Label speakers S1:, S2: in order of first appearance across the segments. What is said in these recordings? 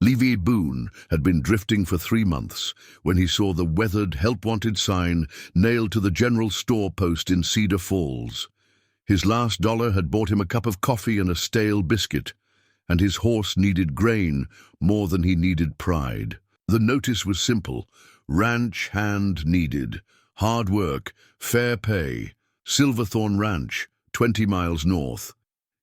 S1: Levi Boone had been drifting for 3 months when he saw the weathered help wanted sign nailed to the general store post in Cedar Falls. His last dollar had bought him a cup of coffee and a stale biscuit, and his horse needed grain more than he needed pride. The notice was simple: ranch hand needed, hard work, fair pay, Silverthorn Ranch, 20 miles north.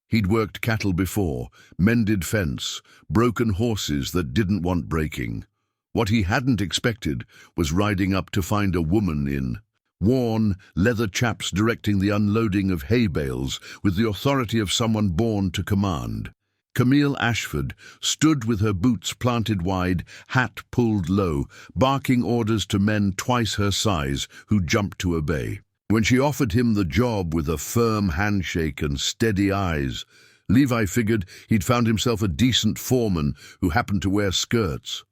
S1: He'd worked cattle before, mended fence, broken horses that didn't want breaking. What he hadn't expected was riding up to find a woman in worn leather chaps directing the unloading of hay bales with the authority of someone born to command. Camille Ashford stood with her boots planted wide, hat pulled low, barking orders to men twice her size who jumped to obey. When she offered him the job with a firm handshake and steady eyes, Levi figured he'd found himself a decent foreman who happened to wear skirts.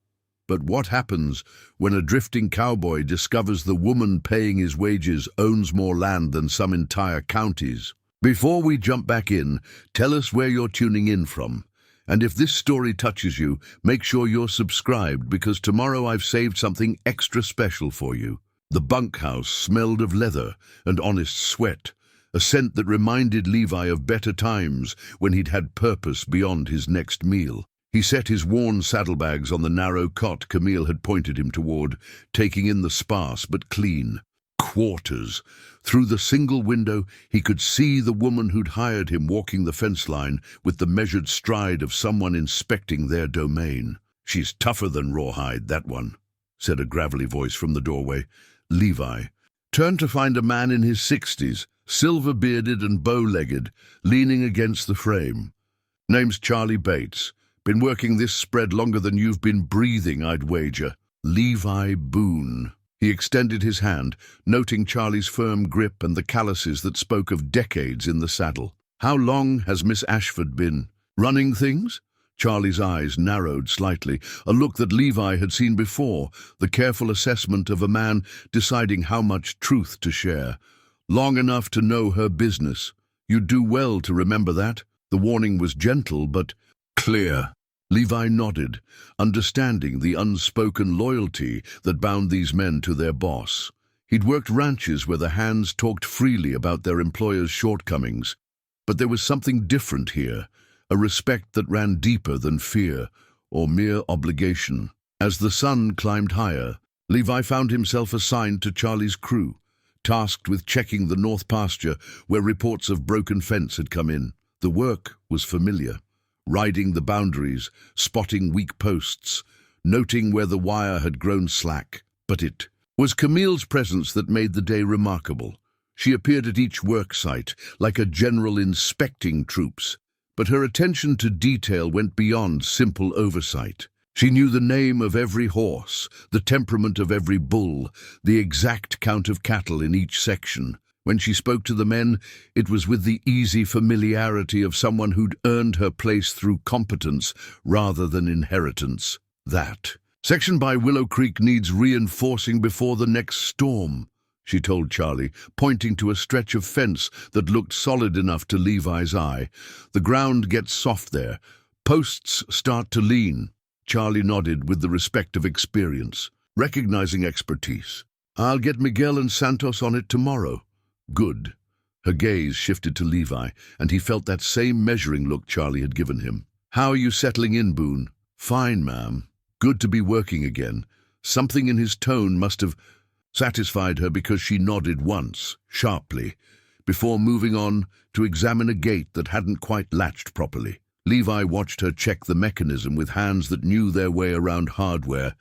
S1: But what happens when a drifting cowboy discovers the woman paying his wages owns more land than some entire counties? Before we jump back in, tell us where you're tuning in from. And if this story touches you, make sure you're subscribed, because tomorrow I've saved something extra special for you. The bunkhouse smelled of leather and honest sweat, a scent that reminded Levi of better times when he'd had purpose beyond his next meal. He set his worn saddlebags on the narrow cot Camille had pointed him toward, taking in the sparse but clean quarters. Through the single window, he could see the woman who'd hired him walking the fence line with the measured stride of someone inspecting their domain. "She's tougher than rawhide, that one," said a gravelly voice from the doorway. Levi turned to find a man in his 60s, silver-bearded and bow-legged, leaning against the frame. "Name's Charlie Bates. Been working this spread longer than you've been breathing, I'd wager." Levi Boone. He extended his hand, noting Charlie's firm grip and the calluses that spoke of decades in the saddle. "How long has Miss Ashford been running things?" Charlie's eyes narrowed slightly, a look that Levi had seen before, the careful assessment of a man deciding how much truth to share. "Long enough to know her business. You'd do well to remember that." The warning was gentle but clear. Levi nodded, understanding the unspoken loyalty that bound these men to their boss. He'd worked ranches where the hands talked freely about their employers' shortcomings, but there was something different here. A respect that ran deeper than fear or mere obligation. As the sun climbed higher, Levi found himself assigned to Charlie's crew, tasked with checking the north pasture where reports of broken fence had come in. The work was familiar, riding the boundaries, spotting weak posts, noting where the wire had grown slack. But it was Camille's presence that made the day remarkable. She appeared at each work site, like a general inspecting troops. But her attention to detail went beyond simple oversight. She knew the name of every horse, the temperament of every bull, the exact count of cattle in each section. When she spoke to the men, it was with the easy familiarity of someone who'd earned her place through competence rather than inheritance. That section by Willow Creek needs reinforcing before the next storm, she told Charlie, pointing to a stretch of fence that looked solid enough to Levi's eye. "The ground gets soft there. Posts start to lean." Charlie nodded with the respect of experience, recognizing expertise. "I'll get Miguel and Santos on it tomorrow." "Good." Her gaze shifted to Levi, and he felt that same measuring look Charlie had given him. "How are you settling in, Boone?" "Fine, ma'am. Good to be working again." Something in his tone must have satisfied her, because she nodded once, sharply, before moving on to examine a gate that hadn't quite latched properly. Levi watched her check the mechanism with hands that knew their way around hardware,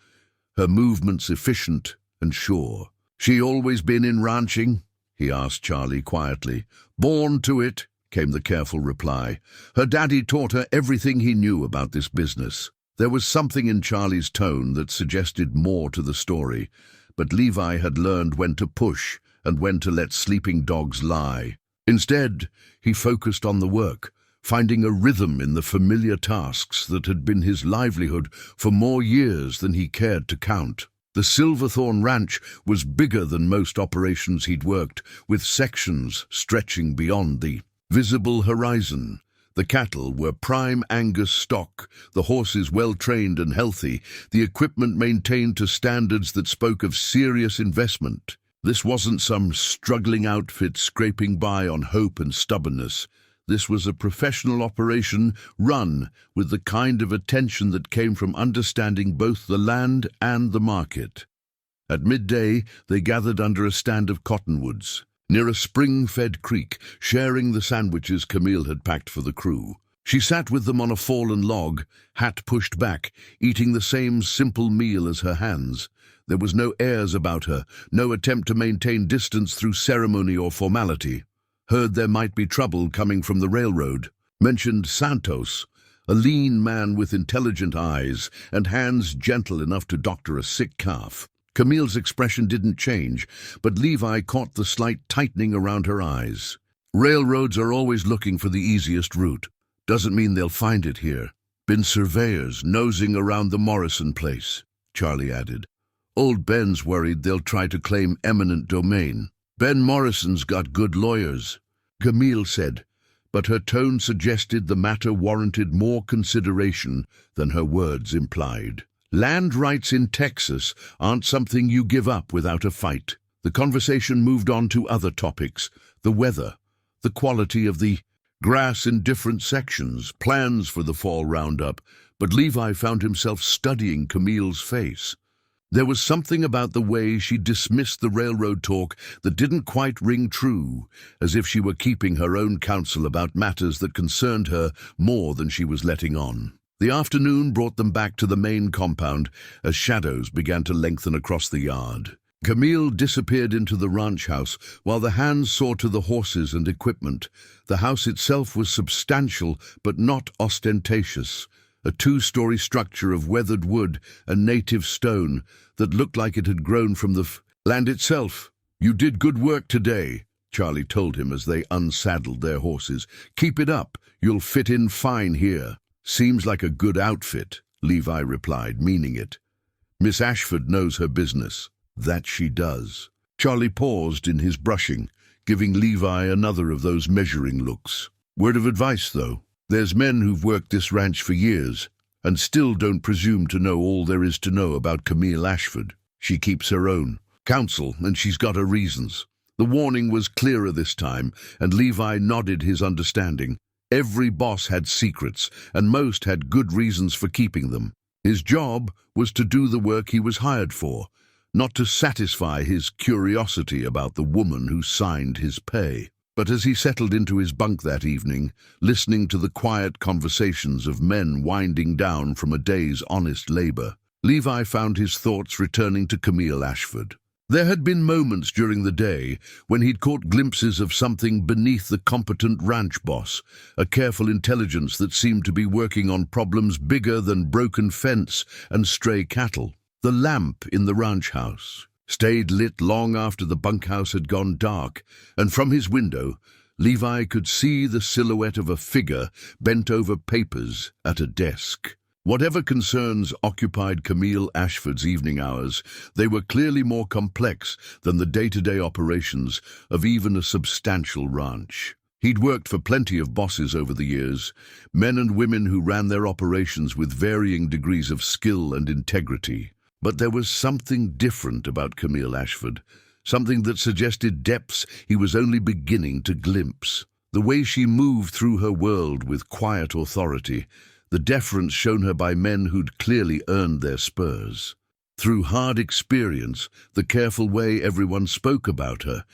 S1: her movements efficient and sure. "She always been in ranching?" he asked Charlie quietly. "Born to it," came the careful reply. "Her daddy taught her everything he knew about this business." There was something in Charlie's tone that suggested more to the story, but Levi had learned when to push and when to let sleeping dogs lie. Instead, he focused on the work, finding a rhythm in the familiar tasks that had been his livelihood for more years than he cared to count. The Silverthorn Ranch was bigger than most operations he'd worked, with sections stretching beyond the visible horizon. The cattle were prime Angus stock, the horses well-trained and healthy, the equipment maintained to standards that spoke of serious investment. This wasn't some struggling outfit scraping by on hope and stubbornness. This was a professional operation run with the kind of attention that came from understanding both the land and the market. At midday, they gathered under a stand of cottonwoods, near a spring-fed creek, sharing the sandwiches Camille had packed for the crew. She sat with them on a fallen log, hat pushed back, eating the same simple meal as her hands. There was no airs about her, no attempt to maintain distance through ceremony or formality. Heard there might be trouble coming from the railroad. Mentioned Santos, a lean man with intelligent eyes and hands gentle enough to doctor a sick calf. Camille's expression didn't change, but Levi caught the slight tightening around her eyes. Railroads are always looking for the easiest route. Doesn't mean they'll find it here. Been surveyors nosing around the Morrison place, Charlie added. Old Ben's worried they'll try to claim eminent domain. Ben Morrison's got good lawyers, Camille said, but her tone suggested the matter warranted more consideration than her words implied. Land rights in Texas aren't something you give up without a fight. The conversation moved on to other topics: the weather, the quality of the grass in different sections, plans for the fall roundup, but Levi found himself studying Camille's face. There was something about the way she dismissed the railroad talk that didn't quite ring true, as if she were keeping her own counsel about matters that concerned her more than she was letting on. The afternoon brought them back to the main compound as shadows began to lengthen across the yard. Camille disappeared into the ranch house while the hands saw to the horses and equipment. The house itself was substantial but not ostentatious, a two-story structure of weathered wood and native stone that looked like it had grown from the land itself. "You did good work today," Charlie told him as they unsaddled their horses. "Keep it up. You'll fit in fine here." "Seems like a good outfit," Levi replied, meaning it. "Miss Ashford knows her business." "That she does." Charlie paused in his brushing, giving Levi another of those measuring looks. "Word of advice, though. There's men who've worked this ranch for years and still don't presume to know all there is to know about Camille Ashford. She keeps her own counsel, and she's got her reasons." The warning was clearer this time, and Levi nodded his understanding. Every boss had secrets, and most had good reasons for keeping them. His job was to do the work he was hired for, not to satisfy his curiosity about the woman who signed his pay. But as he settled into his bunk that evening, listening to the quiet conversations of men winding down from a day's honest labor, Levi found his thoughts returning to Camille Ashford. There had been moments during the day when he'd caught glimpses of something beneath the competent ranch boss, a careful intelligence that seemed to be working on problems bigger than broken fence and stray cattle. The lamp in the ranch house stayed lit long after the bunkhouse had gone dark, and from his window, Levi could see the silhouette of a figure bent over papers at a desk. Whatever concerns occupied Camille Ashford's evening hours, they were clearly more complex than the day-to-day operations of even a substantial ranch. He'd worked for plenty of bosses over the years, men and women who ran their operations with varying degrees of skill and integrity. But there was something different about Camille Ashford, something that suggested depths he was only beginning to glimpse. The way she moved through her world with quiet authority, the deference shown her by men who'd clearly earned their spurs. Through hard experience, the careful way everyone spoke about her,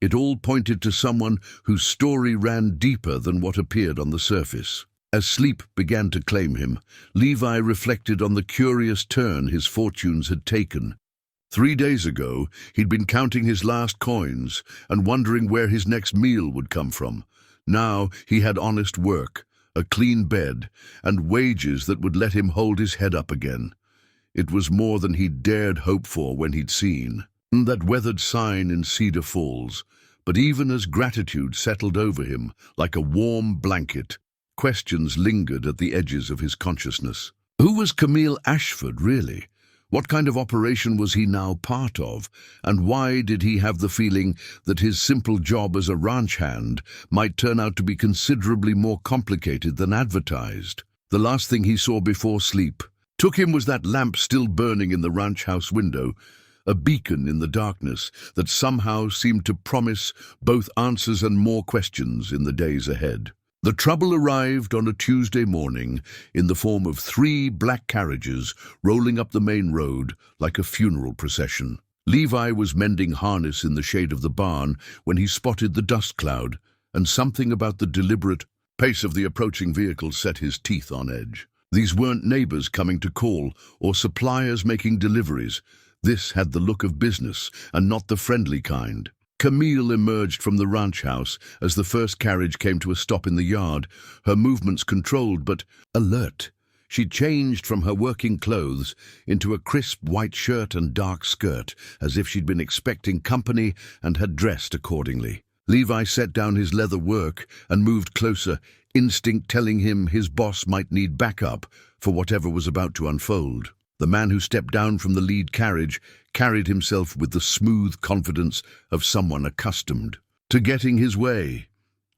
S1: it all pointed to someone whose story ran deeper than what appeared on the surface. As sleep began to claim him, Levi reflected on the curious turn his fortunes had taken. 3 days ago, he'd been counting his last coins and wondering where his next meal would come from. Now he had honest work, a clean bed, and wages that would let him hold his head up again. It was more than he'd dared hope for when he'd seen that weathered sign in Cedar Falls, but even as gratitude settled over him like a warm blanket, questions lingered at the edges of his consciousness. Who was Camille Ashford, really? What kind of operation was he now part of, and why did he have the feeling that his simple job as a ranch hand might turn out to be considerably more complicated than advertised? The last thing he saw before sleep took him was that lamp still burning in the ranch house window, a beacon in the darkness that somehow seemed to promise both answers and more questions in the days ahead. The trouble arrived on a Tuesday morning in the form of 3 black carriages rolling up the main road like a funeral procession. Levi was mending harness in the shade of the barn when he spotted the dust cloud, and something about the deliberate pace of the approaching vehicle set his teeth on edge. These weren't neighbors coming to call or suppliers making deliveries. This had the look of business, and not the friendly kind. Camille emerged from the ranch house as the first carriage came to a stop in the yard, her movements controlled but alert. She'd changed from her working clothes into a crisp white shirt and dark skirt, as if she'd been expecting company and had dressed accordingly. Levi set down his leather work and moved closer, instinct telling him his boss might need backup for whatever was about to unfold. The man who stepped down from the lead carriage carried himself with the smooth confidence of someone accustomed to getting his way.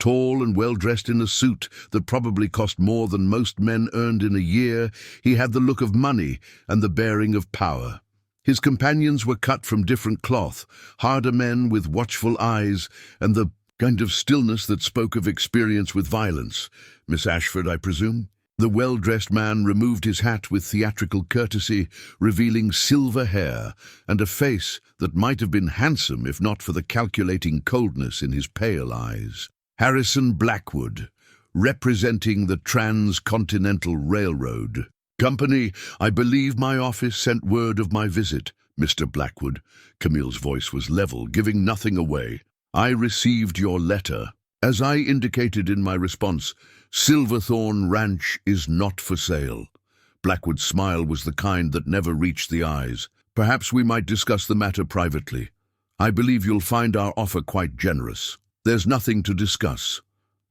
S1: Tall and well-dressed in a suit that probably cost more than most men earned in a year, he had the look of money and the bearing of power. His companions were cut from different cloth, harder men with watchful eyes and the kind of stillness that spoke of experience with violence. Miss Ashford, I presume? The well-dressed man removed his hat with theatrical courtesy, revealing silver hair and a face that might have been handsome if not for the calculating coldness in his pale eyes. Harrison Blackwood, representing the Transcontinental Railroad Company. I believe my office sent word of my visit, Mr. Blackwood. Camille's voice was level, giving nothing away. I received your letter. As I indicated in my response, Silverthorn Ranch is not for sale. Blackwood's smile was the kind that never reached the eyes. Perhaps we might discuss the matter privately. I believe you'll find our offer quite generous. There's nothing to discuss.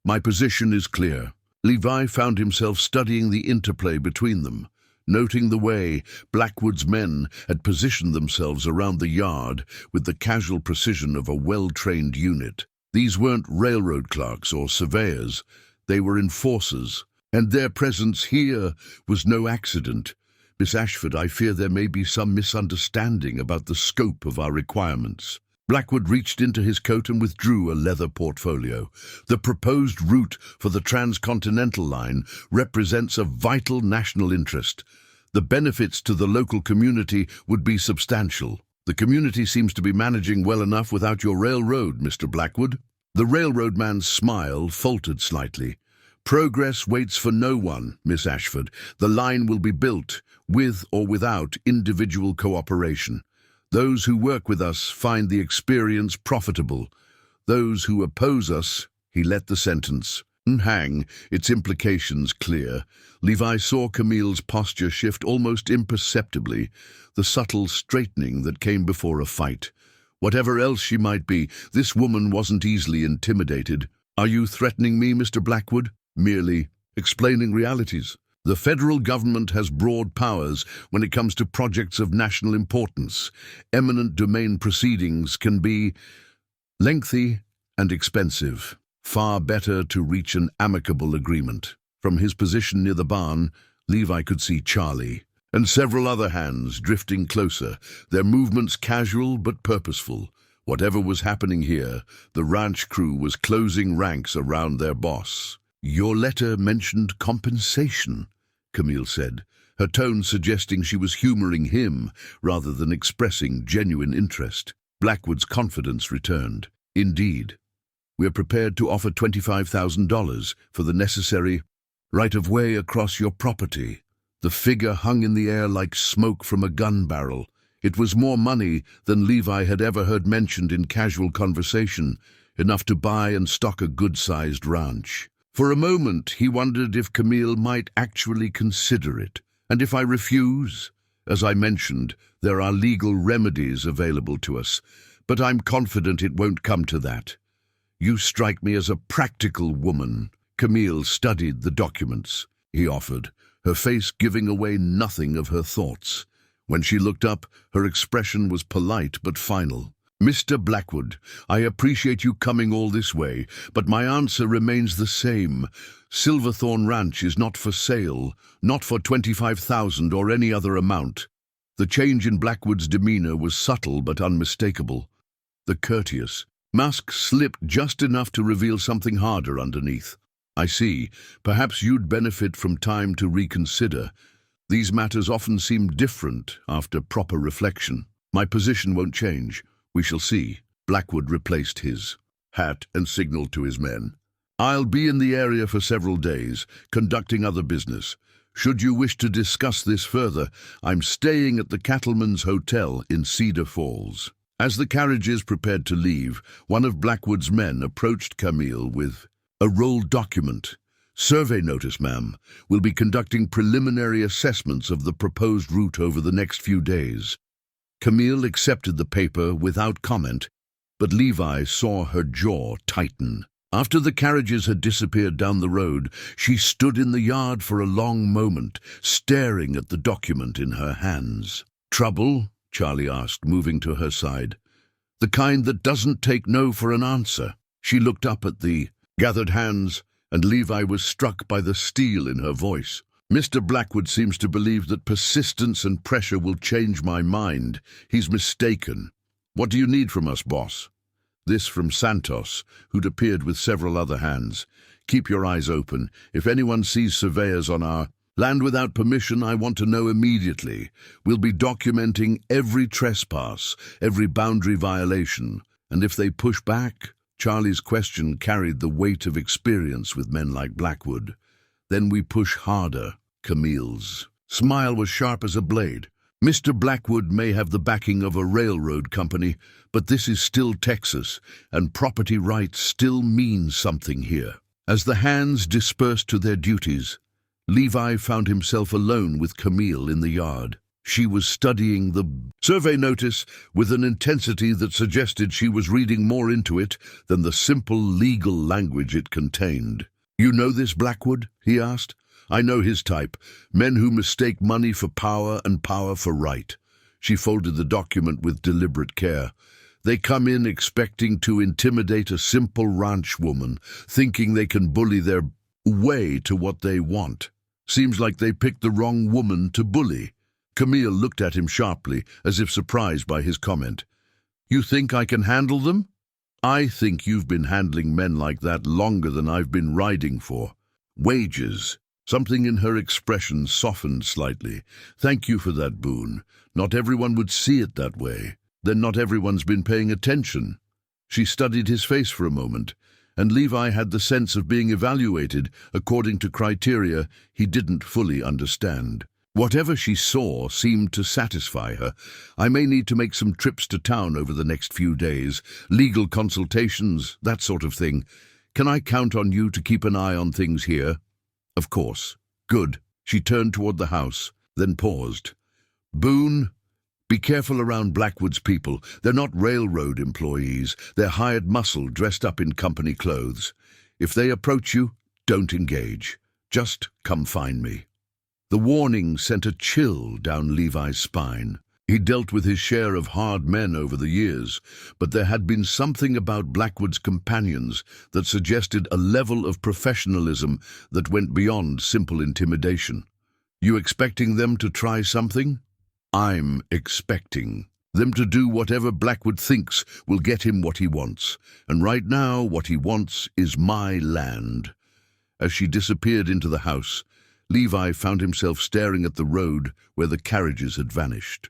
S1: My position is clear. Levi found himself studying the interplay between them, noting the way Blackwood's men had positioned themselves around the yard with the casual precision of a well-trained unit. These weren't railroad clerks or surveyors. They were enforcers, and their presence here was no accident. Miss Ashford, I fear there may be some misunderstanding about the scope of our requirements. Blackwood reached into his coat and withdrew a leather portfolio. The proposed route for the Transcontinental Line represents a vital national interest. The benefits to the local community would be substantial. The community seems to be managing well enough without your railroad, Mr. Blackwood. The railroad man's smile faltered slightly. Progress waits for no one, Miss Ashford. The line will be built, with or without individual cooperation. Those who work with us find the experience profitable. Those who oppose us, he let the sentence hang, its implications clear. Levi saw Camille's posture shift almost imperceptibly, the subtle straightening that came before a fight. Whatever else she might be, this woman wasn't easily intimidated. Are you threatening me, Mr. Blackwood? Merely explaining realities. The federal government has broad powers when it comes to projects of national importance. Eminent domain proceedings can be lengthy and expensive. Far better to reach an amicable agreement. From his position near the barn, Levi could see Charlie and several other hands drifting closer, their movements casual but purposeful. Whatever was happening here, the ranch crew was closing ranks around their boss. Your letter mentioned compensation, Camille said, her tone suggesting she was humoring him rather than expressing genuine interest. Blackwood's confidence returned. Indeed. We're prepared to offer $25,000 for the necessary right-of-way across your property. The figure hung in the air like smoke from a gun barrel. It was more money than Levi had ever heard mentioned in casual conversation, enough to buy and stock a good-sized ranch. For a moment, he wondered if Camille might actually consider it. And if I refuse? As I mentioned, there are legal remedies available to us, but I'm confident it won't come to that. You strike me as a practical woman. Camille studied the documents he offered, her face giving away nothing of her thoughts. When she looked up, her expression was polite but final. "Mr. Blackwood, I appreciate you coming all this way, but my answer remains the same. Silverthorn Ranch is not for sale, not for 25,000 or any other amount." The change in Blackwood's demeanor was subtle but unmistakable. The courteous mask slipped just enough to reveal something harder underneath. "I see. Perhaps you'd benefit from time to reconsider. These matters often seem different after proper reflection. My position won't change. We shall see." Blackwood replaced his hat and signaled to his men. "I'll be in the area for several days, conducting other business. Should you wish to discuss this further, I'm staying at the Cattleman's Hotel in Cedar Falls." As the carriages prepared to leave, one of Blackwood's men approached Camille with a rolled document. "Survey notice, ma'am. We'll be conducting preliminary assessments of the proposed route over the next few days." Camille accepted the paper without comment, but Levi saw her jaw tighten. After the carriages had disappeared down the road, she stood in the yard for a long moment, staring at the document in her hands. "Trouble?" Charlie asked, moving to her side. "The kind that doesn't take no for an answer." She looked up at the gathered hands, and Levi was struck by the steel in her voice. "Mr. Blackwood seems to believe that persistence and pressure will change my mind. He's mistaken. What do you need from us, boss?" This from Santos, who'd appeared with several other hands. "Keep your eyes open. If anyone sees surveyors on our land without permission, I want to know immediately. We'll be documenting every trespass, every boundary violation. And if they push back..." Charlie's question carried the weight of experience with men like Blackwood. "Then we push harder." Camille's smile was sharp as a blade. "Mr. Blackwood may have the backing of a railroad company, but this is still Texas, and property rights still mean something here." As the hands dispersed to their duties, Levi found himself alone with Camille in the yard. She was studying the survey notice with an intensity that suggested she was reading more into it than the simple legal language it contained. "You know this Blackwood?" he asked. "I know his type, men who mistake money for power and power for right." She folded the document with deliberate care. "They come in expecting to intimidate a simple ranch woman, thinking they can bully their way to what they want. Seems like they picked the wrong woman to bully." Camille looked at him sharply, as if surprised by his comment. "You think I can handle them?" "I think you've been handling men like that longer than I've been riding for." "Wages." Something in her expression softened slightly. "Thank you for that, Boone. Not everyone would see it that way. Then not everyone's been paying attention." She studied his face for a moment, and Levi had the sense of being evaluated according to criteria he didn't fully understand. Whatever she saw seemed to satisfy her. "I may need to make some trips to town over the next few days, legal consultations, that sort of thing. Can I count on you to keep an eye on things here?" "Of course." "Good." She turned toward the house, then paused. "Boone, be careful around Blackwood's people. They're not railroad employees. They're hired muscle dressed up in company clothes. If they approach you, don't engage. Just come find me." The warning sent a chill down Levi's spine. He dealt with his share of hard men over the years, but there had been something about Blackwood's companions that suggested a level of professionalism that went beyond simple intimidation. "You expecting them to try something?" "I'm expecting them to do whatever Blackwood thinks will get him what he wants, and right now what he wants is my land." As she disappeared into the house, Levi found himself staring at the road where the carriages had vanished.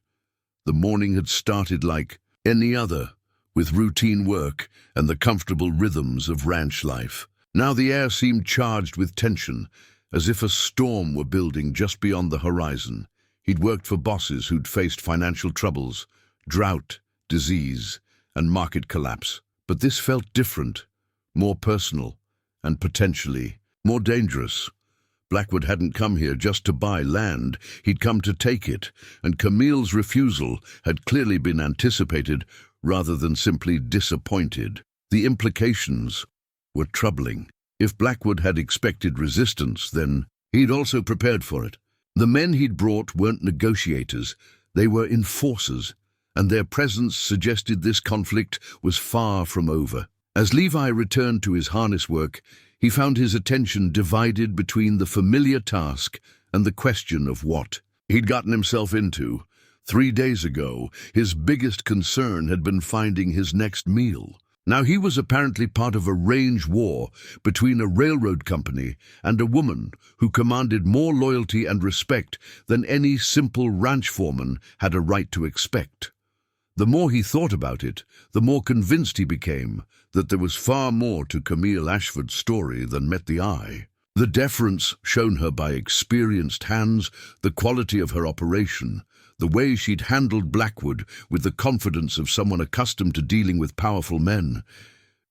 S1: The morning had started like any other, with routine work and the comfortable rhythms of ranch life. Now the air seemed charged with tension, as if a storm were building just beyond the horizon. He'd worked for bosses who'd faced financial troubles, drought, disease, and market collapse. But this felt different, more personal, and potentially more dangerous. Blackwood hadn't come here just to buy land, he'd come to take it, and Camille's refusal had clearly been anticipated rather than simply disappointed. The implications were troubling. If Blackwood had expected resistance, then he'd also prepared for it. The men he'd brought weren't negotiators, They were enforcers, and their presence suggested this conflict was far from over. As Levi returned to his harness work, he found his attention divided between the familiar task and the question of what he'd gotten himself into. 3 days ago, his biggest concern had been finding his next meal. Now he was apparently part of a range war between a railroad company and a woman who commanded more loyalty and respect than any simple ranch foreman had a right to expect. The more he thought about it, the more convinced he became that there was far more to Camille Ashford's story than met the eye. The deference shown her by experienced hands, the quality of her operation, the way she'd handled Blackwood with the confidence of someone accustomed to dealing with powerful men.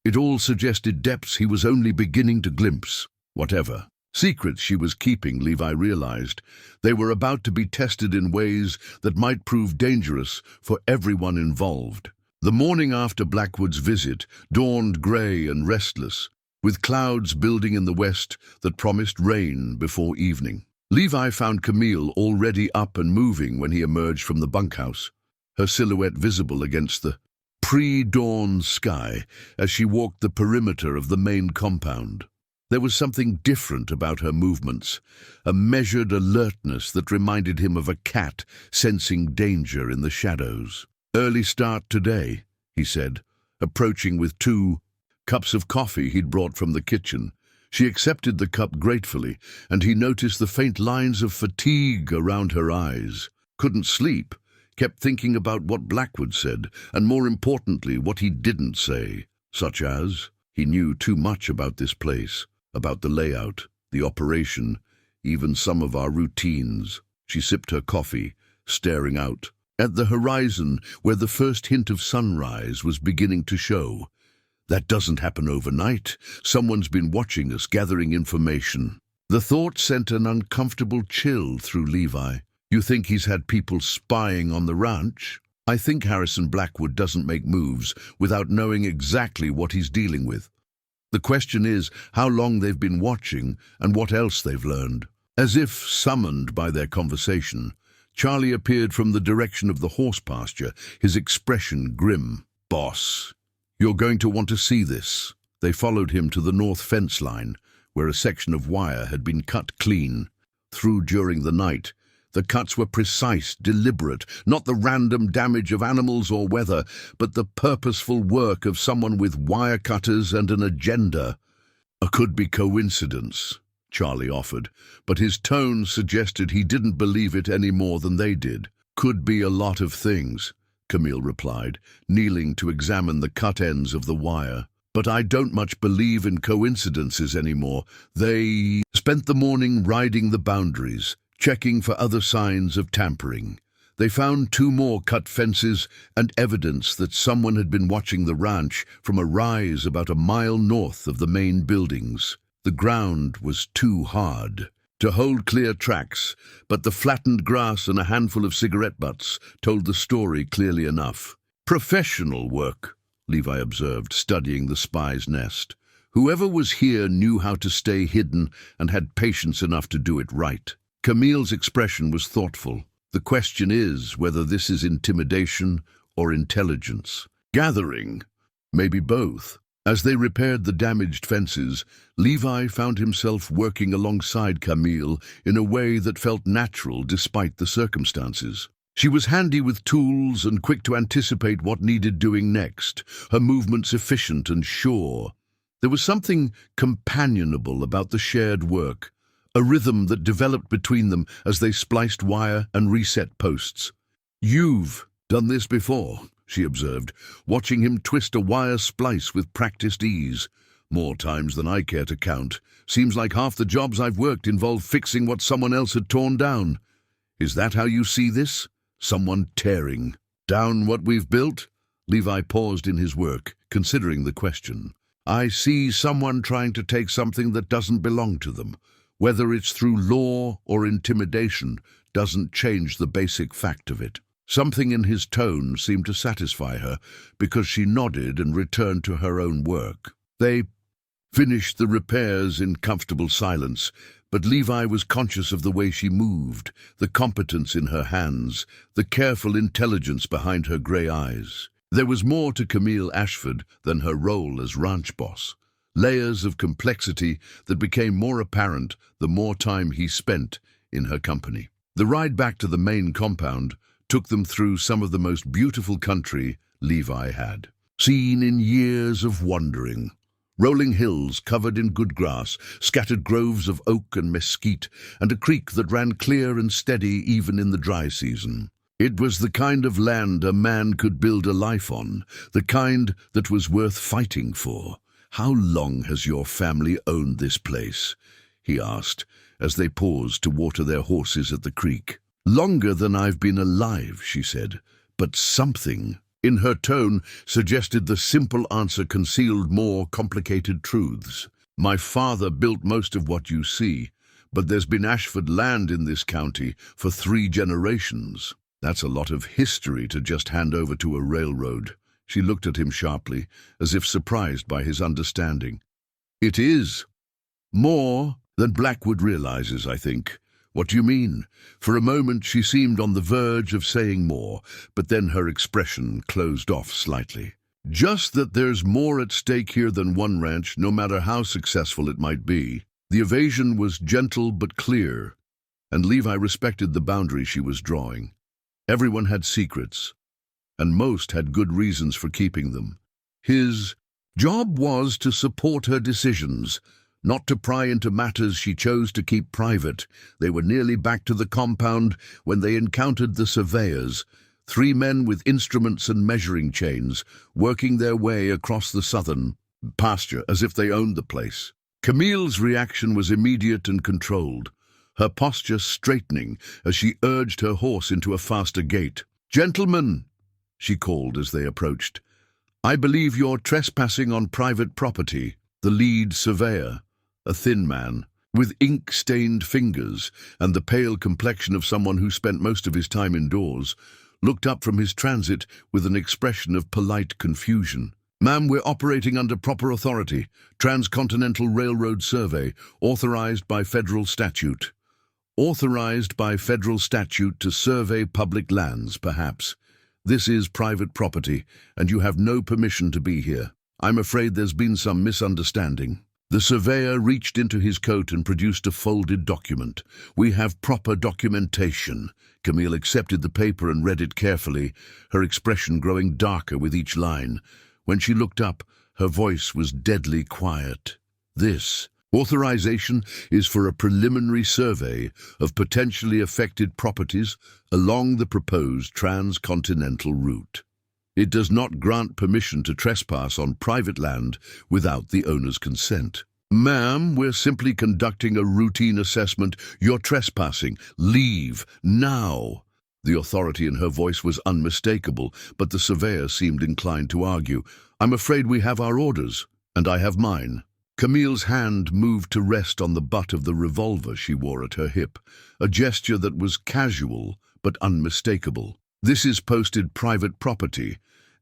S1: It all suggested depths he was only beginning to glimpse. Whatever secrets she was keeping, Levi realized, they were about to be tested in ways that might prove dangerous for everyone involved. The morning after Blackwood's visit dawned grey and restless, with clouds building in the west that promised rain before evening. Levi found Camille already up and moving when he emerged from the bunkhouse, her silhouette visible against the pre-dawn sky as she walked the perimeter of the main compound. There was something different about her movements, a measured alertness that reminded him of a cat sensing danger in the shadows. "Early start today," he said, approaching with 2 cups of coffee he'd brought from the kitchen. She accepted the cup gratefully, and he noticed the faint lines of fatigue around her eyes. Couldn't sleep, kept thinking about what Blackwood said, and more importantly, what he didn't say, such as, he knew too much about this place, about the layout, the operation, even some of our routines. She sipped her coffee, staring out at the horizon where the first hint of sunrise was beginning to show. That doesn't happen overnight. Someone's been watching us, gathering information. The thought sent an uncomfortable chill through Levi. You think he's had people spying on the ranch? I think Harrison Blackwood doesn't make moves without knowing exactly what he's dealing with. The question is how long they've been watching and what else they've learned. As if summoned by their conversation, Charlie appeared from the direction of the horse pasture, his expression grim. "Boss, you're going to want to see this." They followed him to the north fence line, where a section of wire had been cut clean through during the night. The cuts were precise, deliberate, not the random damage of animals or weather, but the purposeful work of someone with wire cutters and an agenda. "It could be coincidence," Charlie offered, but his tone suggested he didn't believe it any more than they did. "Could be a lot of things," Camille replied, kneeling to examine the cut ends of the wire. "But I don't much believe in coincidences anymore." They spent the morning riding the boundaries, checking for other signs of tampering. They found 2 more cut fences and evidence that someone had been watching the ranch from a rise about a mile north of the main buildings. The ground was too hard to hold clear tracks, but the flattened grass and a handful of cigarette butts told the story clearly enough. "Professional work," Levi observed, studying the spy's nest. "Whoever was here knew how to stay hidden and had patience enough to do it right." Camille's expression was thoughtful. "The question is whether this is intimidation or intelligence. Gathering, maybe both." As they repaired the damaged fences, Levi found himself working alongside Camille in a way that felt natural despite the circumstances. She was handy with tools and quick to anticipate what needed doing next, her movements efficient and sure. There was something companionable about the shared work, a rhythm that developed between them as they spliced wire and reset posts. "You've done this before," she observed, watching him twist a wire splice with practiced ease. "More times than I care to count. Seems like half the jobs I've worked involve fixing what someone else had torn down. Is that how you see this? Someone tearing down what we've built?" Levi paused in his work, considering the question. "I see someone trying to take something that doesn't belong to them. Whether it's through law or intimidation doesn't change the basic fact of it." Something in his tone seemed to satisfy her, because she nodded and returned to her own work. They finished the repairs in comfortable silence, But Levi was conscious of the way she moved, the competence in her hands, the careful intelligence behind her grey eyes. There was more to Camille Ashford than her role as ranch boss. Layers of complexity that became more apparent the more time he spent in her company. The ride back to the main compound took them through some of the most beautiful country Levi had seen in years of wandering. Rolling hills covered in good grass, scattered groves of oak and mesquite, and a creek that ran clear and steady even in the dry season. It was the kind of land a man could build a life on, the kind that was worth fighting for. "How long has your family owned this place?" he asked, as they paused to water their horses at the creek. "Longer than I've been alive," she said, "but something" in her tone suggested the simple answer concealed more complicated truths. "My father built most of what you see, but there's been Ashford land in this county for 3 generations. That's a lot of history to just hand over to a railroad." She looked at him sharply, as if surprised by his understanding. "It is. More than Blackwood realizes, I think." "What do you mean?" For a moment she seemed on the verge of saying more, but then her expression closed off slightly. "Just that there's more at stake here than one ranch, no matter how successful it might be." The evasion was gentle but clear, and Levi respected the boundary she was drawing. Everyone had secrets, and most had good reasons for keeping them. His job was to support her decisions, not to pry into matters she chose to keep private. They were nearly back to the compound when they encountered the surveyors, 3 men with instruments and measuring chains, working their way across the southern pasture as if they owned the place. Camille's reaction was immediate and controlled, her posture straightening as she urged her horse into a faster gait. "Gentlemen," she called as they approached, "I believe you're trespassing on private property." The lead surveyor, a thin man, with ink-stained fingers and the pale complexion of someone who spent most of his time indoors, looked up from his transit with an expression of polite confusion. "Ma'am, we're operating under proper authority. Transcontinental Railroad Survey, authorized by federal statute." "Authorized by federal statute to survey public lands, perhaps. This is private property, and you have no permission to be here. I'm afraid there's been some misunderstanding." The surveyor reached into his coat and produced a folded document. "We have proper documentation." Camille accepted the paper and read it carefully, her expression growing darker with each line. When she looked up, her voice was deadly quiet. "This authorization is for a preliminary survey of potentially affected properties along the proposed transcontinental route. It does not grant permission to trespass on private land without the owner's consent." "Ma'am, we're simply conducting a routine assessment. You're trespassing. Leave, now." The authority in her voice was unmistakable, but the surveyor seemed inclined to argue. "I'm afraid we have our orders, and I have mine." Camille's hand moved to rest on the butt of the revolver she wore at her hip, a gesture that was casual but unmistakable. "This is posted private property,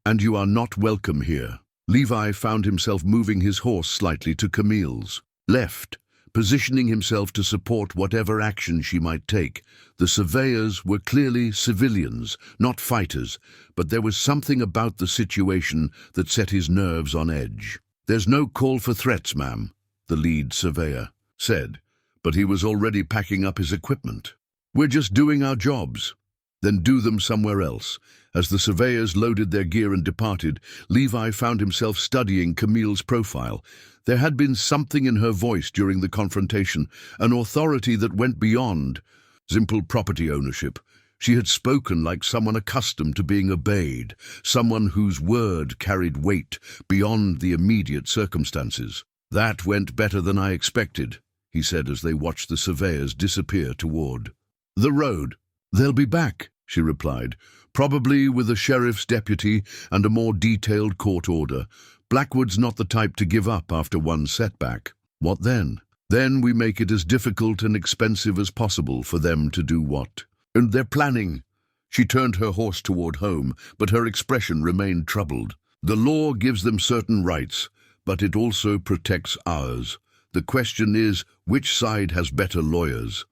S1: and you are not welcome here." Levi found himself moving his horse slightly to Camille's left, positioning himself to support whatever action she might take. The surveyors were clearly civilians, not fighters, but there was something about the situation that set his nerves on edge. "There's no call for threats, ma'am," the lead surveyor said, but he was already packing up his equipment. "We're just doing our jobs." "Then do them somewhere else." As the surveyors loaded their gear and departed, Levi found himself studying Camille's profile. There had been something in her voice during the confrontation, an authority that went beyond simple property ownership. She had spoken like someone accustomed to being obeyed, someone whose word carried weight beyond the immediate circumstances. "That went better than I expected," he said as they watched the surveyors disappear toward the road. "They'll be back," she replied, "probably with a sheriff's deputy and a more detailed court order. Blackwood's not the type to give up after one setback." "What then?" "Then we make it as difficult and expensive as possible for them to do what? And they're planning." She turned her horse toward home, but her expression remained troubled. "The law gives them certain rights, but it also protects ours. The question is, which side has better lawyers?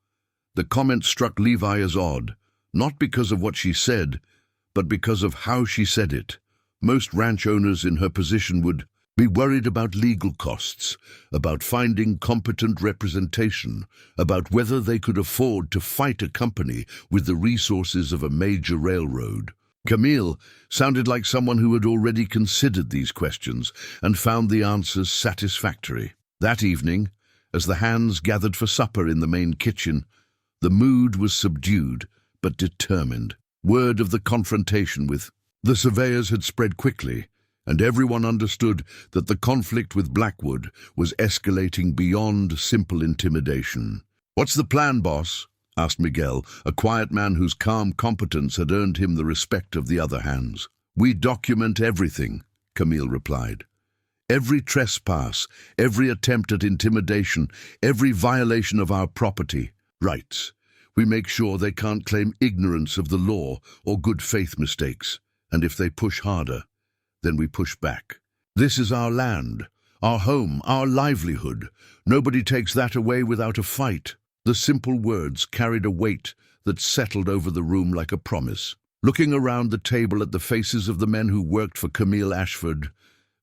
S1: The comment struck Levi as odd, not because of what she said, but because of how she said it. Most ranch owners in her position would be worried about legal costs, about finding competent representation, about whether they could afford to fight a company with the resources of a major railroad. Camille sounded like someone who had already considered these questions and found the answers satisfactory. That evening, as the hands gathered for supper in the main kitchen, the mood was subdued but determined. Word of the confrontation with the surveyors had spread quickly, and everyone understood that the conflict with Blackwood was escalating beyond simple intimidation. "What's the plan, boss?" asked Miguel, a quiet man whose calm competence had earned him the respect of the other hands. "We document everything," Camille replied. "Every trespass, every attempt at intimidation, every violation of our property rights. We make sure they can't claim ignorance of the law or good faith mistakes, and if they push harder, then we push back. This is our land, our home, our livelihood. Nobody takes that away without a fight." The simple words carried a weight that settled over the room like a promise. Looking around the table at the faces of the men who worked for Camille Ashford,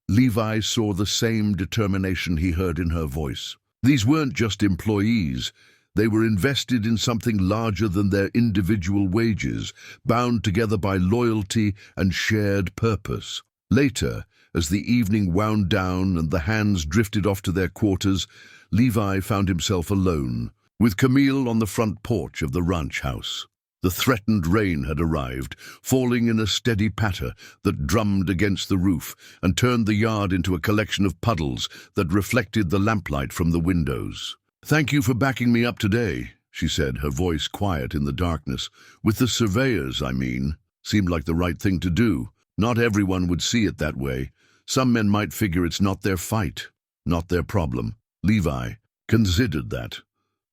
S1: Levi saw the same determination he heard in her voice. These weren't just employees. They were invested in something larger than their individual wages, bound together by loyalty and shared purpose. Later, as the evening wound down and the hands drifted off to their quarters, Levi found himself alone, with Camille on the front porch of the ranch house. The threatened rain had arrived, falling in a steady patter that drummed against the roof and turned the yard into a collection of puddles that reflected the lamplight from the windows. "Thank you for backing me up today," she said, her voice quiet in the darkness. "With the surveyors, I mean. Seemed like the right thing to do. Not everyone would see it that way. Some men might figure it's not their fight, not their problem." Levi considered that.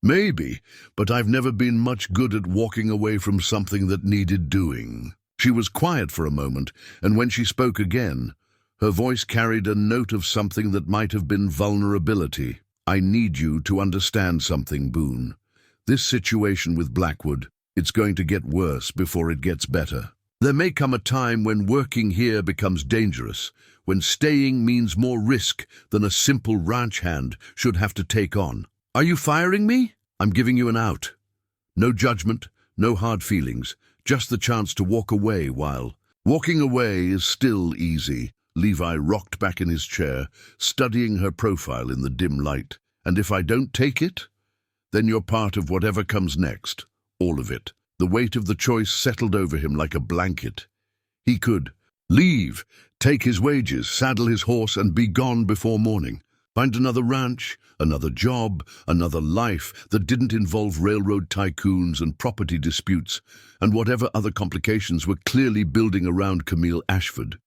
S1: "Maybe, but I've never been much good at walking away from something that needed doing." She was quiet for a moment, and when she spoke again, her voice carried a note of something that might have been vulnerability. "I need you to understand something, Boone. This situation with Blackwood, it's going to get worse before it gets better. There may come a time when working here becomes dangerous, when staying means more risk than a simple ranch hand should have to take on. Are you firing me? I'm giving you an out. No judgment, no hard feelings, just the chance to walk away while... Walking away is still easy." Levi rocked back in his chair, studying her profile in the dim light. "And if I don't take it, then you're part of whatever comes next. All of it." The weight of the choice settled over him like a blanket. He could leave, take his wages, saddle his horse, and be gone before morning. Find another ranch, another job, another life that didn't involve railroad tycoons and property disputes, and whatever other complications were clearly building around Camille Ashford.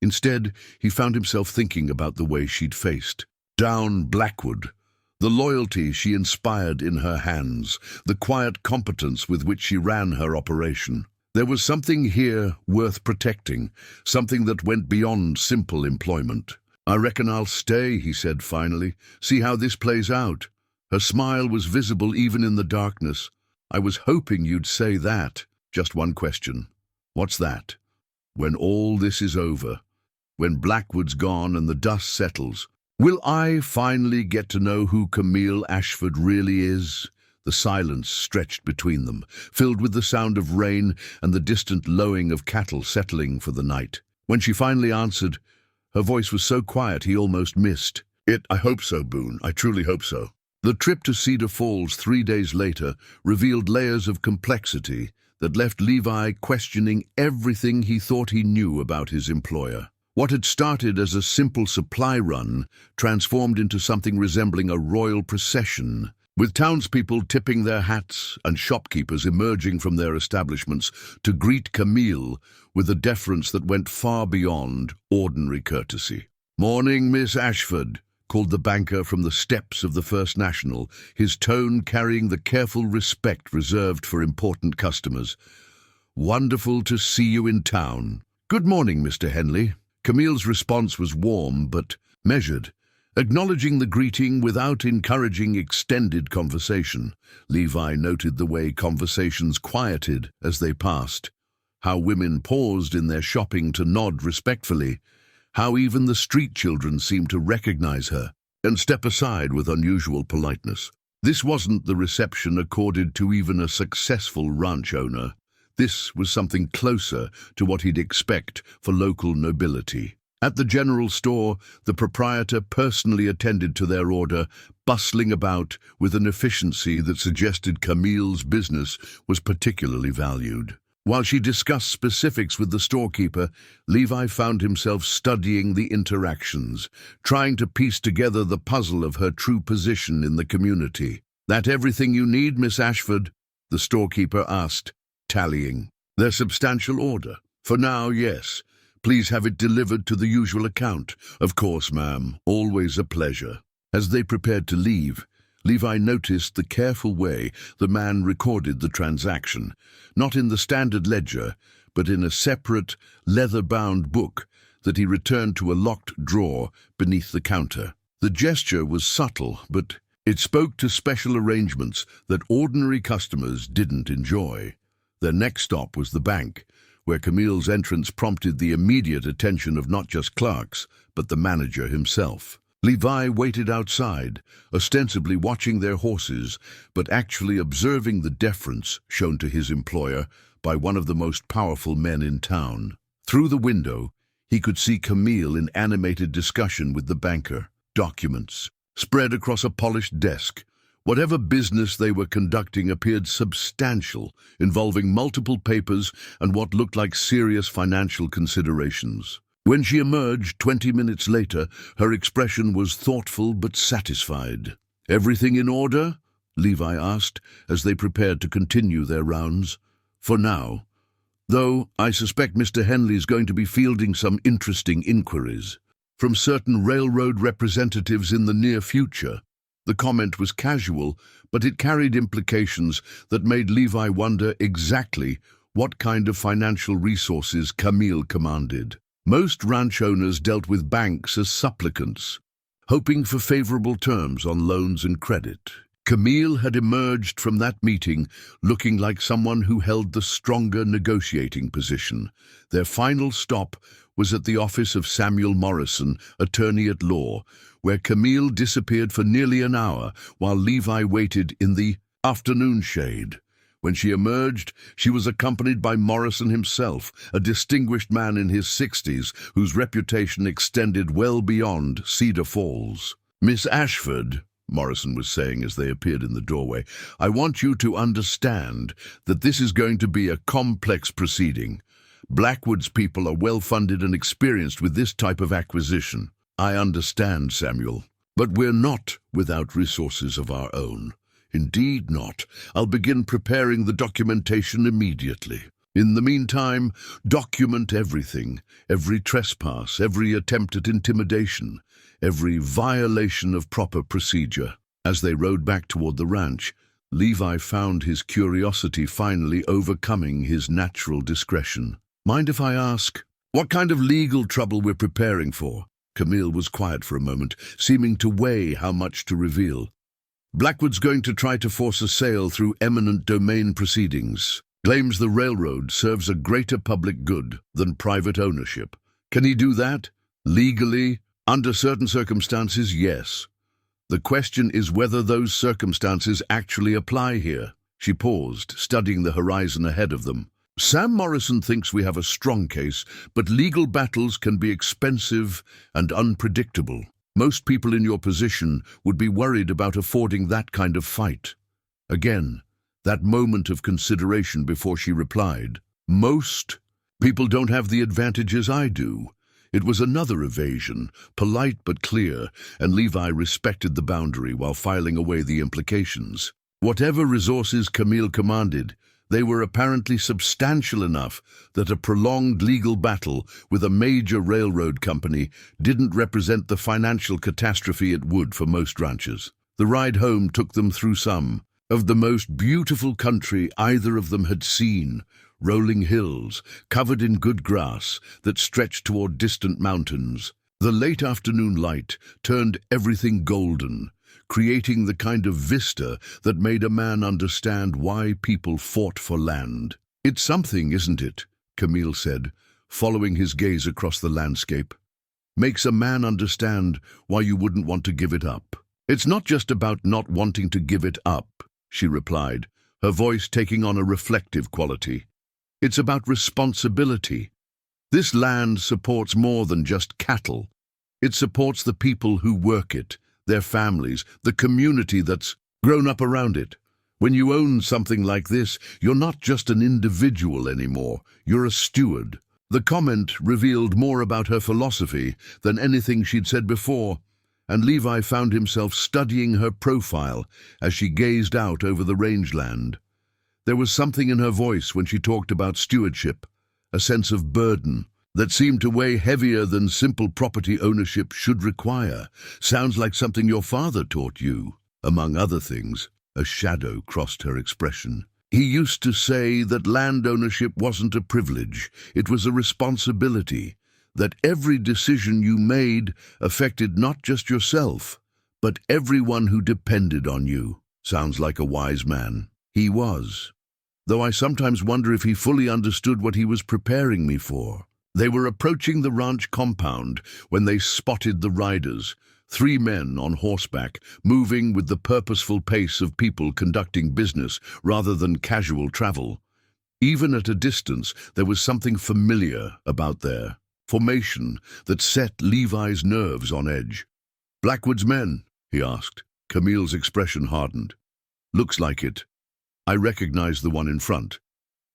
S1: Instead, he found himself thinking about the way she'd faced down Blackwood, the loyalty she inspired in her hands, the quiet competence with which she ran her operation. There was something here worth protecting, something that went beyond simple employment. "I reckon I'll stay," he said finally. "See how this plays out." Her smile was visible even in the darkness. "I was hoping you'd say that." "Just one question." "What's that?" "When all this is over, when Blackwood's gone and the dust settles, will I finally get to know who Camille Ashford really is?" The silence stretched between them, filled with the sound of rain and the distant lowing of cattle settling for the night. When she finally answered, her voice was so quiet he almost missed it. "I hope so, Boone. I truly hope so." The trip to Cedar Falls 3 days later revealed layers of complexity that left Levi questioning everything he thought he knew about his employer. What had started as a simple supply run transformed into something resembling a royal procession, with townspeople tipping their hats and shopkeepers emerging from their establishments to greet Camille with a deference that went far beyond ordinary courtesy. "Morning, Miss Ashford," called the banker from the steps of the First National, his tone carrying the careful respect reserved for important customers. "Wonderful to see you in town." "Good morning, Mr. Henley." Camille's response was warm but measured, Acknowledging the greeting without encouraging extended conversation, Levi noted the way conversations quieted as they passed, how women paused in their shopping to nod respectfully, how even the street children seemed to recognize her and step aside with unusual politeness. This wasn't the reception accorded to even a successful ranch owner. This was something closer to what he'd expect for local nobility. At the general store, the proprietor personally attended to their order, bustling about with an efficiency that suggested Camille's business was particularly valued. While she discussed specifics with the storekeeper, Levi found himself studying the interactions, trying to piece together the puzzle of her true position in the community. "That everything you need, Miss Ashford?" the storekeeper asked, tallying. "Their substantial order. For now, yes. Please have it delivered to the usual account." "Of course, ma'am. Always a pleasure." As they prepared to leave, Levi noticed the careful way the man recorded the transaction, not in the standard ledger, but in a separate, leather-bound book that he returned to a locked drawer beneath the counter. The gesture was subtle, but it spoke to special arrangements that ordinary customers didn't enjoy. Their next stop was the bank, where Camille's entrance prompted the immediate attention of not just clerks, but the manager himself. Levi waited outside, ostensibly watching their horses, but actually observing the deference shown to his employer by one of the most powerful men in town. Through the window, he could see Camille in animated discussion with the banker. Documents spread across a polished desk. Whatever business they were conducting appeared substantial, involving multiple papers and what looked like serious financial considerations. When she emerged 20 minutes later, her expression was thoughtful but satisfied. "Everything in order?" Levi asked as they prepared to continue their rounds. "For now. Though I suspect Mr. Henley's going to be fielding some interesting inquiries from certain railroad representatives in the near future." The comment was casual, but it carried implications that made Levi wonder exactly what kind of financial resources Camille commanded. Most ranch owners dealt with banks as supplicants, hoping for favorable terms on loans and credit. Camille had emerged from that meeting looking like someone who held the stronger negotiating position. Their final stop was at the office of Samuel Morrison, attorney at law, where Camille disappeared for nearly an hour while Levi waited in the afternoon shade. When she emerged, she was accompanied by Morrison himself, a distinguished man in his 60s whose reputation extended well beyond Cedar Falls. "Miss Ashford," Morrison was saying as they appeared in the doorway, "I want you to understand that this is going to be a complex proceeding. Blackwood's people are well-funded and experienced with this type of acquisition." "I understand, Samuel, but we're not without resources of our own." "Indeed not. I'll begin preparing the documentation immediately. In the meantime, document everything, every trespass, every attempt at intimidation, every violation of proper procedure." As they rode back toward the ranch, Levi found his curiosity finally overcoming his natural discretion. "Mind if I ask what kind of legal trouble we're preparing for?" Camille was quiet for a moment, seeming to weigh how much to reveal. "Blackwood's going to try to force a sale through eminent domain proceedings. Claims the railroad serves a greater public good than private ownership." "Can he do that? Legally? Under certain circumstances, yes. The question is whether those circumstances actually apply here." She paused, studying the horizon ahead of them. "Sam Morrison thinks we have a strong case, but legal battles can be expensive and unpredictable. Most people in your position would be worried about affording that kind of fight." Again, that moment of consideration before she replied. "Most people don't have the advantages I do." It was another evasion, polite but clear, and Levi respected the boundary while filing away the implications. Whatever resources Camille commanded, they were apparently substantial enough that a prolonged legal battle with a major railroad company didn't represent the financial catastrophe it would for most ranchers. The ride home took them through some of the most beautiful country either of them had seen, rolling hills, covered in good grass, that stretched toward distant mountains. The late afternoon light turned everything golden, creating the kind of vista that made a man understand why people fought for land. "It's something, isn't it?" Camille said, following his gaze across the landscape. "Makes a man understand why you wouldn't want to give it up." "It's not just about not wanting to give it up," she replied, her voice taking on a reflective quality. "It's about responsibility. This land supports more than just cattle. It supports the people who work it, their families, the community that's grown up around it. When you own something like this, you're not just an individual anymore, you're a steward." The comment revealed more about her philosophy than anything she'd said before, and Levi found himself studying her profile as she gazed out over the rangeland. There was something in her voice when she talked about stewardship, a sense of burden that seemed to weigh heavier than simple property ownership should require. "Sounds like something your father taught you." Among other things, a shadow crossed her expression. "He used to say that land ownership wasn't a privilege, it was a responsibility, that every decision you made affected not just yourself, but everyone who depended on you." Sounds like a wise man. He was, though I sometimes wonder if he fully understood what he was preparing me for. They were approaching the ranch compound when they spotted the riders, 3 men on horseback, moving with the purposeful pace of people conducting business rather than casual travel. Even at a distance, there was something familiar about their formation that set Levi's nerves on edge. "Blackwood's men?" he asked. Camille's expression hardened. "Looks like it. I recognize the one in front.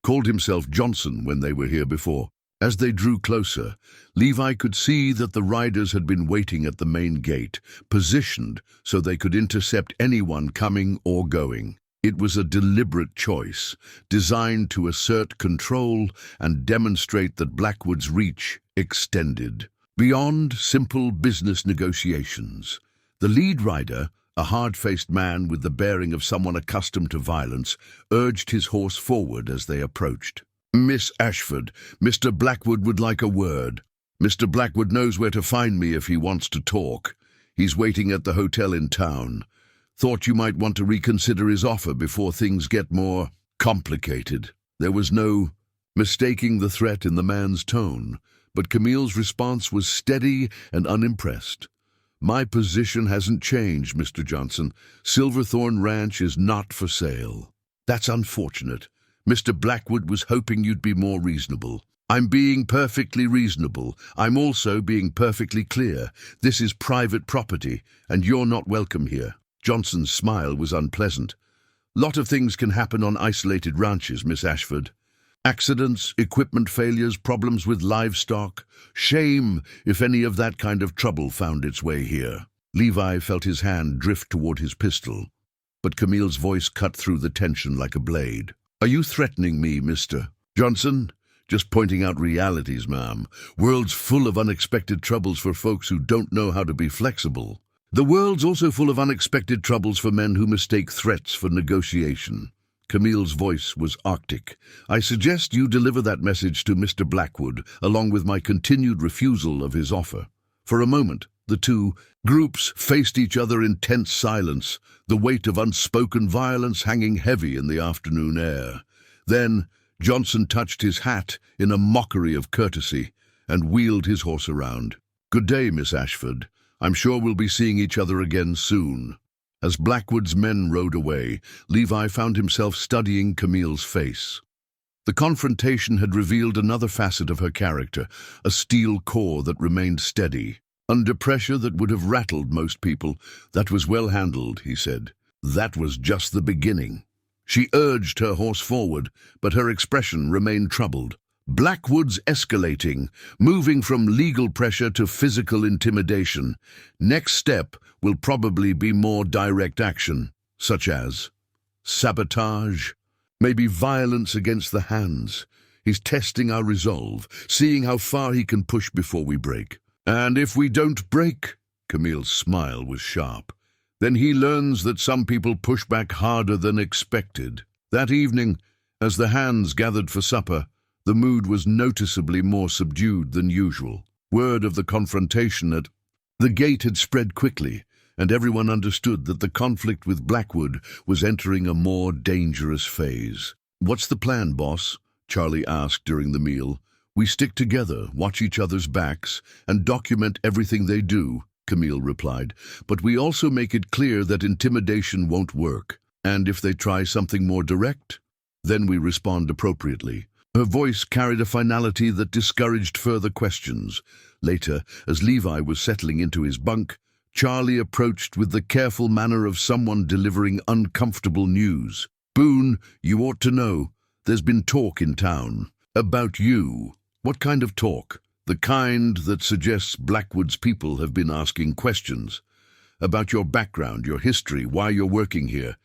S1: Called himself Johnson when they were here before." As they drew closer, Levi could see that the riders had been waiting at the main gate, positioned so they could intercept anyone coming or going. It was a deliberate choice, designed to assert control and demonstrate that Blackwood's reach extended beyond simple business negotiations. The lead rider, a hard-faced man with the bearing of someone accustomed to violence, urged his horse forward as they approached. "Miss Ashford, Mr. Blackwood would like a word. Mr. Blackwood knows where to find me if he wants to talk. He's waiting at the hotel in town. Thought you might want to reconsider his offer before things get more complicated." There was no mistaking the threat in the man's tone, but Camille's response was steady and unimpressed. "My position hasn't changed, Mr. Johnson. Silverthorn Ranch is not for sale." "That's unfortunate. Mr. Blackwood was hoping you'd be more reasonable." "I'm being perfectly reasonable. I'm also being perfectly clear. This is private property, and you're not welcome here." Johnson's smile was unpleasant. "Lot of things can happen on isolated ranches, Miss Ashford. Accidents, equipment failures, problems with livestock. Shame if any of that kind of trouble found its way here." Levi felt his hand drift toward his pistol, but Camille's voice cut through the tension like a blade. "Are you threatening me, Mr. Johnson?" "Just pointing out realities, ma'am. World's full of unexpected troubles for folks who don't know how to be flexible. The world's also full of unexpected troubles for men who mistake threats for negotiation." Camille's voice was arctic. "I suggest you deliver that message to Mr. Blackwood, along with my continued refusal of his offer." For a moment, the two groups faced each other in tense silence, the weight of unspoken violence hanging heavy in the afternoon air. Then Johnson touched his hat in a mockery of courtesy and wheeled his horse around. "Good day, Miss Ashford. I'm sure we'll be seeing each other again soon." As Blackwood's men rode away, Levi found himself studying Camille's face. The confrontation had revealed another facet of her character, a steel core that remained steady. Under pressure that would have rattled most people, "That was well handled," he said. "That was just the beginning." She urged her horse forward, but her expression remained troubled. Blackwood's escalating, moving from legal pressure to physical intimidation. Next step will probably be more direct action, such as sabotage, maybe violence against the hands. He's testing our resolve, seeing how far he can push before we break. "And if we don't break," Camille's smile was sharp, "then he learns that some people push back harder than expected." That evening, as the hands gathered for supper, the mood was noticeably more subdued than usual. Word of the confrontation at the gate had spread quickly, and everyone understood that the conflict with Blackwood was entering a more dangerous phase. "What's the plan, boss?" Charlie asked during the meal. "We stick together, watch each other's backs, and document everything they do," Camille replied. "But we also make it clear that intimidation won't work. And if they try something more direct, then we respond appropriately." Her voice carried a finality that discouraged further questions. Later, as Levi was settling into his bunk, Charlie approached with the careful manner of someone delivering uncomfortable news. "Boone, you ought to know. There's been talk in town. About you." "What kind of talk?" "The kind that suggests Blackwood's people have been asking questions. About your background, your history, why you're working here."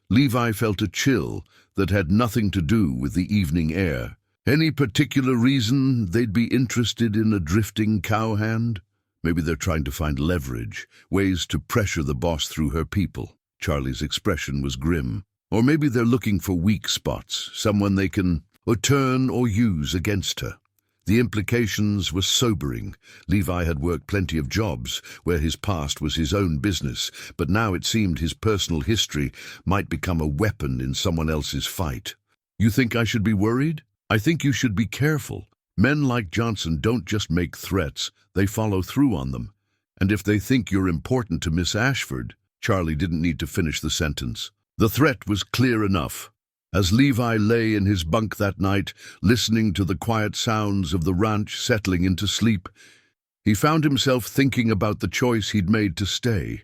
S1: Levi felt a chill that had nothing to do with the evening air. "Any particular reason they'd be interested in a drifting cowhand?" "Maybe they're trying to find leverage, ways to pressure the boss through her people." Charlie's expression was grim. "Or maybe they're looking for weak spots, someone they can turn or use against her." The implications were sobering. Levi had worked plenty of jobs where his past was his own business, but now it seemed his personal history might become a weapon in someone else's fight. "You think I should be worried?" "I think you should be careful. Men like Johnson don't just make threats, they follow through on them. And if they think you're important to Miss Ashford..." Charlie didn't need to finish the sentence. The threat was clear enough. As Levi lay in his bunk that night, listening to the quiet sounds of the ranch settling into sleep, he found himself thinking about the choice he'd made to stay.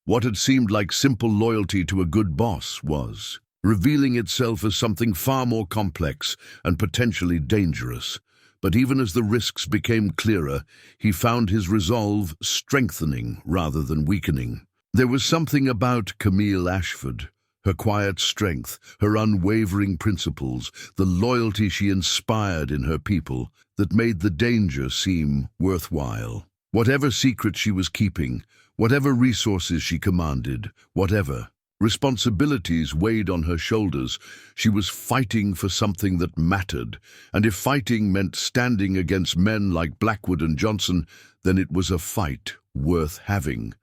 S1: What had seemed like simple loyalty to a good boss was revealing itself as something far more complex and potentially dangerous. But even as the risks became clearer, he found his resolve strengthening rather than weakening. There was something about Camille Ashford, her quiet strength, her unwavering principles, the loyalty she inspired in her people, that made the danger seem worthwhile. Whatever secret she was keeping, whatever resources she commanded, whatever responsibilities weighed on her shoulders, she was fighting for something that mattered. And if fighting meant standing against men like Blackwood and Johnson, then it was a fight worth having.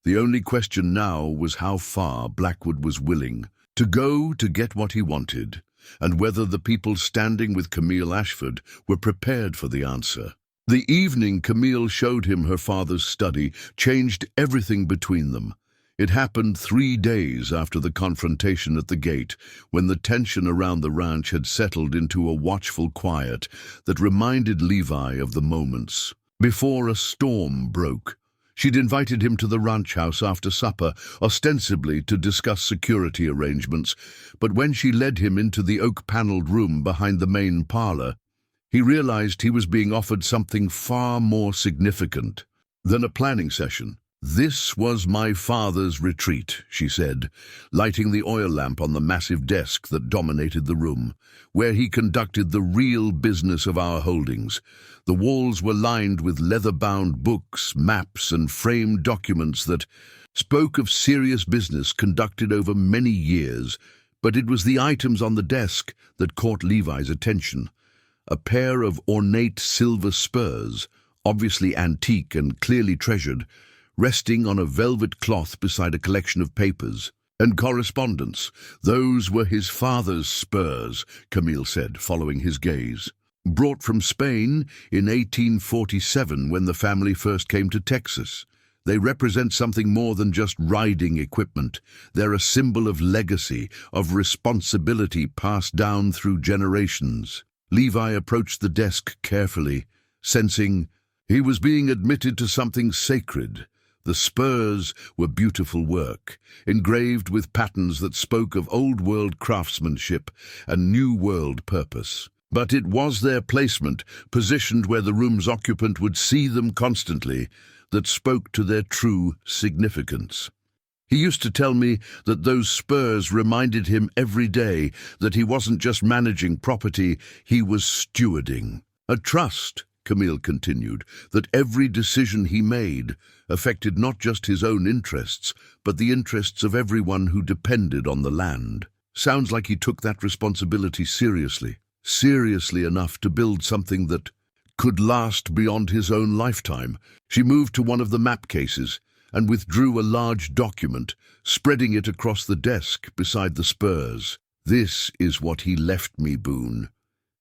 S1: The only question now was how far Blackwood was willing to go to get what he wanted, and whether the people standing with Camille Ashford were prepared for the answer. The evening Camille showed him her father's study changed everything between them. It happened 3 days after the confrontation at the gate, when the tension around the ranch had settled into a watchful quiet that reminded Levi of the moments before a storm broke. She'd invited him to the ranch house after supper, ostensibly to discuss security arrangements, but when she led him into the oak-paneled room behind the main parlor, he realized he was being offered something far more significant than a planning session. "This was my father's retreat," she said, lighting the oil lamp on the massive desk that dominated the room, "where he conducted the real business of our holdings." The walls were lined with leather-bound books, maps, and framed documents that spoke of serious business conducted over many years, but it was the items on the desk that caught Levi's attention. A pair of ornate silver spurs, obviously antique and clearly treasured, resting on a velvet cloth beside a collection of papers and correspondence. "Those were his father's spurs," Camille said, following his gaze. "Brought from Spain in 1847 when the family first came to Texas. They represent something more than just riding equipment. They're a symbol of legacy, of responsibility passed down through generations." Levi approached the desk carefully, sensing he was being admitted to something sacred. The spurs were beautiful work, engraved with patterns that spoke of old-world craftsmanship and new-world purpose. But it was their placement, positioned where the room's occupant would see them constantly, that spoke to their true significance. He used to tell me that those spurs reminded him every day that he wasn't just managing property, he was stewarding. A trust, Camille continued, that every decision he made affected not just his own interests, but the interests of everyone who depended on the land. Sounds like he took that responsibility seriously enough to build something that could last beyond his own lifetime. She moved to one of the map cases and withdrew a large document, spreading it across the desk beside the spurs. "This is what he left me, Boone.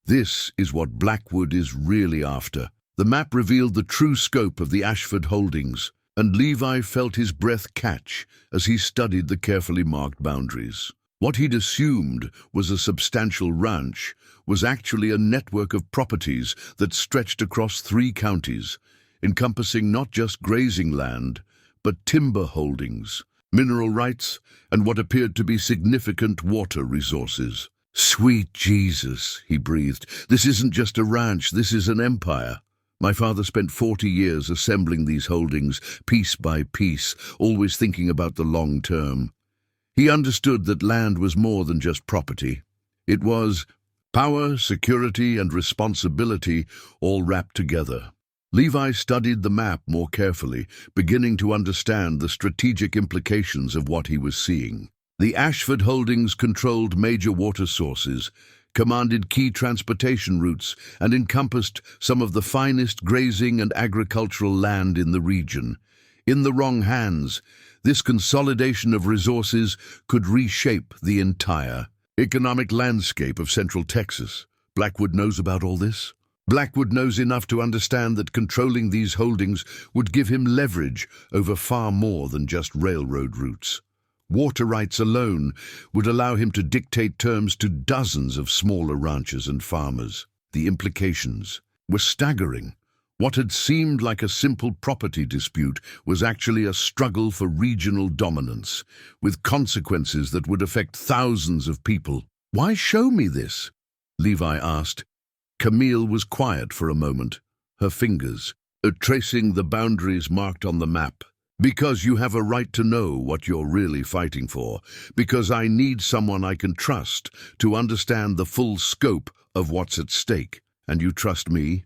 S1: This is what Blackwood is really after." The map revealed the true scope of the Ashford holdings, and Levi felt his breath catch as he studied the carefully marked boundaries. What he'd assumed was a substantial ranch was actually a network of properties that stretched across 3 counties, encompassing not just grazing land, but timber holdings, mineral rights, and what appeared to be significant water resources. "Sweet Jesus," he breathed. "This isn't just a ranch, this is an empire. My father spent 40 years assembling these holdings, piece by piece, always thinking about the long term. He understood that land was more than just property. It was power, security, and responsibility all wrapped together." Levi studied the map more carefully, beginning to understand the strategic implications of what he was seeing. The Ashford holdings controlled major water sources, commanded key transportation routes, and encompassed some of the finest grazing and agricultural land in the region. In the wrong hands, this consolidation of resources could reshape the entire economic landscape of Central Texas. Blackwood knows about all this. Blackwood knows enough to understand that controlling these holdings would give him leverage over far more than just railroad routes. Water rights alone would allow him to dictate terms to dozens of smaller ranchers and farmers. The implications were staggering. What had seemed like a simple property dispute was actually a struggle for regional dominance, with consequences that would affect thousands of people. "Why show me this?" Levi asked. Camille was quiet for a moment, her fingers tracing the boundaries marked on the map. "Because you have a right to know what you're really fighting for. Because I need someone I can trust to understand the full scope of what's at stake. And you trust me?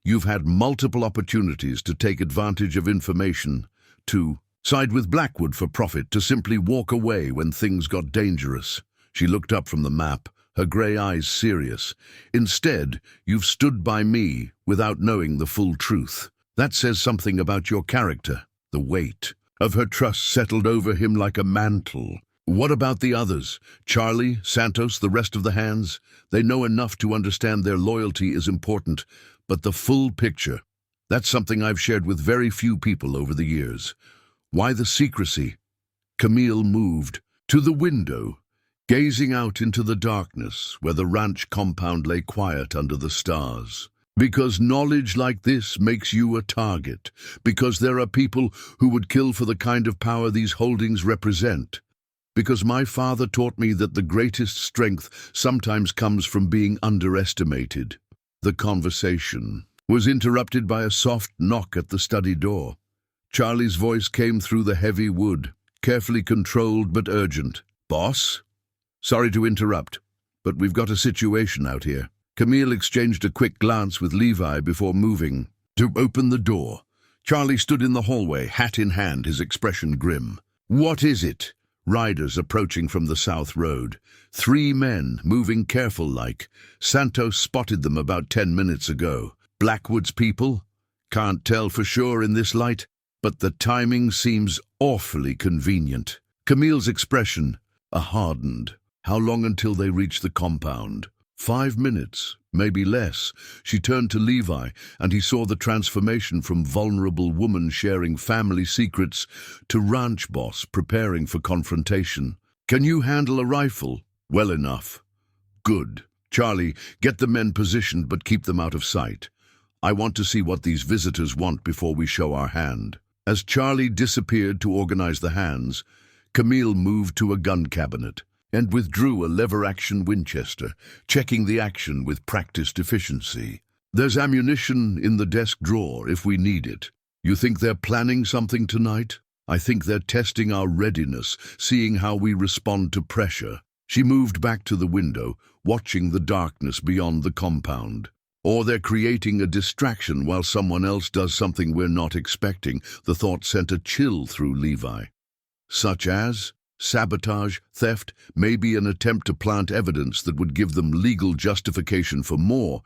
S1: You've had multiple opportunities to take advantage of information, to side with Blackwood for profit, to simply walk away when things got dangerous." She looked up from the map, her grey eyes serious. "Instead, you've stood by me without knowing the full truth. That says something about your character." The weight of her trust settled over him like a mantle. "What about the others? Charlie, Santos, the rest of the hands? They know enough to understand their loyalty is important, but the full picture, that's something I've shared with very few people over the years. Why the secrecy?" Camille moved to the window, gazing out into the darkness where the ranch compound lay quiet under the stars. "Because knowledge like this makes you a target. Because there are people who would kill for the kind of power these holdings represent. Because my father taught me that the greatest strength sometimes comes from being underestimated." The conversation was interrupted by a soft knock at the study door. Charlie's voice came through the heavy wood, carefully controlled but urgent. "Boss? Sorry to interrupt, but we've got a situation out here." Camille exchanged a quick glance with Levi before moving to open the door. Charlie stood in the hallway, hat in hand, his expression grim. "What is it?" Riders approaching from the south road. 3 men, moving careful-like. Santos spotted them about 10 minutes ago. Blackwood's people? Can't tell for sure in this light, but the timing seems awfully convenient. Camille's expression hardened. How long until they reach the compound? 5 minutes, maybe less. She turned to Levi, and he saw the transformation from vulnerable woman sharing family secrets to ranch boss preparing for confrontation. "Can you handle a rifle?" "Well enough." "Good. Charlie, get the men positioned but keep them out of sight. I want to see what these visitors want before we show our hand." As Charlie disappeared to organize the hands, Camille moved to a gun cabinet and withdrew a lever-action Winchester, checking the action with practiced efficiency. "There's ammunition in the desk drawer if we need it. You think they're planning something tonight? I think they're testing our readiness, seeing how we respond to pressure." She moved back to the window, watching the darkness beyond the compound. "Or they're creating a distraction while someone else does something we're not expecting." The thought sent a chill through Levi. "Such as? Sabotage, theft, maybe an attempt to plant evidence that would give them legal justification for more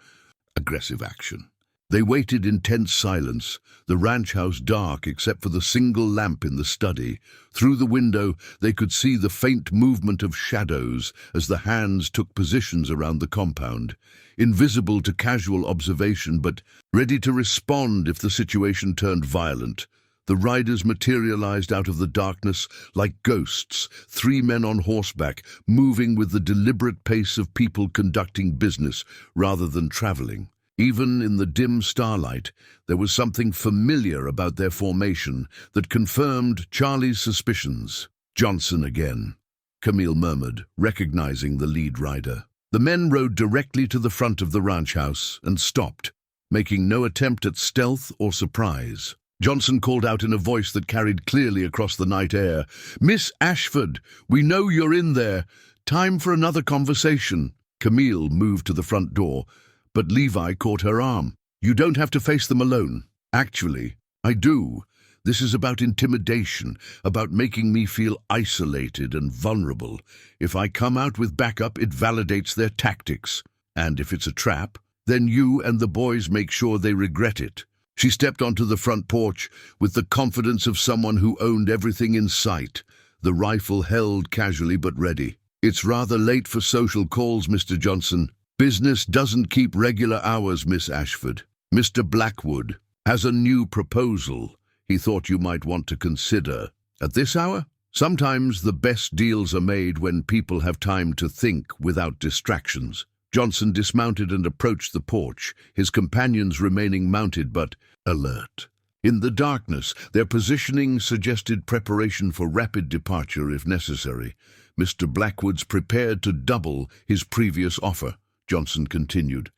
S1: aggressive action." They waited in tense silence, the ranch house dark except for the single lamp in the study. Through the window, they could see the faint movement of shadows as the hands took positions around the compound, invisible to casual observation but ready to respond if the situation turned violent. The riders materialized out of the darkness like ghosts, 3 men on horseback, moving with the deliberate pace of people conducting business rather than traveling. Even in the dim starlight, there was something familiar about their formation that confirmed Charlie's suspicions. "Johnson again," Camille murmured, recognizing the lead rider. The men rode directly to the front of the ranch house and stopped, making no attempt at stealth or surprise. Johnson called out in a voice that carried clearly across the night air, "Miss Ashford, we know you're in there. Time for another conversation." Camille moved to the front door, but Levi caught her arm. "You don't have to face them alone." "Actually, I do. This is about intimidation, about making me feel isolated and vulnerable. If I come out with backup, it validates their tactics. And if it's a trap, then you and the boys make sure they regret it." She stepped onto the front porch with the confidence of someone who owned everything in sight, the rifle held casually but ready. "It's rather late for social calls, Mr. Johnson. Business doesn't keep regular hours, Miss Ashford. Mr. Blackwood has a new proposal he thought you might want to consider." "At this hour?" "Sometimes the best deals are made when people have time to think without distractions." Johnson dismounted and approached the porch, his companions remaining mounted but alert. In the darkness, their positioning suggested preparation for rapid departure if necessary. "Mr. Blackwood's prepared to double his previous offer," Johnson continued.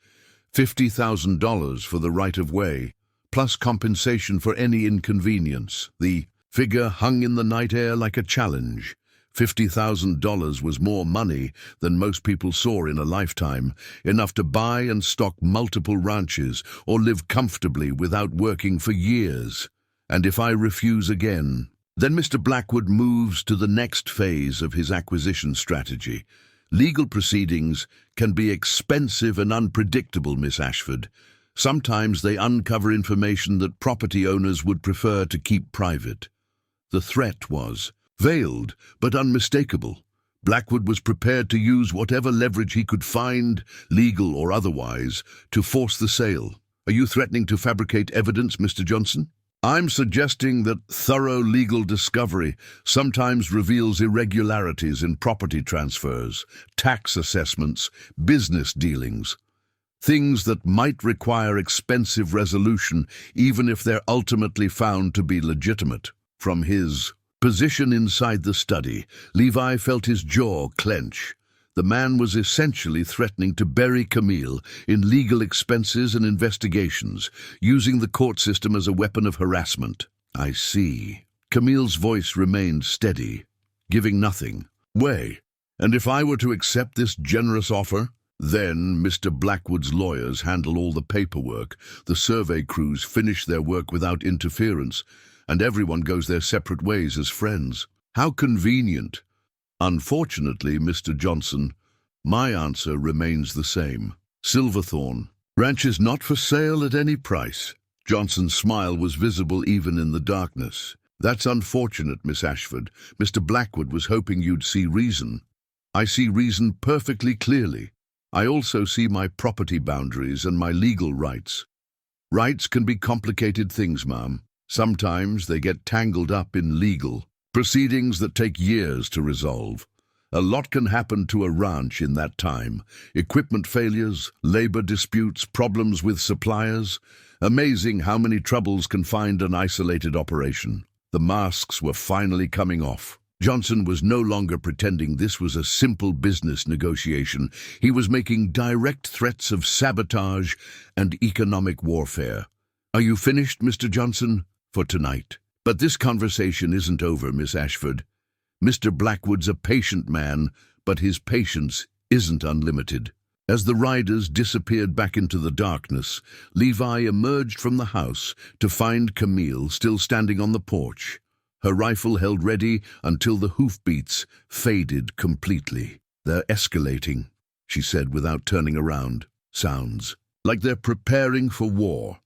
S1: $50,000 for the right-of-way, plus compensation for any inconvenience. The figure hung in the night air like a challenge. $50,000 was more money than most people saw in a lifetime, enough to buy and stock multiple ranches or live comfortably without working for years. "And if I refuse again?" Then Mr. Blackwood moves to the next phase of his acquisition strategy. "Legal proceedings can be expensive and unpredictable, Miss Ashford. Sometimes they uncover information that property owners would prefer to keep private." The threat was veiled but unmistakable. Blackwood was prepared to use whatever leverage he could find, legal or otherwise, to force the sale. "Are you threatening to fabricate evidence, Mr. Johnson?" "I'm suggesting that thorough legal discovery sometimes reveals irregularities in property transfers, tax assessments, business dealings. Things that might require expensive resolution even if they're ultimately found to be legitimate." From his position inside the study, Levi felt his jaw clench. The man was essentially threatening to bury Camille in legal expenses and investigations, using the court system as a weapon of harassment. "I see." Camille's voice remained steady, giving nothing. "Way. And if I were to accept this generous offer?" "Then Mr. Blackwood's lawyers handle all the paperwork, the survey crews finish their work without interference, and everyone goes their separate ways as friends." "How convenient." "Unfortunately, Mr. Johnson, my answer remains the same. Silverthorn Ranch is not for sale at any price." Johnson's smile was visible even in the darkness. "That's unfortunate, Miss Ashford. Mr. Blackwood was hoping you'd see reason." "I see reason perfectly clearly. I also see my property boundaries and my legal rights." "Rights can be complicated things, ma'am. Sometimes they get tangled up in legal proceedings that take years to resolve. A lot can happen to a ranch in that time. Equipment failures, labor disputes, problems with suppliers. Amazing how many troubles can find an isolated operation." The masks were finally coming off. Johnson was no longer pretending this was a simple business negotiation. He was making direct threats of sabotage and economic warfare. "Are you finished, Mr. Johnson?" "For tonight. But this conversation isn't over, Miss Ashford. Mr. Blackwood's a patient man, but his patience isn't unlimited." As the riders disappeared back into the darkness, Levi emerged from the house to find Camille still standing on the porch, her rifle held ready until the hoofbeats faded completely. "They're escalating," she said without turning around. "Sounds like they're preparing for war.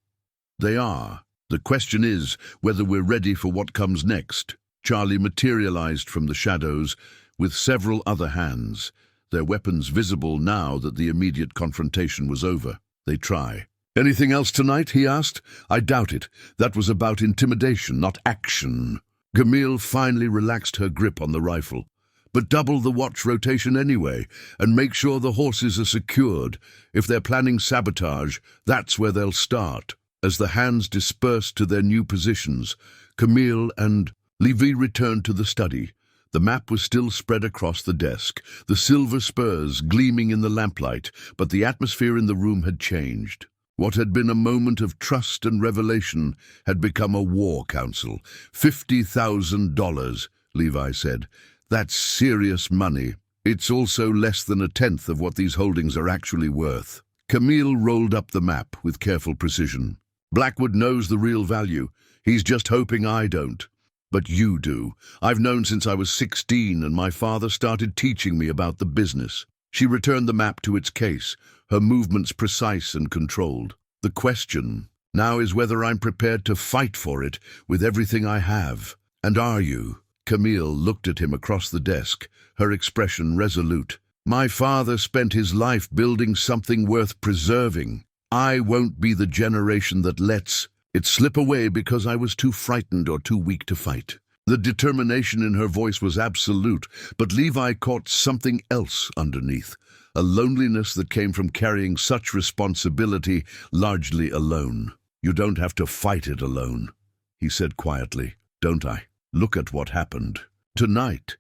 S1: They are. The question is whether we're ready for what comes next. Charlie materialized from the shadows with several other hands, their weapons visible now that the immediate confrontation was over. They try. "Anything else tonight?" he asked. "I doubt it. That was about intimidation, not action." Camille finally relaxed her grip on the rifle. "But double the watch rotation anyway, and make sure the horses are secured. If they're planning sabotage, that's where they'll start." As the hands dispersed to their new positions, Camille and Levi returned to the study. The map was still spread across the desk, the silver spurs gleaming in the lamplight, but the atmosphere in the room had changed. What had been a moment of trust and revelation had become a war council. $50,000, Levi said. "That's serious money. It's also less than a tenth of what these holdings are actually worth." Camille rolled up the map with careful precision. "Blackwood knows the real value. He's just hoping I don't. But you do. I've known since I was 16, and my father started teaching me about the business." She returned the map to its case, her movements precise and controlled. "The question now is whether I'm prepared to fight for it with everything I have. And are you?" Camille looked at him across the desk, her expression resolute. "My father spent his life building something worth preserving. I won't be the generation that lets it slip away because I was too frightened or too weak to fight." The determination in her voice was absolute, but Levi caught something else underneath, a loneliness that came from carrying such responsibility largely alone. "You don't have to fight it alone," he said quietly. "Don't I? Look at what happened tonight.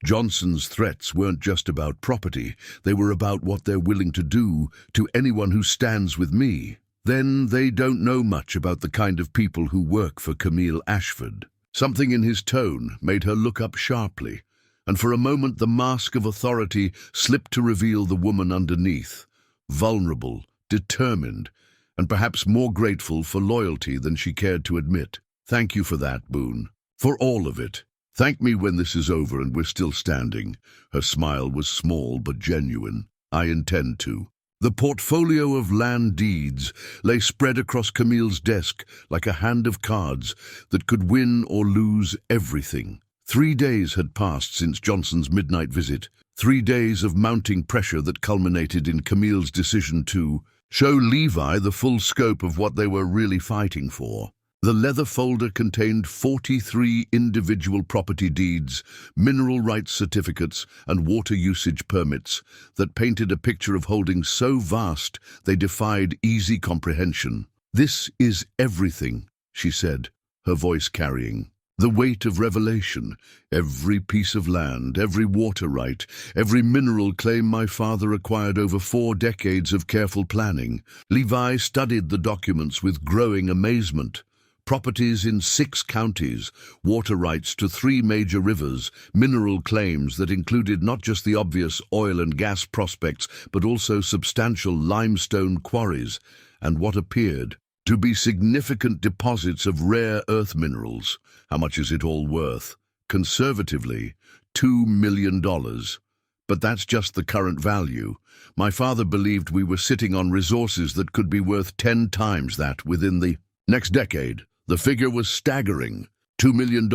S1: Johnson's threats weren't just about property. They were about what they're willing to do to anyone who stands with me. Then they don't know much about the kind of people who work for Camille Ashford." Something in his tone made her look up sharply, and for a moment the mask of authority slipped to reveal the woman underneath, vulnerable, determined, and perhaps more grateful for loyalty than she cared to admit. "Thank you for that, Boone. For all of it. Thank me when this is over and we're still standing." Her smile was small but genuine. "I intend to." The portfolio of land deeds lay spread across Camille's desk like a hand of cards that could win or lose everything. 3 days had passed since Johnson's midnight visit, 3 days of mounting pressure that culminated in Camille's decision to show Levi the full scope of what they were really fighting for. The leather folder contained 43 individual property deeds, mineral rights certificates, and water usage permits that painted a picture of holdings so vast they defied easy comprehension. "This is everything," she said, her voice carrying the weight of revelation. "Every piece of land, every water right, every mineral claim my father acquired over 4 decades of careful planning." Levi studied the documents with growing amazement. Properties in 6 counties, water rights to 3 major rivers, mineral claims that included not just the obvious oil and gas prospects, but also substantial limestone quarries, and what appeared to be significant deposits of rare earth minerals. How much is it all worth? Conservatively, $2 million. But that's just the current value. My father believed we were sitting on resources that could be worth 10 times that within the next decade. The figure was staggering. $2 million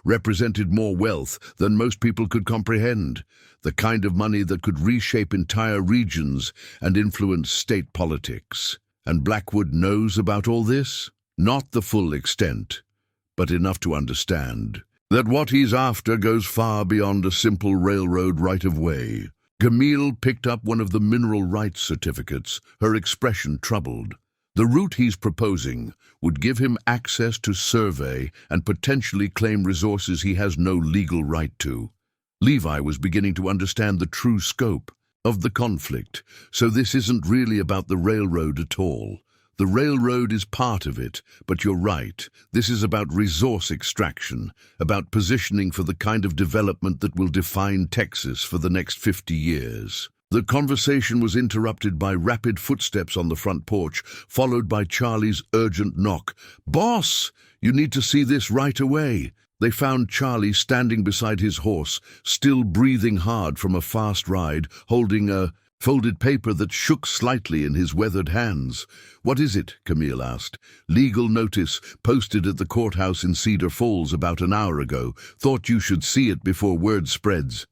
S1: represented more wealth than most people could comprehend, the kind of money that could reshape entire regions and influence state politics. And Blackwood knows about all this? Not the full extent, but enough to understand that what he's after goes far beyond a simple railroad right-of-way. Camille picked up one of the mineral rights certificates, her expression troubled. The route he's proposing would give him access to survey and potentially claim resources he has no legal right to. Levi was beginning to understand the true scope of the conflict, so this isn't really about the railroad at all. The railroad is part of it, but you're right. This is about resource extraction, about positioning for the kind of development that will define Texas for the next 50 years. The conversation was interrupted by rapid footsteps on the front porch, followed by Charlie's urgent knock. "Boss, you need to see this right away." They found Charlie standing beside his horse, still breathing hard from a fast ride, holding a folded paper that shook slightly in his weathered hands. "What is it?" Camille asked. "Legal notice, posted at the courthouse in Cedar Falls about an hour ago. Thought you should see it before word spreads."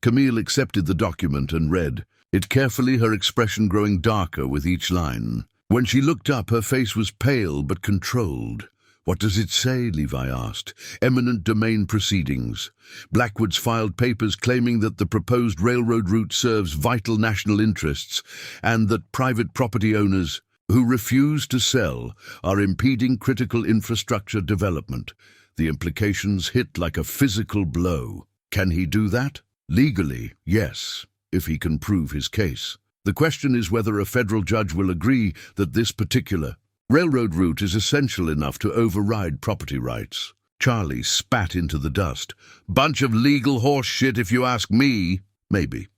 S1: Camille accepted the document and read it carefully, her expression growing darker with each line. When she looked up, her face was pale but controlled. "What does it say?" Levi asked. "Eminent domain proceedings. Blackwood's filed papers claiming that the proposed railroad route serves vital national interests and that private property owners who refuse to sell are impeding critical infrastructure development. The implications hit like a physical blow. Can he do that? Legally, yes, if he can prove his case. The question is whether a federal judge will agree that this particular railroad route is essential enough to override property rights." Charlie spat into the dust. "Bunch of legal horse shit if you ask me." "Maybe.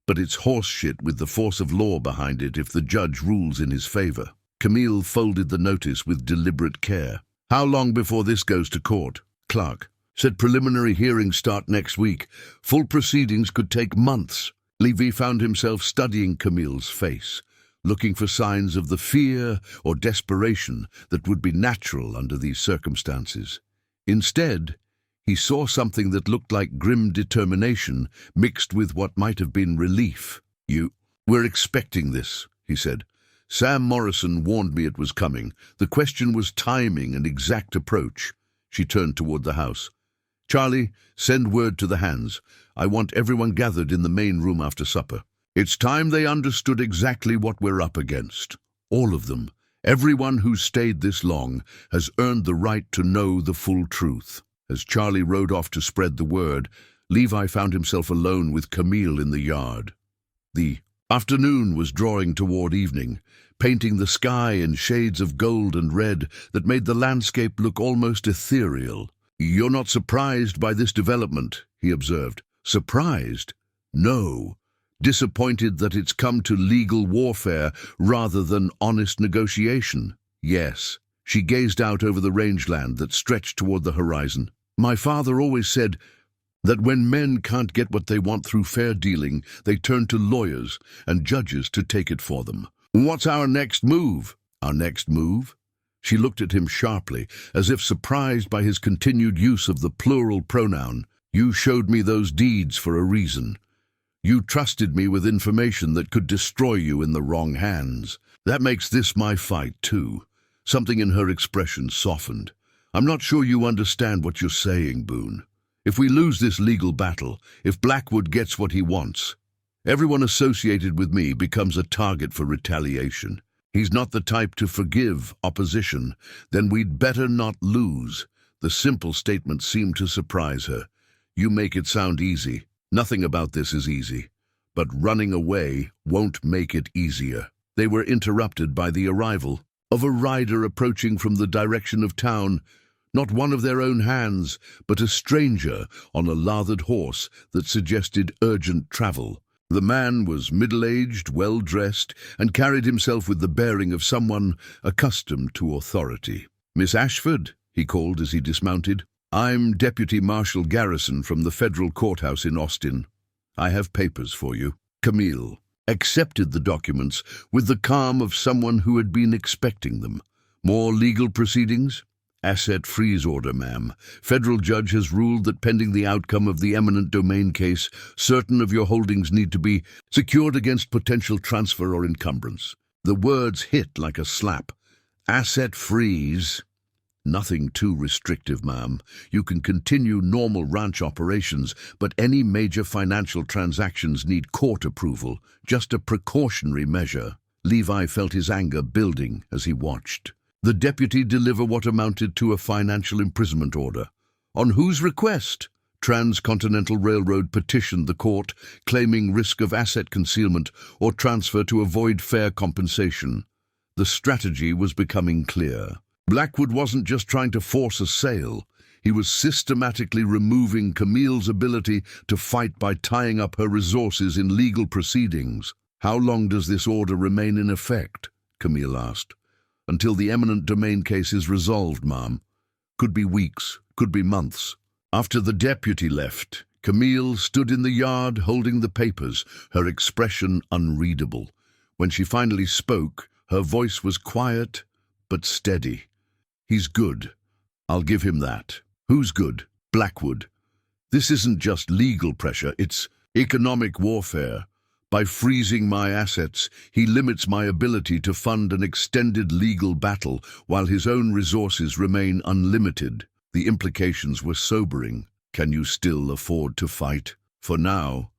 S1: But it's horse shit with the force of law behind it if the judge rules in his favor." Camille folded the notice with deliberate care. "How long before this goes to court?" Clark said preliminary hearings start next week. Full proceedings could take months. Levi found himself studying Camille's face, looking for signs of the fear or desperation that would be natural under these circumstances. Instead, he saw something that looked like grim determination mixed with what might have been relief. We're expecting this," he said. "Sam Morrison warned me it was coming. The question was timing and exact approach." She turned toward the house. "Charlie, send word to the hands. I want everyone gathered in the main room after supper. It's time they understood exactly what we're up against. All of them. Everyone who's stayed this long has earned the right to know the full truth." As Charlie rode off to spread the word, Levi found himself alone with Camille in the yard. The afternoon was drawing toward evening, painting the sky in shades of gold and red that made the landscape look almost ethereal. "You're not surprised by this development," he observed. "Surprised? No. Disappointed that it's come to legal warfare rather than honest negotiation?" "Yes." She gazed out over the rangeland that stretched toward the horizon. "My father always said that when men can't get what they want through fair dealing, they turn to lawyers and judges to take it for them." "What's our next move?" "Our next move?" She looked at him sharply, as if surprised by his continued use of the plural pronoun. "You showed me those deeds for a reason. You trusted me with information that could destroy you in the wrong hands. That makes this my fight, too." Something in her expression softened. "I'm not sure you understand what you're saying, Boone. If we lose this legal battle, if Blackwood gets what he wants, everyone associated with me becomes a target for retaliation. He's not the type to forgive opposition. Then we'd better not lose." The simple statement seemed to surprise her. "You make it sound easy. Nothing about this is easy. But running away won't make it easier." They were interrupted by the arrival of a rider approaching from the direction of town, not one of their own hands, but a stranger on a lathered horse that suggested urgent travel. The man was middle-aged, well-dressed, and carried himself with the bearing of someone accustomed to authority. "Miss Ashford," he called as he dismounted. "I'm Deputy Marshal Garrison from the federal courthouse in Austin. I have papers for you." Camille accepted the documents with the calm of someone who had been expecting them. "More legal proceedings?" "Asset freeze order, ma'am. Federal judge has ruled that pending the outcome of the eminent domain case, certain of your holdings need to be secured against potential transfer or encumbrance." The words hit like a slap. "Asset freeze?" "Nothing too restrictive, ma'am. You can continue normal ranch operations, but any major financial transactions need court approval, just a precautionary measure." Levi felt his anger building as he watched the deputy deliver what amounted to a financial imprisonment order. On whose request? Transcontinental Railroad petitioned the court, claiming risk of asset concealment or transfer to avoid fair compensation. The strategy was becoming clear. Blackwood wasn't just trying to force a sale. He was systematically removing Camille's ability to fight by tying up her resources in legal proceedings. "How long does this order remain in effect?" Camille asked. "Until the eminent domain case is resolved, ma'am. Could be weeks, could be months." After the deputy left, Camille stood in the yard holding the papers, her expression unreadable. When she finally spoke, her voice was quiet but steady. "He's good. I'll give him that." "Who's good?" "Blackwood. This isn't just legal pressure, it's economic warfare. By freezing my assets, he limits my ability to fund an extended legal battle while his own resources remain unlimited." The implications were sobering. Can you still afford to fight? For now.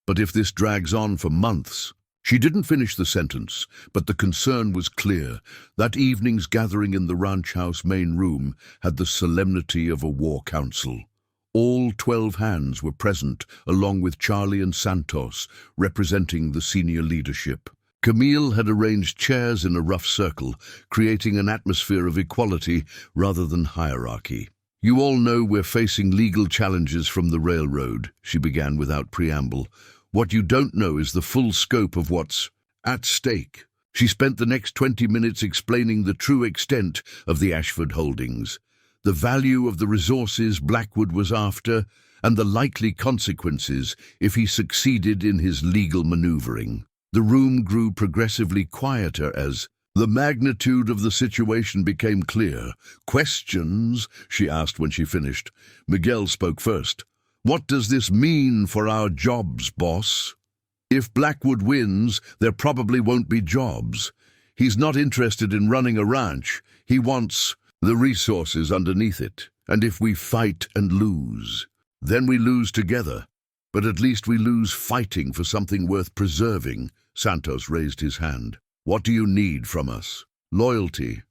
S1: But if this drags on for months... She didn't finish the sentence, but the concern was clear. That evening's gathering in the ranch house main room had the solemnity of a war council. All 12 hands were present, along with Charlie and Santos, representing the senior leadership. Camille had arranged chairs in a rough circle, creating an atmosphere of equality rather than hierarchy. "You all know we're facing legal challenges from the railroad," she began without preamble. "What you don't know is the full scope of what's at stake." She spent the next 20 minutes explaining the true extent of the Ashford holdings, the value of the resources Blackwood was after, and the likely consequences if he succeeded in his legal maneuvering. The room grew progressively quieter as the magnitude of the situation became clear. "Questions?" she asked when she finished. Miguel spoke first. "What does this mean for our jobs, boss?" "If Blackwood wins, there probably won't be jobs. He's not interested in running a ranch. He wants the resources underneath it. And if we fight and lose, then we lose together. But at least we lose fighting for something worth preserving." Santos raised his hand. "What do you need from us?" "Loyalty,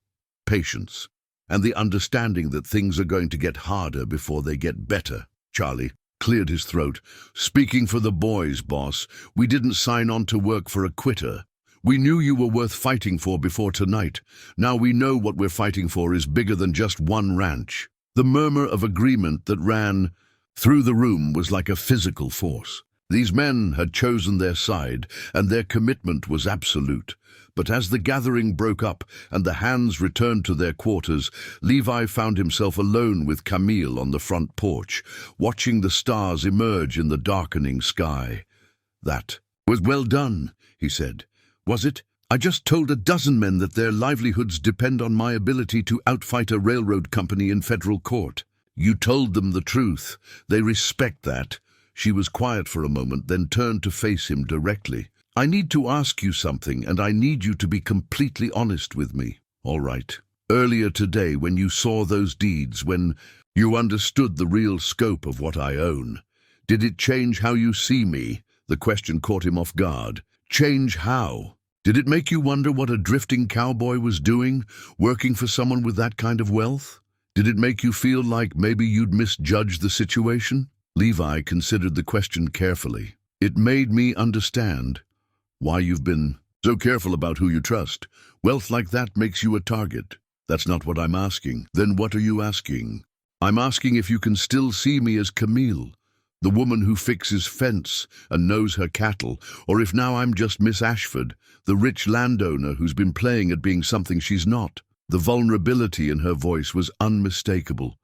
S1: patience, and the understanding that things are going to get harder before they get better." Charlie cleared his throat. "Speaking for the boys, boss, we didn't sign on to work for a quitter. We knew you were worth fighting for before tonight. Now we know what we're fighting for is bigger than just one ranch." The murmur of agreement that ran through the room was like a physical force. These men had chosen their side, and their commitment was absolute. But as the gathering broke up and the hands returned to their quarters, Levi found himself alone with Camille on the front porch, watching the stars emerge in the darkening sky. "That was well done," he said. "Was it? I just told a dozen men that their livelihoods depend on my ability to outfight a railroad company in federal court." "You told them the truth. They respect that." She was quiet for a moment, then turned to face him directly. "I need to ask you something, and I need you to be completely honest with me." "All right. Earlier today, when you saw those deeds, when you understood the real scope of what I own, did it change how you see me?" The question caught him off guard. "Change how? Did it make you wonder what a drifting cowboy was doing, working for someone with that kind of wealth? Did it make you feel like maybe you'd misjudged the situation?" Levi considered the question carefully. "It made me understand why you've been so careful about who you trust. Wealth like that makes you a target." "That's not what I'm asking." "Then what are you asking?" "I'm asking if you can still see me as Camille, the woman who fixes fence and knows her cattle, or if now I'm just Miss Ashford, the rich landowner who's been playing at being something she's not." The vulnerability in her voice was unmistakable,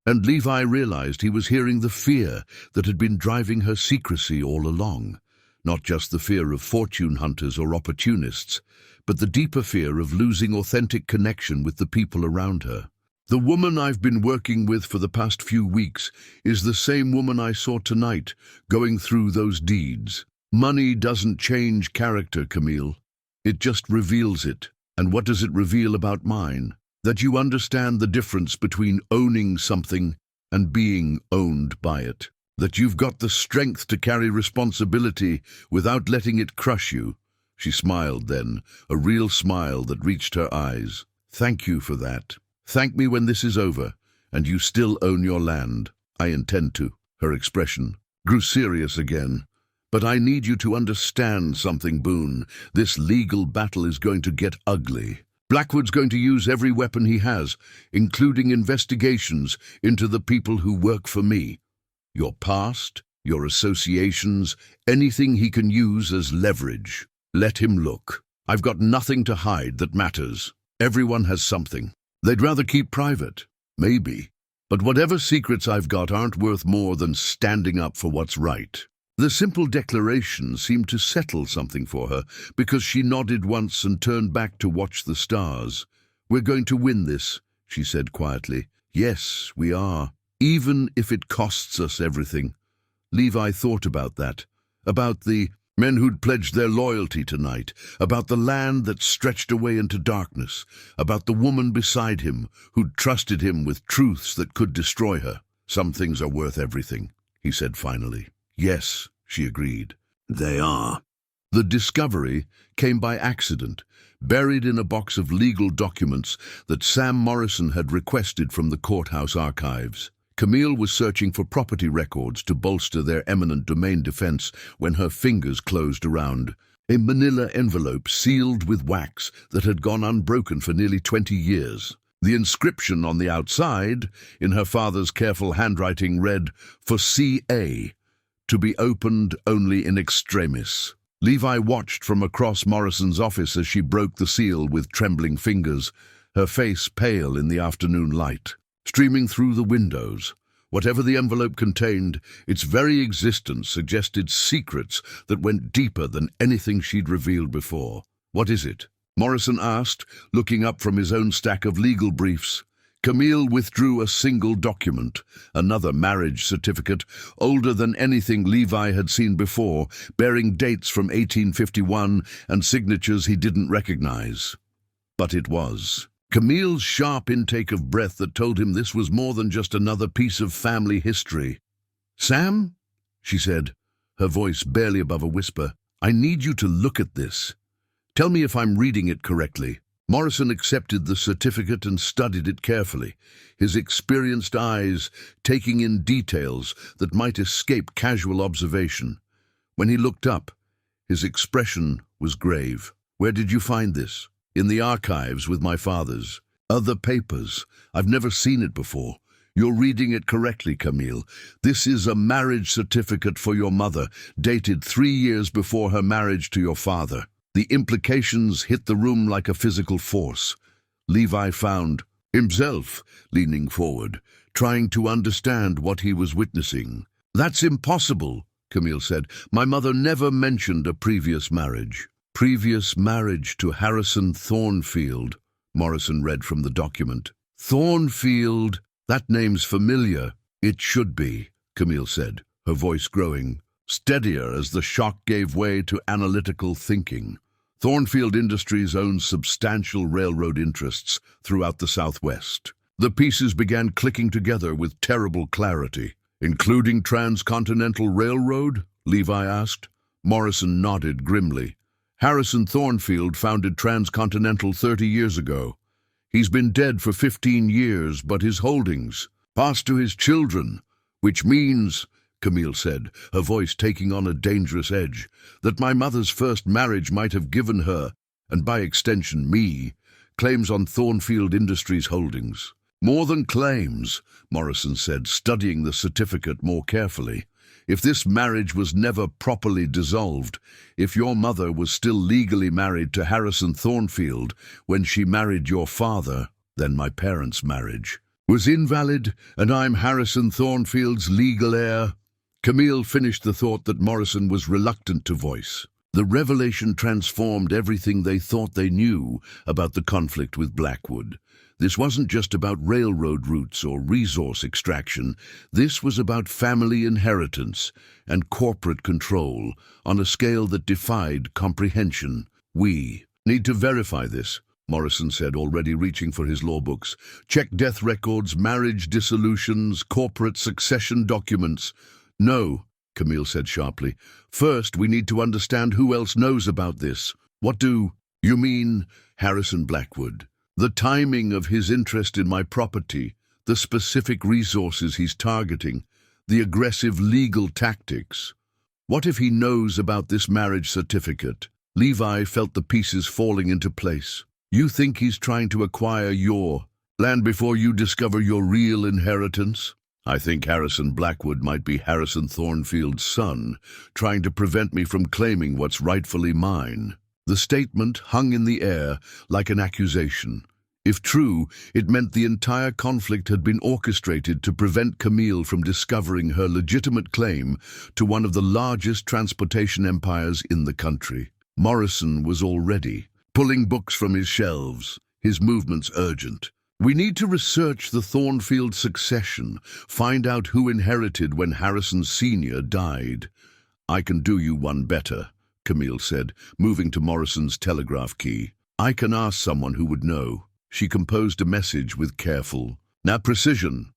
S1: and Levi realized he was hearing the fear that had been driving her secrecy all along. Not just the fear of fortune hunters or opportunists, but the deeper fear of losing authentic connection with the people around her. "The woman I've been working with for the past few weeks is the same woman I saw tonight, going through those deeds. Money doesn't change character, Camille. It just reveals it. And what does it reveal about mine? That you understand the difference between owning something and being owned by it. That you've got the strength to carry responsibility without letting it crush you." She smiled then, a real smile that reached her eyes. "Thank you for that. Thank me when this is over, and you still own your land." "I intend to." Her expression grew serious again. "But I need you to understand something, Boone. This legal battle is going to get ugly. Blackwood's going to use every weapon he has, including investigations into the people who work for me. Your past, your associations, anything he can use as leverage. Let him look. I've got nothing to hide that matters. Everyone has something they'd rather keep private. Maybe. But whatever secrets I've got aren't worth more than standing up for what's right." The simple declaration seemed to settle something for her, because she nodded once and turned back to watch the stars. "We're going to win this," she said quietly. "Yes, we are. Even if it costs us everything." Levi thought about that, about the men who'd pledged their loyalty tonight, about the land that stretched away into darkness, about the woman beside him who'd trusted him with truths that could destroy her. "Some things are worth everything," he said finally. "Yes," she agreed. "They are." The discovery came by accident, buried in a box of legal documents that Sam Morrison had requested from the courthouse archives. Camille was searching for property records to bolster their eminent domain defense when her fingers closed around a manila envelope sealed with wax that had gone unbroken for nearly 20 years. The inscription on the outside, in her father's careful handwriting, read, "For C.A., to be opened only in extremis." Levi watched from across Morrison's office as she broke the seal with trembling fingers, her face pale in the afternoon light. Streaming through the windows, whatever the envelope contained, its very existence suggested secrets that went deeper than anything she'd revealed before. "What is it?" Morrison asked, looking up from his own stack of legal briefs. Camille withdrew a single document, another marriage certificate, older than anything Levi had seen before, bearing dates from 1851 and signatures he didn't recognize. But it was Camille's sharp intake of breath that told him this was more than just another piece of family history. "Sam," she said, her voice barely above a whisper, "I need you to look at this. Tell me if I'm reading it correctly." Morrison accepted the certificate and studied it carefully, his experienced eyes taking in details that might escape casual observation. When he looked up, his expression was grave. "Where did you find this?" "In the archives with my father's. Other papers. I've never seen it before." "You're reading it correctly, Camille. This is a marriage certificate for your mother, dated 3 years before her marriage to your father." The implications hit the room like a physical force. Levi found himself leaning forward, trying to understand what he was witnessing. "That's impossible," Camille said. "My mother never mentioned a previous marriage." "Previous marriage to Harrison Thornfield," Morrison read from the document. "Thornfield, that name's familiar." "It should be," Camille said, her voice growing steadier as the shock gave way to analytical thinking. Thornfield Industries owns substantial railroad interests throughout the Southwest. The pieces began clicking together with terrible clarity. "Including Transcontinental Railroad?" Levi asked. Morrison nodded grimly. "Harrison Thornfield founded Transcontinental 30 years ago. He's been dead for 15 years, but his holdings passed to his children, which means," Camille said, her voice taking on a dangerous edge, "that my mother's first marriage might have given her, and by extension me, claims on Thornfield Industries holdings." "More than claims," Morrison said, studying the certificate more carefully. "If this marriage was never properly dissolved, if your mother was still legally married to Harrison Thornfield when she married your father, then my parents' marriage was invalid, and I'm Harrison Thornfield's legal heir." Camille finished the thought that Morrison was reluctant to voice. The revelation transformed everything they thought they knew about the conflict with Blackwood. This wasn't just about railroad routes or resource extraction. This was about family inheritance and corporate control on a scale that defied comprehension. "We need to verify this," Morrison said, already reaching for his law books. "Check death records, marriage dissolutions, corporate succession documents." "No," Camille said sharply. "First, we need to understand who else knows about this." "What do you mean?" "Harrison Blackwood. The timing of his interest in my property, the specific resources he's targeting, the aggressive legal tactics. What if he knows about this marriage certificate?" Levi felt the pieces falling into place. "You think he's trying to acquire your land before you discover your real inheritance?" "I think Harrison Blackwood might be Harrison Thornfield's son, trying to prevent me from claiming what's rightfully mine." The statement hung in the air like an accusation. If true, it meant the entire conflict had been orchestrated to prevent Camille from discovering her legitimate claim to one of the largest transportation empires in the country. Morrison was already pulling books from his shelves, his movements urgent. We need to research the Thornfield succession, find out who inherited when Harrison Sr. died. I can do you one better, Camille said, moving to Morrison's telegraph key. I can ask someone who would know. She composed a message with careful precision.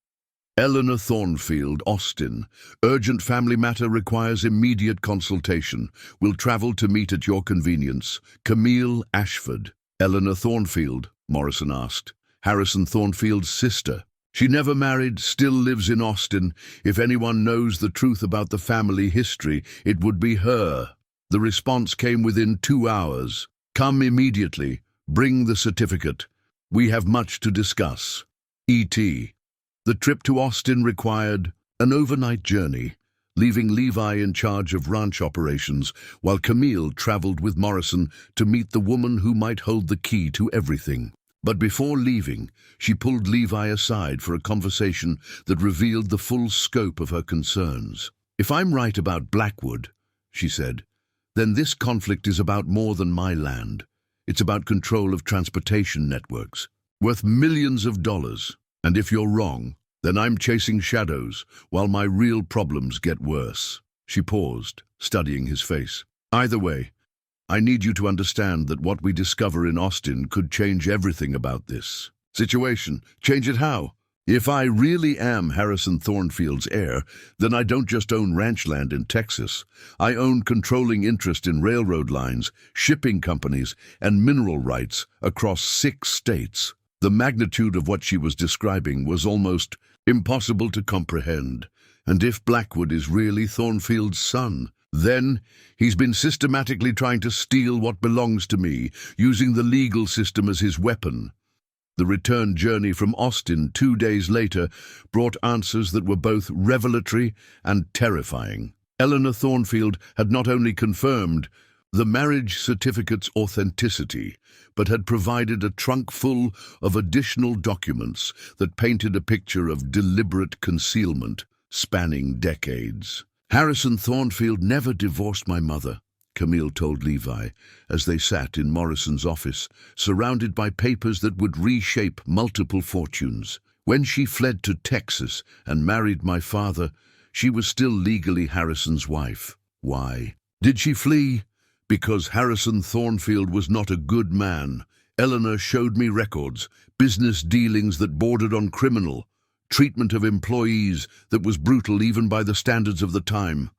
S1: Eleanor Thornfield, Austin. Urgent family matter requires immediate consultation. Will travel to meet at your convenience. Camille Ashford. Eleanor Thornfield, Morrison asked. Harrison Thornfield's sister. She never married, still lives in Austin. If anyone knows the truth about the family history, it would be her. The response came within 2 hours. Come immediately. Bring the certificate. We have much to discuss. E.T. The trip to Austin required an overnight journey, leaving Levi in charge of ranch operations, while Camille traveled with Morrison to meet the woman who might hold the key to everything. But before leaving, she pulled Levi aside for a conversation that revealed the full scope of her concerns. If I'm right about Blackwood, she said, then this conflict is about more than my land. It's about control of transportation networks, worth millions of dollars. And if you're wrong, then I'm chasing shadows while my real problems get worse. She paused, studying his face. Either way, I need you to understand that what we discover in Austin could change everything about this situation. Change it how? If I really am Harrison Thornfield's heir, then I don't just own ranch land in Texas. I own controlling interest in railroad lines, shipping companies, and mineral rights across 6 states. The magnitude of what she was describing was almost impossible to comprehend. And if Blackwood is really Thornfield's son, then he's been systematically trying to steal what belongs to me, using the legal system as his weapon. The return journey from Austin 2 days later brought answers that were both revelatory and terrifying. Eleanor Thornfield had not only confirmed the marriage certificate's authenticity, but had provided a trunk full of additional documents that painted a picture of deliberate concealment spanning decades. Harrison Thornfield never divorced my mother, Camille told Levi, as they sat in Morrison's office, surrounded by papers that would reshape multiple fortunes. When she fled to Texas and married my father, she was still legally Harrison's wife. Why? Did she flee? Because Harrison Thornfield was not a good man. Eleanor showed me records, business dealings that bordered on criminal, treatment of employees that was brutal even by the standards of the time.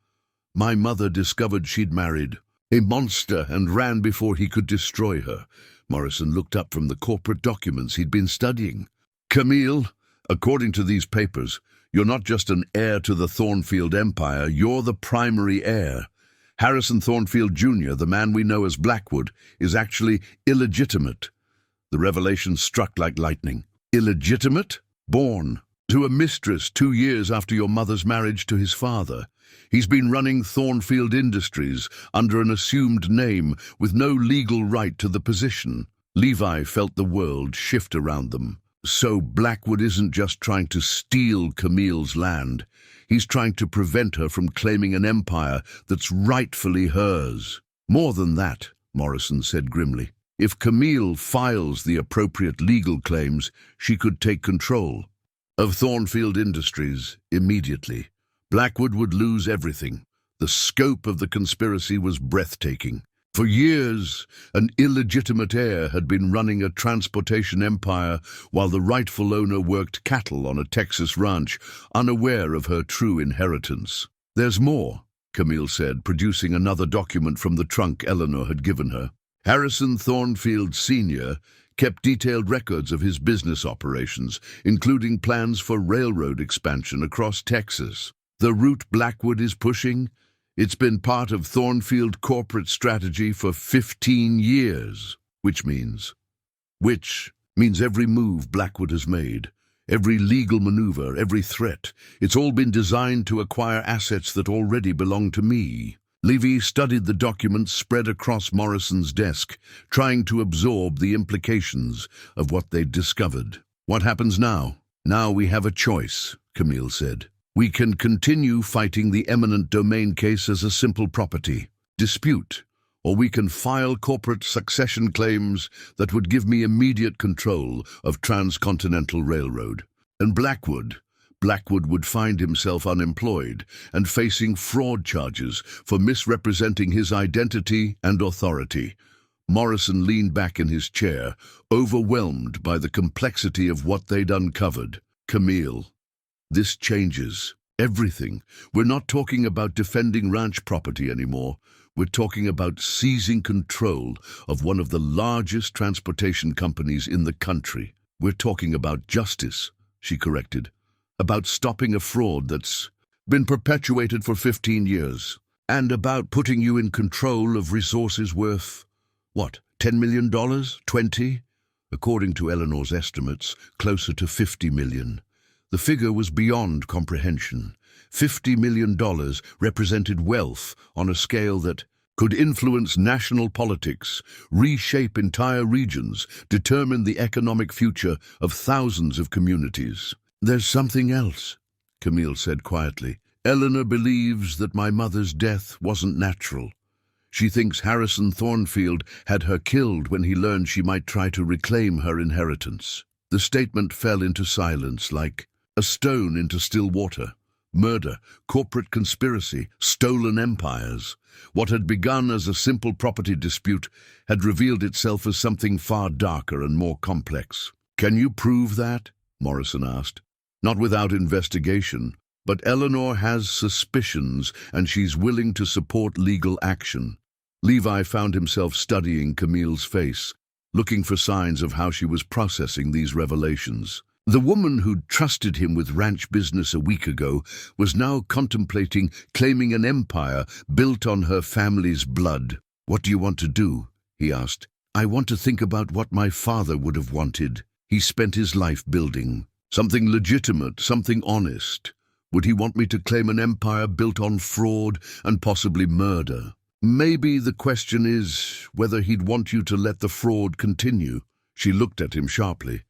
S1: My mother discovered she'd married a monster and ran before he could destroy her. Morrison looked up from the corporate documents he'd been studying. Camille, according to these papers, you're not just an heir to the Thornfield empire, you're the primary heir. Harrison Thornfield Jr., the man we know as Blackwood, is actually illegitimate. The revelation struck like lightning. Illegitimate? Born to a mistress 2 years after your mother's marriage to his father. He's been running Thornfield Industries under an assumed name with no legal right to the position. Levi felt the world shift around them. So Blackwood isn't just trying to steal Camille's land. He's trying to prevent her from claiming an empire that's rightfully hers. More than that, Morrison said grimly. If Camille files the appropriate legal claims, she could take control of Thornfield Industries immediately. Blackwood would lose everything. The scope of the conspiracy was breathtaking. For years, an illegitimate heir had been running a transportation empire while the rightful owner worked cattle on a Texas ranch, unaware of her true inheritance. There's more, Camille said, producing another document from the trunk Eleanor had given her. Harrison Thornfield Sr. kept detailed records of his business operations, including plans for railroad expansion across Texas. The route Blackwood is pushing, it's been part of Thornfield corporate strategy for 15 years, which means every move Blackwood has made, every legal maneuver, every threat, it's all been designed to acquire assets that already belong to me. Levi studied the documents spread across Morrison's desk, trying to absorb the implications of what they'd discovered. "What happens now?" "Now we have a choice," Camille said. "We can continue fighting the eminent domain case as a simple property dispute, or we can file corporate succession claims that would give me immediate control of Transcontinental Railroad. And Blackwood would find himself unemployed and facing fraud charges for misrepresenting his identity and authority." Morrison leaned back in his chair, overwhelmed by the complexity of what they'd uncovered. "Camille, this changes everything. We're not talking about defending ranch property anymore. We're talking about seizing control of one of the largest transportation companies in the country. We're talking about justice," she corrected. "About stopping a fraud that's been perpetuated for 15 years. And about putting you in control of resources worth, what, $10 million? 20? According to Eleanor's estimates, closer to 50 million. The figure was beyond comprehension. $50 million represented wealth on a scale that could influence national politics, reshape entire regions, determine the economic future of thousands of communities. "There's something else," Camille said quietly. "Eleanor believes that my mother's death wasn't natural. She thinks Harrison Thornfield had her killed when he learned she might try to reclaim her inheritance." The statement fell into silence like a stone into still water. Murder, corporate conspiracy, stolen empires. What had begun as a simple property dispute had revealed itself as something far darker and more complex. "Can you prove that?" Morrison asked. "Not without investigation, but Eleanor has suspicions and she's willing to support legal action." Levi found himself studying Camille's face, looking for signs of how she was processing these revelations. The woman who'd trusted him with ranch business a week ago was now contemplating claiming an empire built on her family's blood. "What do you want to do?" he asked. "I want to think about what my father would have wanted. He spent his life building something legitimate, something honest. Would he want me to claim an empire built on fraud and possibly murder? Maybe the question is whether he'd want you to let the fraud continue." She looked at him sharply.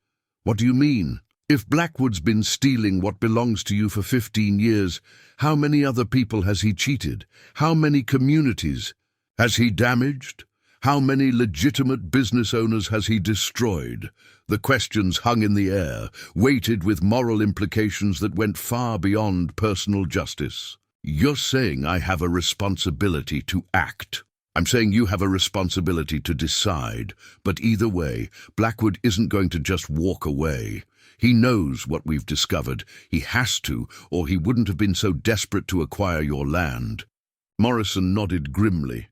S1: "What do you mean? If Blackwood's been stealing what belongs to you for 15 years, how many other people has he cheated? How many communities has he damaged? How many legitimate business owners has he destroyed?" The questions hung in the air, weighted with moral implications that went far beyond personal justice. "You're saying I have a responsibility to act. I'm saying you have a responsibility to decide. But either way, Blackwood isn't going to just walk away. He knows what we've discovered. He has to, or he wouldn't have been so desperate to acquire your land." Morrison nodded grimly.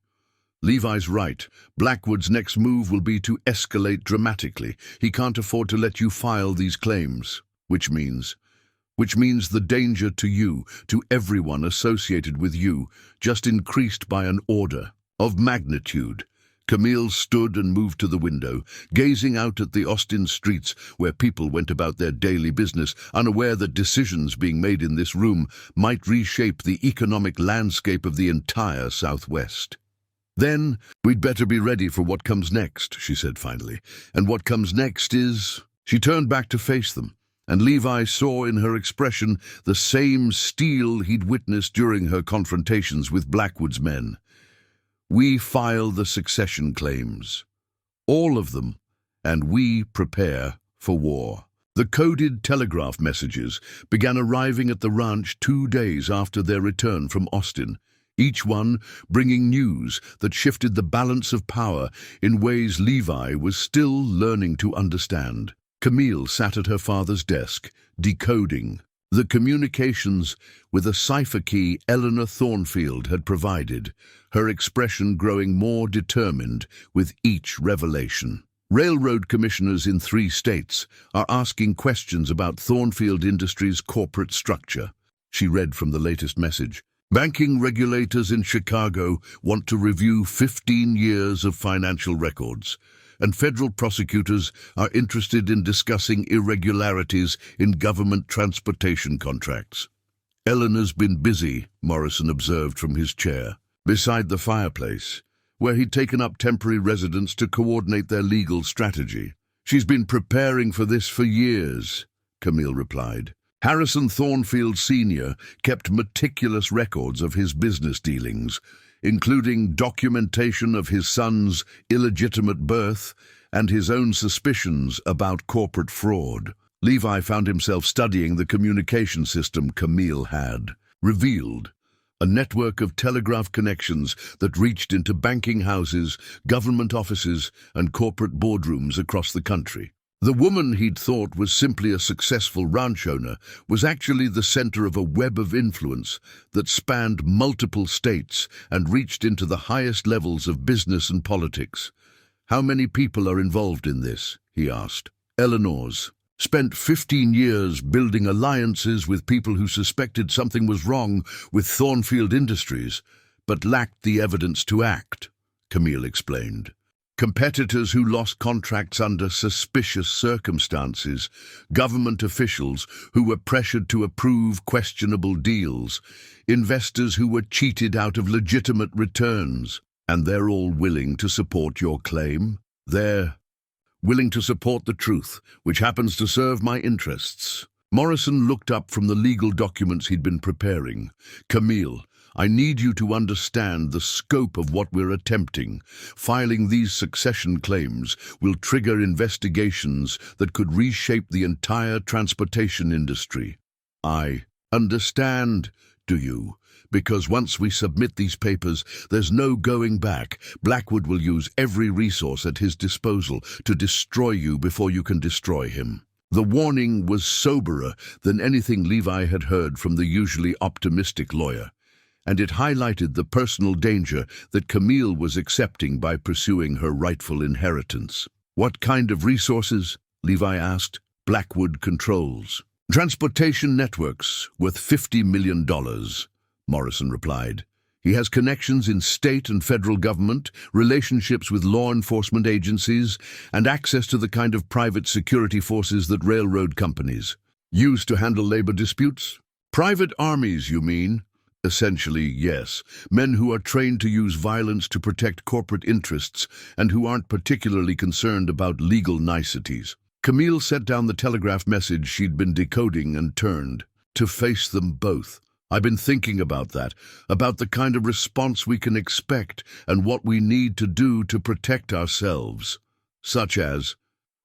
S1: "Levi's right. Blackwood's next move will be to escalate dramatically. He can't afford to let you file these claims. Which means the danger to you, to everyone associated with you, just increased by an order of magnitude." Camille stood and moved to the window, gazing out at the Austin streets where people went about their daily business, unaware that decisions being made in this room might reshape the economic landscape of the entire Southwest. "Then we'd better be ready for what comes next," she said finally. "And what comes next is—" She turned back to face them, and Levi saw in her expression the same steel he'd witnessed during her confrontations with Blackwood's men. "We file the succession claims. All of them, and we prepare for war." The coded telegraph messages began arriving at the ranch 2 days after their return from Austin, each one bringing news that shifted the balance of power in ways Levi was still learning to understand. Camille sat at her father's desk, decoding the communications with a cipher key Eleanor Thornfield had provided, her expression growing more determined with each revelation. "Railroad commissioners in 3 states are asking questions about Thornfield Industries' corporate structure," she read from the latest message. "Banking regulators in Chicago want to review 15 years of financial records, and federal prosecutors are interested in discussing irregularities in government transportation contracts." "Eleanor's been busy," Morrison observed from his chair. beside the fireplace, where he'd taken up temporary residence to coordinate their legal strategy. "She's been preparing for this for years," Camille replied. Harrison Thornfield Sr. kept meticulous records of his business dealings, including documentation of his son's illegitimate birth and his own suspicions about corporate fraud. Levi found himself studying the communication system Camille had revealed, a network of telegraph connections that reached into banking houses, government offices, and corporate boardrooms across the country. The woman he'd thought was simply a successful ranch owner was actually the center of a web of influence that spanned multiple states and reached into the highest levels of business and politics. "How many people are involved in this?" he asked. Eleanor's spent 15 years building alliances with people who suspected something was wrong with Thornfield Industries, but lacked the evidence to act, Camille explained. Competitors who lost contracts under suspicious circumstances, government officials who were pressured to approve questionable deals, investors who were cheated out of legitimate returns. And they're all willing to support your claim? They're willing to support the truth, which happens to serve my interests. Morrison looked up from the legal documents he'd been preparing. "Camille, I need you to understand the scope of what we're attempting. Filing these succession claims will trigger investigations that could reshape the entire transportation industry." "I understand, do you? Because once we submit these papers, there's no going back. Blackwood will use every resource at his disposal to destroy you before you can destroy him." The warning was soberer than anything Levi had heard from the usually optimistic lawyer, and it highlighted the personal danger that Camille was accepting by pursuing her rightful inheritance. "What kind of resources?" Levi asked. "Blackwood controls transportation networks worth $50 million, Morrison replied. "He has connections in state and federal government, relationships with law enforcement agencies, and access to the kind of private security forces that railroad companies use to handle labor disputes." "Private armies, you mean?" "Essentially, yes. Men who are trained to use violence to protect corporate interests and who aren't particularly concerned about legal niceties." Camille set down the telegraph message she'd been decoding and turned to face them both. "I've been thinking about that, about the kind of response we can expect and what we need to do to protect ourselves. Such as,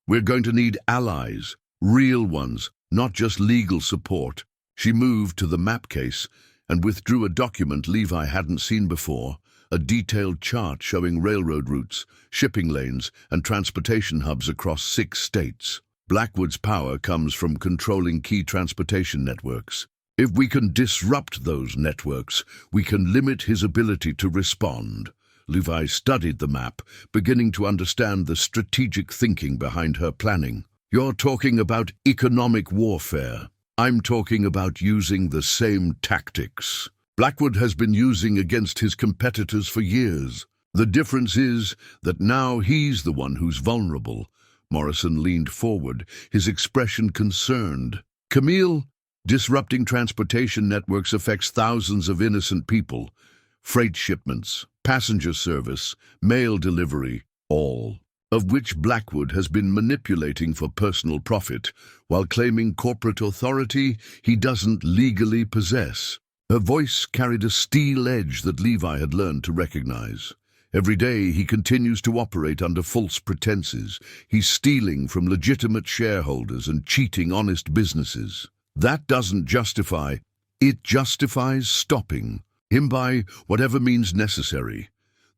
S1: we're going to need allies, real ones, not just legal support." She moved to the map case and withdrew a document Levi hadn't seen before, a detailed chart showing railroad routes, shipping lanes, and transportation hubs across 6 states. Blackwood's power comes from controlling key transportation networks. If we can disrupt those networks, we can limit his ability to respond. Levi studied the map, beginning to understand the strategic thinking behind her planning. "You're talking about economic warfare. I'm talking about using the same tactics Blackwood has been using against his competitors for years. The difference is that now he's the one who's vulnerable." Morrison leaned forward, his expression concerned. "Camille, disrupting transportation networks affects thousands of innocent people. Freight shipments, passenger service, mail delivery, all of which Blackwood has been manipulating for personal profit, while claiming corporate authority he doesn't legally possess." Her voice carried a steel edge that Levi had learned to recognize. "Every day he continues to operate under false pretenses. He's stealing from legitimate shareholders and cheating honest businesses. That doesn't justify. It justifies stopping him by whatever means necessary."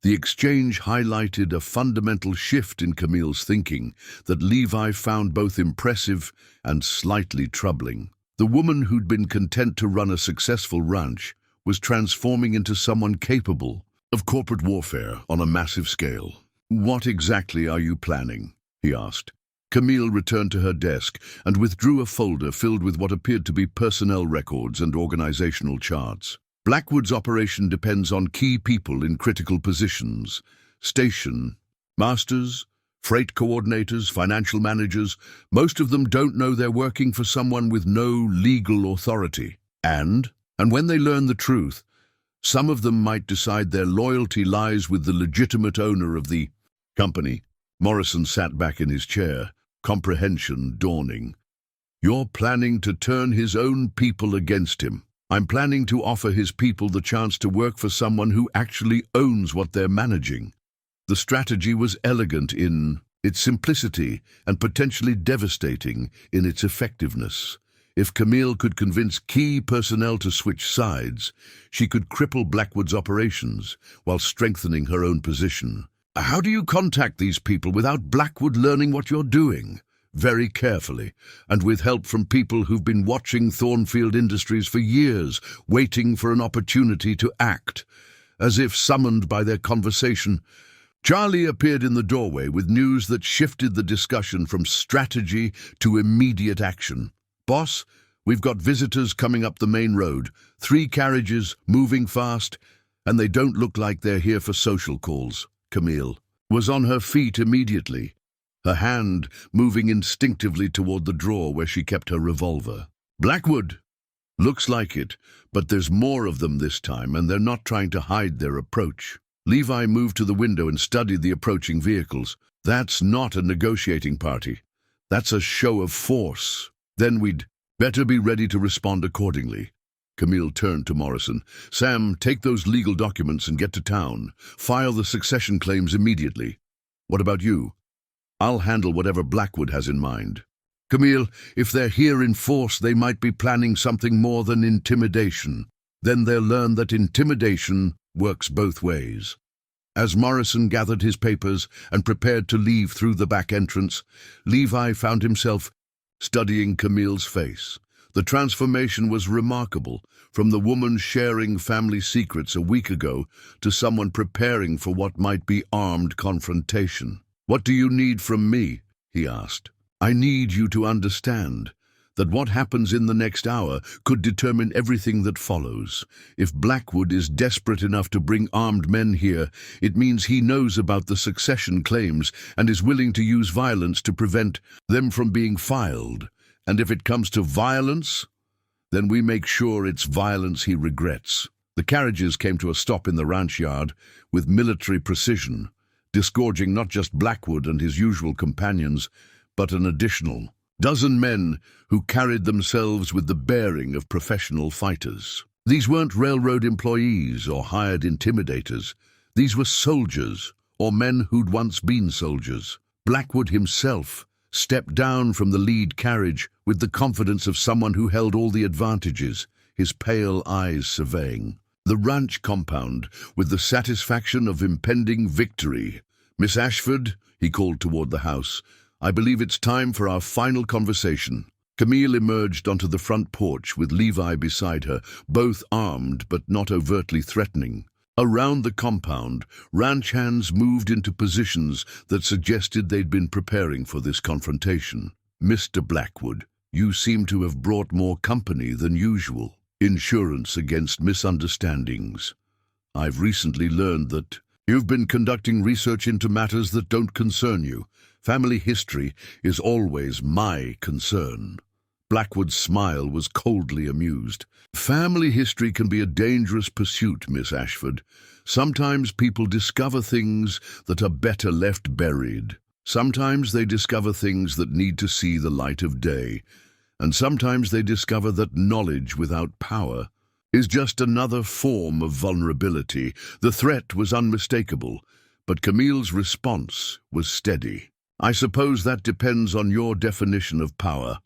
S1: The exchange highlighted a fundamental shift in Camille's thinking that Levi found both impressive and slightly troubling. The woman who'd been content to run a successful ranch was transforming into someone capable of corporate warfare on a massive scale. "What exactly are you planning?" he asked. Camille returned to her desk and withdrew a folder filled with what appeared to be personnel records and organizational charts. "Blackwood's operation depends on key people in critical positions. Station masters, freight coordinators, financial managers. Most of them don't know they're working for someone with no legal authority. And when they learn the truth, Some of them might decide their loyalty lies with the legitimate owner of the company. Morrison sat back in his chair, comprehension dawning. You're planning to turn his own people against him. I'm planning to offer his people the chance to work for someone who actually owns what they're managing. The strategy was elegant in its simplicity and potentially devastating in its effectiveness. If Camille could convince key personnel to switch sides, she could cripple Blackwood's operations while strengthening her own position. How do you contact these people without Blackwood learning what you're doing? Very carefully, and with help from people who've been watching Thornfield Industries for years, waiting for an opportunity to act. As if summoned by their conversation, Charlie appeared in the doorway with news that shifted the discussion from strategy to immediate action. Boss, we've got visitors coming up the main road, 3 carriages, moving fast, and they don't look like they're here for social calls. Camille was on her feet immediately, her hand moving instinctively toward the drawer where she kept her revolver. Blackwood! Looks like it, but there's more of them this time, and they're not trying to hide their approach. Levi moved to the window and studied the approaching vehicles. That's not a negotiating party. That's a show of force. Then we'd better be ready to respond accordingly. Camille turned to Morrison. Sam, take those legal documents and get to town. File the succession claims immediately. What about you? I'll handle whatever Blackwood has in mind. Camille, if they're here in force, they might be planning something more than intimidation. Then they'll learn that intimidation works both ways. As Morrison gathered his papers and prepared to leave through the back entrance, Levi found himself studying Camille's face. The transformation was remarkable, from the woman sharing family secrets a week ago to someone preparing for what might be armed confrontation. What do you need from me? He asked. I need you to understand that what happens in the next hour could determine everything that follows. If Blackwood is desperate enough to bring armed men here, it means he knows about the succession claims and is willing to use violence to prevent them from being filed. And if it comes to violence, then we make sure it's violence he regrets. The carriages came to a stop in the ranch yard with military precision, disgorging not just Blackwood and his usual companions, but an additional dozen men who carried themselves with the bearing of professional fighters. These weren't railroad employees or hired intimidators. These were soldiers, or men who'd once been soldiers. Blackwood himself stepped down from the lead carriage with the confidence of someone who held all the advantages, his pale eyes surveying the ranch compound with the satisfaction of impending victory. Miss Ashford, he called toward the house, I believe it's time for our final conversation. Camille emerged onto the front porch with Levi beside her, both armed but not overtly threatening. Around the compound, ranch hands moved into positions that suggested they'd been preparing for this confrontation. Mr. Blackwood, you seem to have brought more company than usual. Insurance against misunderstandings. I've recently learned that you've been conducting research into matters that don't concern you. Family history is always my concern. Blackwood's smile was coldly amused. Family history can be a dangerous pursuit, Miss Ashford. Sometimes people discover things that are better left buried. Sometimes they discover things that need to see the light of day. And sometimes they discover that knowledge without power is just another form of vulnerability. The threat was unmistakable, but Camille's response was steady. I suppose that depends on your definition of power.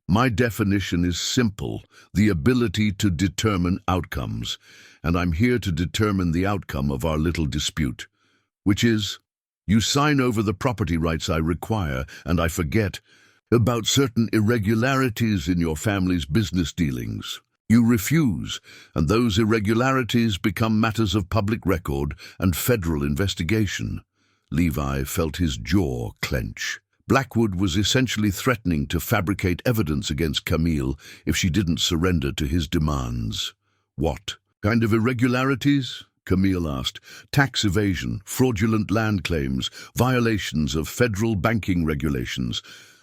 S1: My definition is simple, the ability to determine outcomes, and I'm here to determine the outcome of our little dispute, which is, you sign over the property rights I require, and I forget about certain irregularities in your family's business dealings. You refuse, and those irregularities become matters of public record and federal investigation. Levi felt his jaw clench. Blackwood was essentially threatening to fabricate evidence against Camille if she didn't surrender to his demands. What kind of irregularities? Camille asked. Tax evasion, fraudulent land claims, violations of federal banking regulations.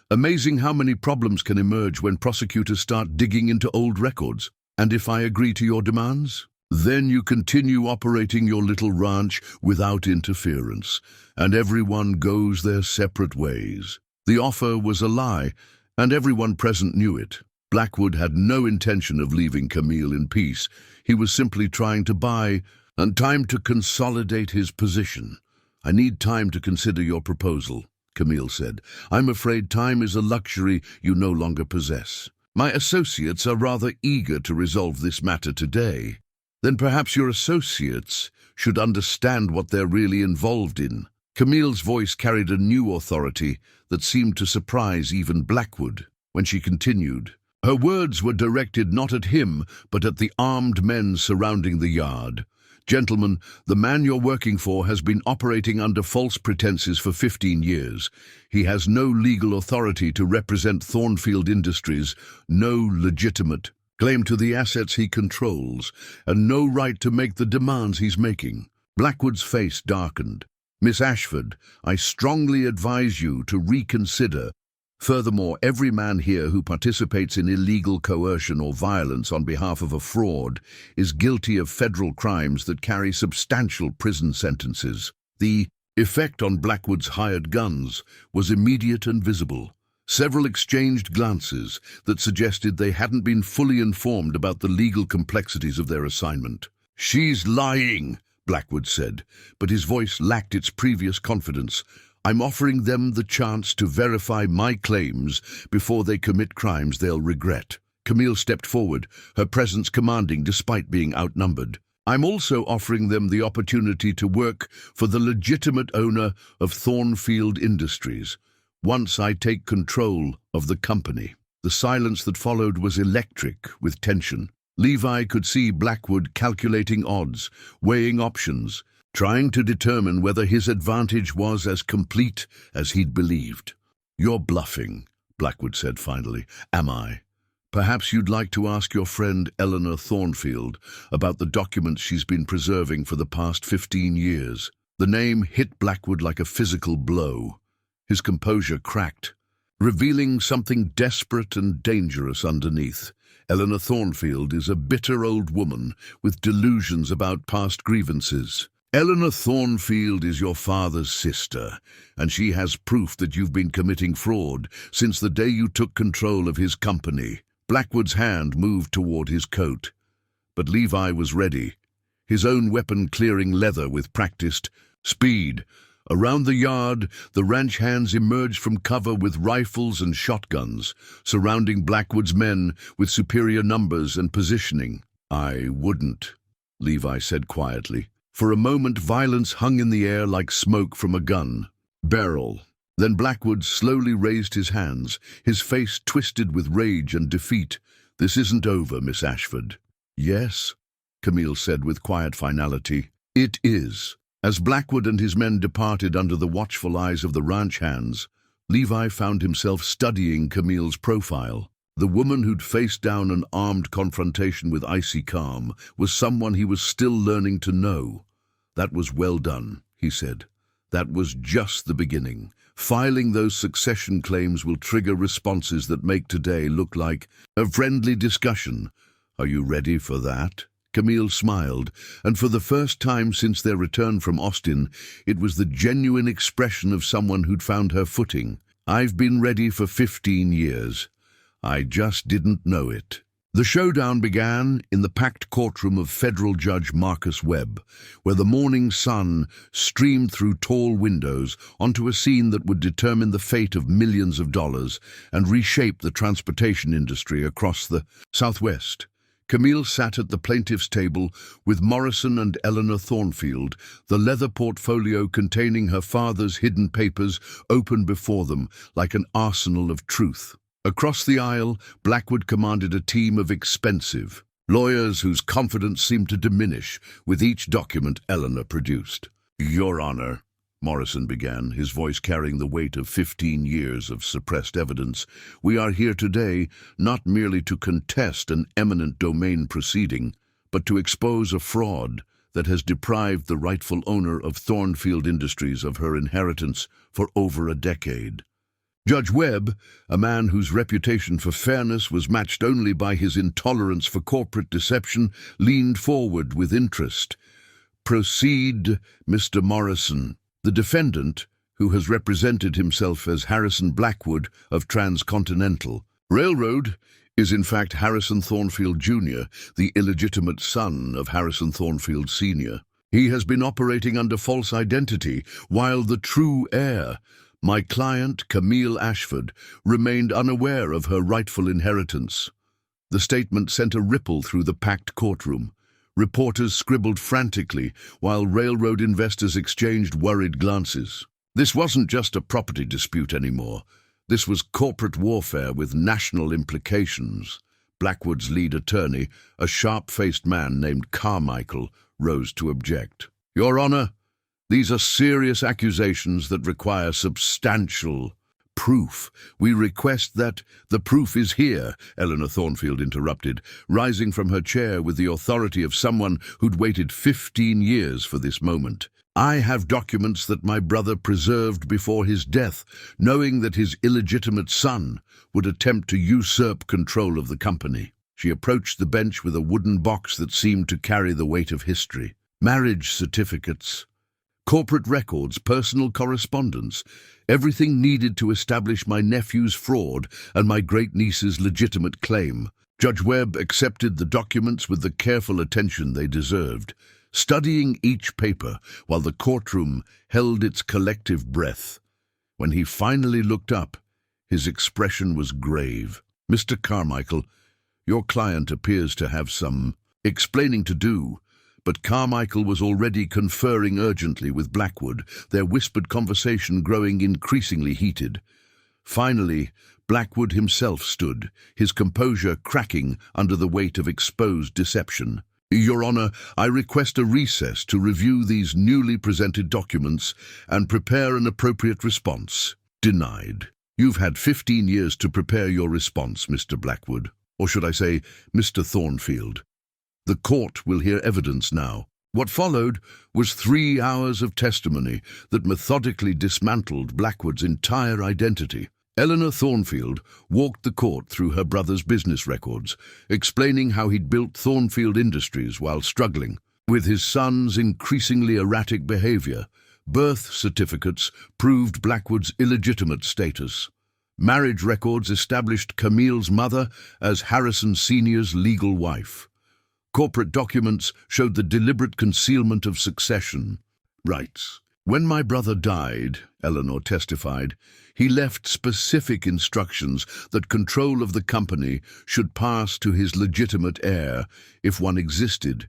S1: Amazing how many problems can emerge when prosecutors start digging into old records. And if I agree to your demands? Then you continue operating your little ranch without interference, and everyone goes their separate ways. The offer was a lie, and everyone present knew it. Blackwood had no intention of leaving Camille in peace. He was simply trying to buy and time to consolidate his position. "I need time to consider your proposal," Camille said. "I'm afraid time is a luxury you no longer possess. My associates are rather eager to resolve this matter today." "Then perhaps your associates should understand what they're really involved in." Camille's voice carried a new authority that seemed to surprise even Blackwood. When she continued, her words were directed not at him, but at the armed men surrounding the yard. "Gentlemen, the man you're working for has been operating under false pretenses for 15 years. He has no legal authority to represent Thornfield Industries, no legitimate claim to the assets he controls, and no right to make the demands he's making." Blackwood's face darkened. "Miss Ashford, I strongly advise you to reconsider. Furthermore, every man here who participates in illegal coercion or violence on behalf of a fraud is guilty of federal crimes that carry substantial prison sentences." The effect on Blackwood's hired guns was immediate and visible. Several exchanged glances that suggested they hadn't been fully informed about the legal complexities of their assignment. "She's lying," Blackwood said, but his voice lacked its previous confidence. "I'm offering them the chance to verify my claims before they commit crimes they'll regret." Camille stepped forward, her presence commanding despite being outnumbered. "I'm also offering them the opportunity to work for the legitimate owner of Thornfield Industries, once I take control of the company." The silence that followed was electric with tension. Levi could see Blackwood calculating odds, weighing options, trying to determine whether his advantage was as complete as he'd believed. "You're bluffing," Blackwood said finally. "Am I? Perhaps you'd like to ask your friend Eleanor Thornfield about the documents she's been preserving for the past 15 years. The name hit Blackwood like a physical blow. His composure cracked, revealing something desperate and dangerous underneath. Eleanor Thornfield is a bitter old woman with delusions about past grievances. Eleanor Thornfield is your father's sister, and she has proof that you've been committing fraud since the day you took control of his company." Blackwood's hand moved toward his coat, but Levi was ready, his own weapon clearing leather with practiced speed. Around the yard, the ranch hands emerged from cover with rifles and shotguns, surrounding Blackwood's men with superior numbers and positioning. "I wouldn't," Levi said quietly. For a moment, violence hung in the air like smoke from a gun barrel. Then Blackwood slowly raised his hands, his face twisted with rage and defeat. "This isn't over, Miss Ashford." "Yes," Camille said with quiet finality. "It is." As Blackwood and his men departed under the watchful eyes of the ranch hands, Levi found himself studying Camille's profile. The woman who'd faced down an armed confrontation with icy calm was someone he was still learning to know. "That was well done," he said. "That was just the beginning. Filing those succession claims will trigger responses that make today look like a friendly discussion. Are you ready for that?" Camille smiled, and for the first time since their return from Austin, it was the genuine expression of someone who'd found her footing. "I've been ready for 15 years. I just didn't know it." The showdown began in the packed courtroom of federal judge Marcus Webb, where the morning sun streamed through tall windows onto a scene that would determine the fate of millions of dollars and reshape the transportation industry across the Southwest. Camille sat at the plaintiff's table with Morrison and Eleanor Thornfield, the leather portfolio containing her father's hidden papers open before them like an arsenal of truth. Across the aisle, Blackwood commanded a team of expensive lawyers whose confidence seemed to diminish with each document Eleanor produced. "Your Honor," Morrison began, his voice carrying the weight of 15 years of suppressed evidence, "we are here today not merely to contest an eminent domain proceeding, but to expose a fraud that has deprived the rightful owner of Thornfield Industries of her inheritance for over a decade. Judge Webb, a man whose reputation for fairness was matched only by his intolerance for corporate deception, leaned forward with interest. "Proceed, Mr. Morrison." The defendant, who has represented himself as Harrison Blackwood of Transcontinental Railroad, is in fact Harrison Thornfield Jr., the illegitimate son of Harrison Thornfield Sr. He has been operating under false identity, while the true heir, my client, Camille Ashford, remained unaware of her rightful inheritance. The statement sent a ripple through the packed courtroom. Reporters scribbled frantically, while railroad investors exchanged worried glances. This wasn't just a property dispute anymore. This was corporate warfare with national implications. Blackwood's lead attorney, a sharp-faced man named Carmichael, rose to object. "Your Honor, these are serious accusations that require substantial proof. We request that—" "The proof is here," Eleanor Thornfield interrupted, rising from her chair with the authority of someone who'd waited 15 years for this moment. "I have documents that my brother preserved before his death, knowing that his illegitimate son would attempt to usurp control of the company." She approached the bench with a wooden box that seemed to carry the weight of history. Marriage certificates, corporate records, personal correspondence, everything needed to establish my nephew's fraud and my great-niece's legitimate claim. Judge Webb accepted the documents with the careful attention they deserved, studying each paper while the courtroom held its collective breath. When he finally looked up, his expression was grave. "Mr. Carmichael, your client appears to have some explaining to do." But Carmichael was already conferring urgently with Blackwood, their whispered conversation growing increasingly heated. Finally, Blackwood himself stood, his composure cracking under the weight of exposed deception. "Your Honor, I request a recess to review these newly presented documents and prepare an appropriate response." Denied. "You've had 15 years to prepare your response, Mr. Blackwood. Or should I say, Mr. Thornfield. The court will hear evidence now." What followed was 3 hours of testimony that methodically dismantled Blackwood's entire identity. Eleanor Thornfield walked the court through her brother's business records, explaining how he'd built Thornfield Industries while struggling with his son's increasingly erratic behavior. Birth certificates proved Blackwood's illegitimate status. Marriage records established Camille's mother as Harrison Sr.'s legal wife. Corporate documents showed the deliberate concealment of succession rights. "When my brother died," Eleanor testified, "he left specific instructions that control of the company should pass to his legitimate heir, if one existed.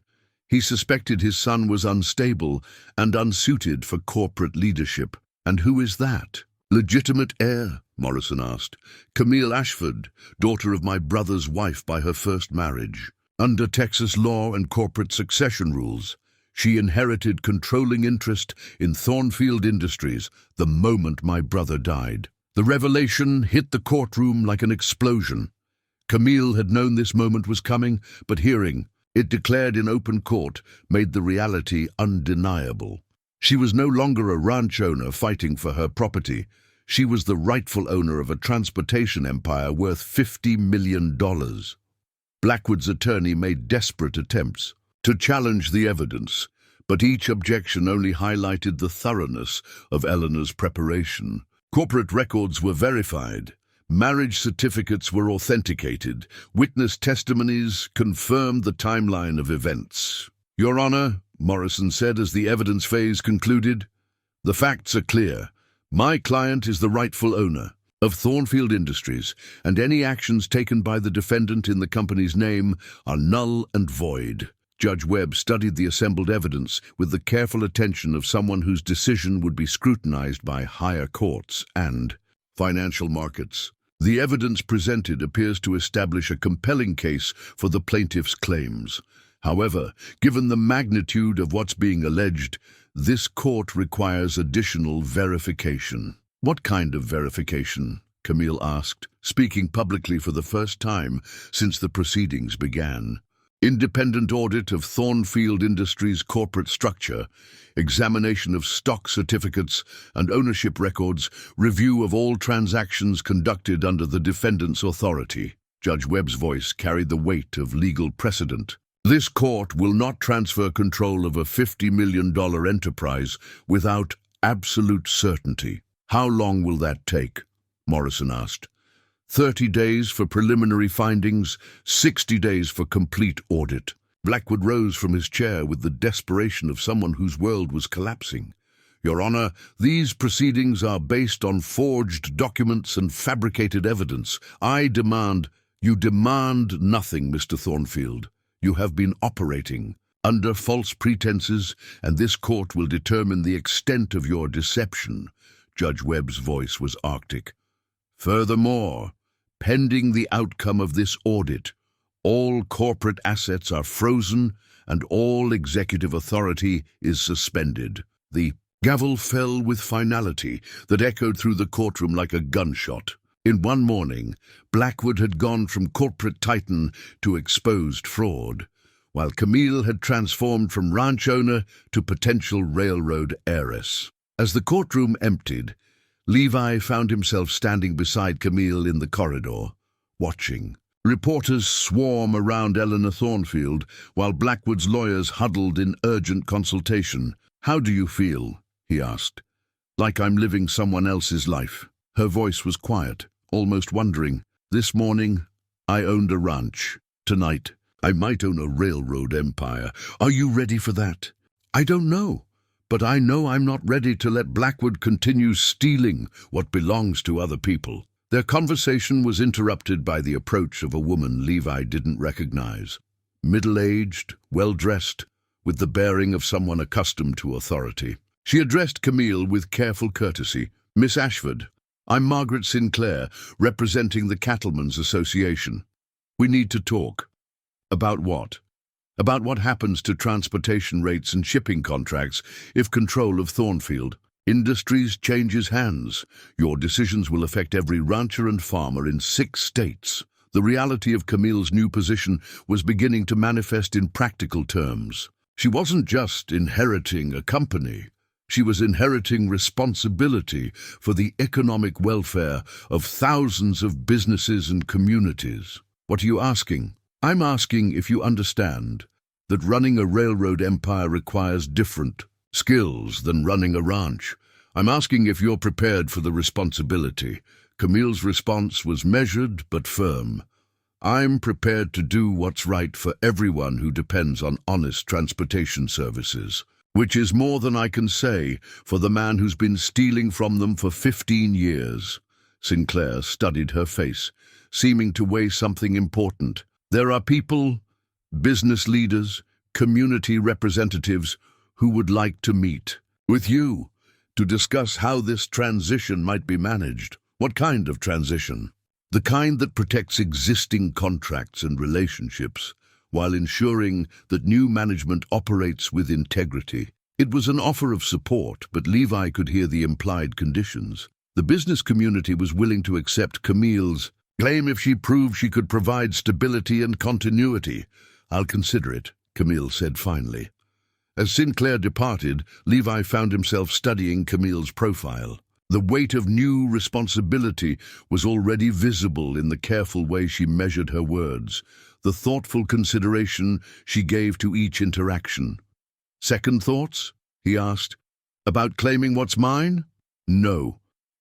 S1: He suspected his son was unstable and unsuited for corporate leadership." "And who is that legitimate heir?" Morrison asked. "Camille Ashford, daughter of my brother's wife by her first marriage. Under Texas law and corporate succession rules, she inherited controlling interest in Thornfield Industries the moment my brother died." The revelation hit the courtroom like an explosion. Camille had known this moment was coming, but hearing it declared in open court made the reality undeniable. She was no longer a ranch owner fighting for her property. She was the rightful owner of a transportation empire worth $50 million. Blackwood's attorney made desperate attempts to challenge the evidence, but each objection only highlighted the thoroughness of Eleanor's preparation. Corporate records were verified, marriage certificates were authenticated, witness testimonies confirmed the timeline of events. "Your Honor," Morrison said as the evidence phase concluded, "the facts are clear. My client is the rightful owner of Thornfield Industries, and any actions taken by the defendant in the company's name are null and void." Judge Webb studied the assembled evidence with the careful attention of someone whose decision would be scrutinized by higher courts and financial markets. The evidence presented appears to establish a compelling case for the plaintiff's claims. However, given the magnitude of what's being alleged, this court requires additional verification. "What kind of verification?" Camille asked, speaking publicly for the first time since the proceedings began. Independent audit of Thornfield Industries' corporate structure, examination of stock certificates and ownership records, review of all transactions conducted under the defendant's authority. Judge Webb's voice carried the weight of legal precedent. This court will not transfer control of a $50 million enterprise without absolute certainty. How long will that take? Morrison asked. 30 days for preliminary findings, 60 days for complete audit. Blackwood rose from his chair with the desperation of someone whose world was collapsing. Your Honor, these proceedings are based on forged documents and fabricated evidence. You demand nothing, Mr. Thornfield. You have been operating under false pretenses, and this court will determine the extent of your deception. Judge Webb's voice was arctic. Furthermore, pending the outcome of this audit, all corporate assets are frozen and all executive authority is suspended. The gavel fell with finality that echoed through the courtroom like a gunshot. In one morning, Blackwood had gone from corporate titan to exposed fraud, while Camille had transformed from ranch owner to potential railroad heiress. As the courtroom emptied, Levi found himself standing beside Camille in the corridor, watching. Reporters swarm around Eleanor Thornfield, while Blackwood's lawyers huddled in urgent consultation. "How do you feel?" he asked. "Like I'm living someone else's life." Her voice was quiet, almost wondering. "This morning, I owned a ranch. Tonight, I might own a railroad empire. Are you ready for that?" "I don't know. But I know I'm not ready to let Blackwood continue stealing what belongs to other people." Their conversation was interrupted by the approach of a woman Levi didn't recognize. Middle-aged, well-dressed, with the bearing of someone accustomed to authority. She addressed Camille with careful courtesy. "Miss Ashford, I'm Margaret Sinclair, representing the Cattlemen's Association. We need to talk." "About what?" "About what happens to transportation rates and shipping contracts if control of Thornfield Industries changes hands. Your decisions will affect every rancher and farmer in 6 states. The reality of Camille's new position was beginning to manifest in practical terms. She wasn't just inheriting a company. She was inheriting responsibility for the economic welfare of thousands of businesses and communities. "What are you asking?" "I'm asking if you understand that running a railroad empire requires different skills than running a ranch. I'm asking if you're prepared for the responsibility." Camille's response was measured but firm. "I'm prepared to do what's right for everyone who depends on honest transportation services, which is more than I can say for the man who's been stealing from them for 15 years. Sinclair studied her face, seeming to weigh something important. "There are people, business leaders, community representatives who would like to meet with you to discuss how this transition might be managed." "What kind of transition?" "The kind that protects existing contracts and relationships while ensuring that new management operates with integrity." It was an offer of support, but Levi could hear the implied conditions. The business community was willing to accept Camille's claim if she proved she could provide stability and continuity. "I'll consider it," Camille said finally. As Sinclair departed, Levi found himself studying Camille's profile. The weight of new responsibility was already visible in the careful way she measured her words, the thoughtful consideration she gave to each interaction. "Second thoughts?" he asked. "About claiming what's mine?" "No.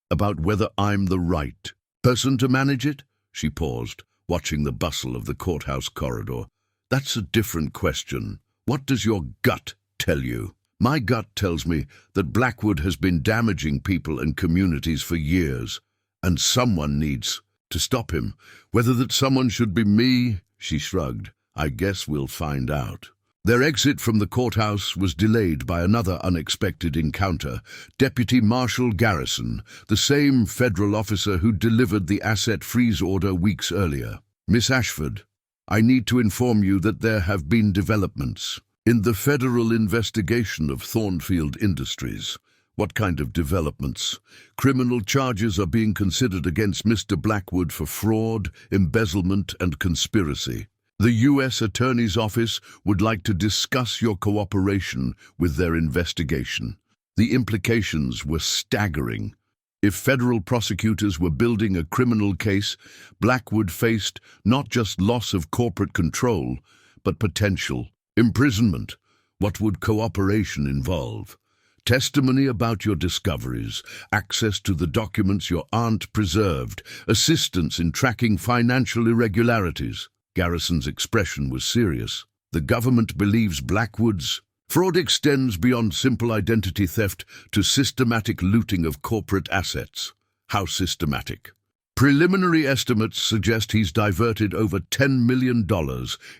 S1: About whether I'm the right person to manage it?" She paused, watching the bustle of the courthouse corridor. "That's a different question. What does your gut tell you?" "My gut tells me that Blackwood has been damaging people and communities for years, and someone needs to stop him. Whether that someone should be me," she shrugged, "I guess we'll find out." Their exit from the courthouse was delayed by another unexpected encounter. Deputy Marshal Garrison, the same federal officer who delivered the asset freeze order weeks earlier. "Miss Ashford, I need to inform you that there have been developments in the federal investigation of Thornfield Industries." "What kind of developments?" "Criminal charges are being considered against Mr. Blackwood for fraud, embezzlement, and conspiracy." The U.S. Attorney's Office would like to discuss your cooperation with their investigation. The implications were staggering. If federal prosecutors were building a criminal case, Blackwood faced not just loss of corporate control, but potential imprisonment. What would cooperation involve? Testimony about your discoveries, access to the documents your aunt preserved, assistance in tracking financial irregularities. Garrison's expression was serious. The government believes Blackwood's fraud extends beyond simple identity theft to systematic looting of corporate assets. How systematic? Preliminary estimates suggest he's diverted over $10 million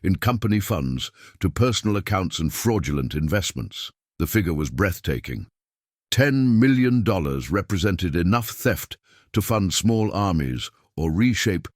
S1: in company funds to personal accounts and fraudulent investments. The figure was breathtaking. $10 million represented enough theft to fund small armies or reshape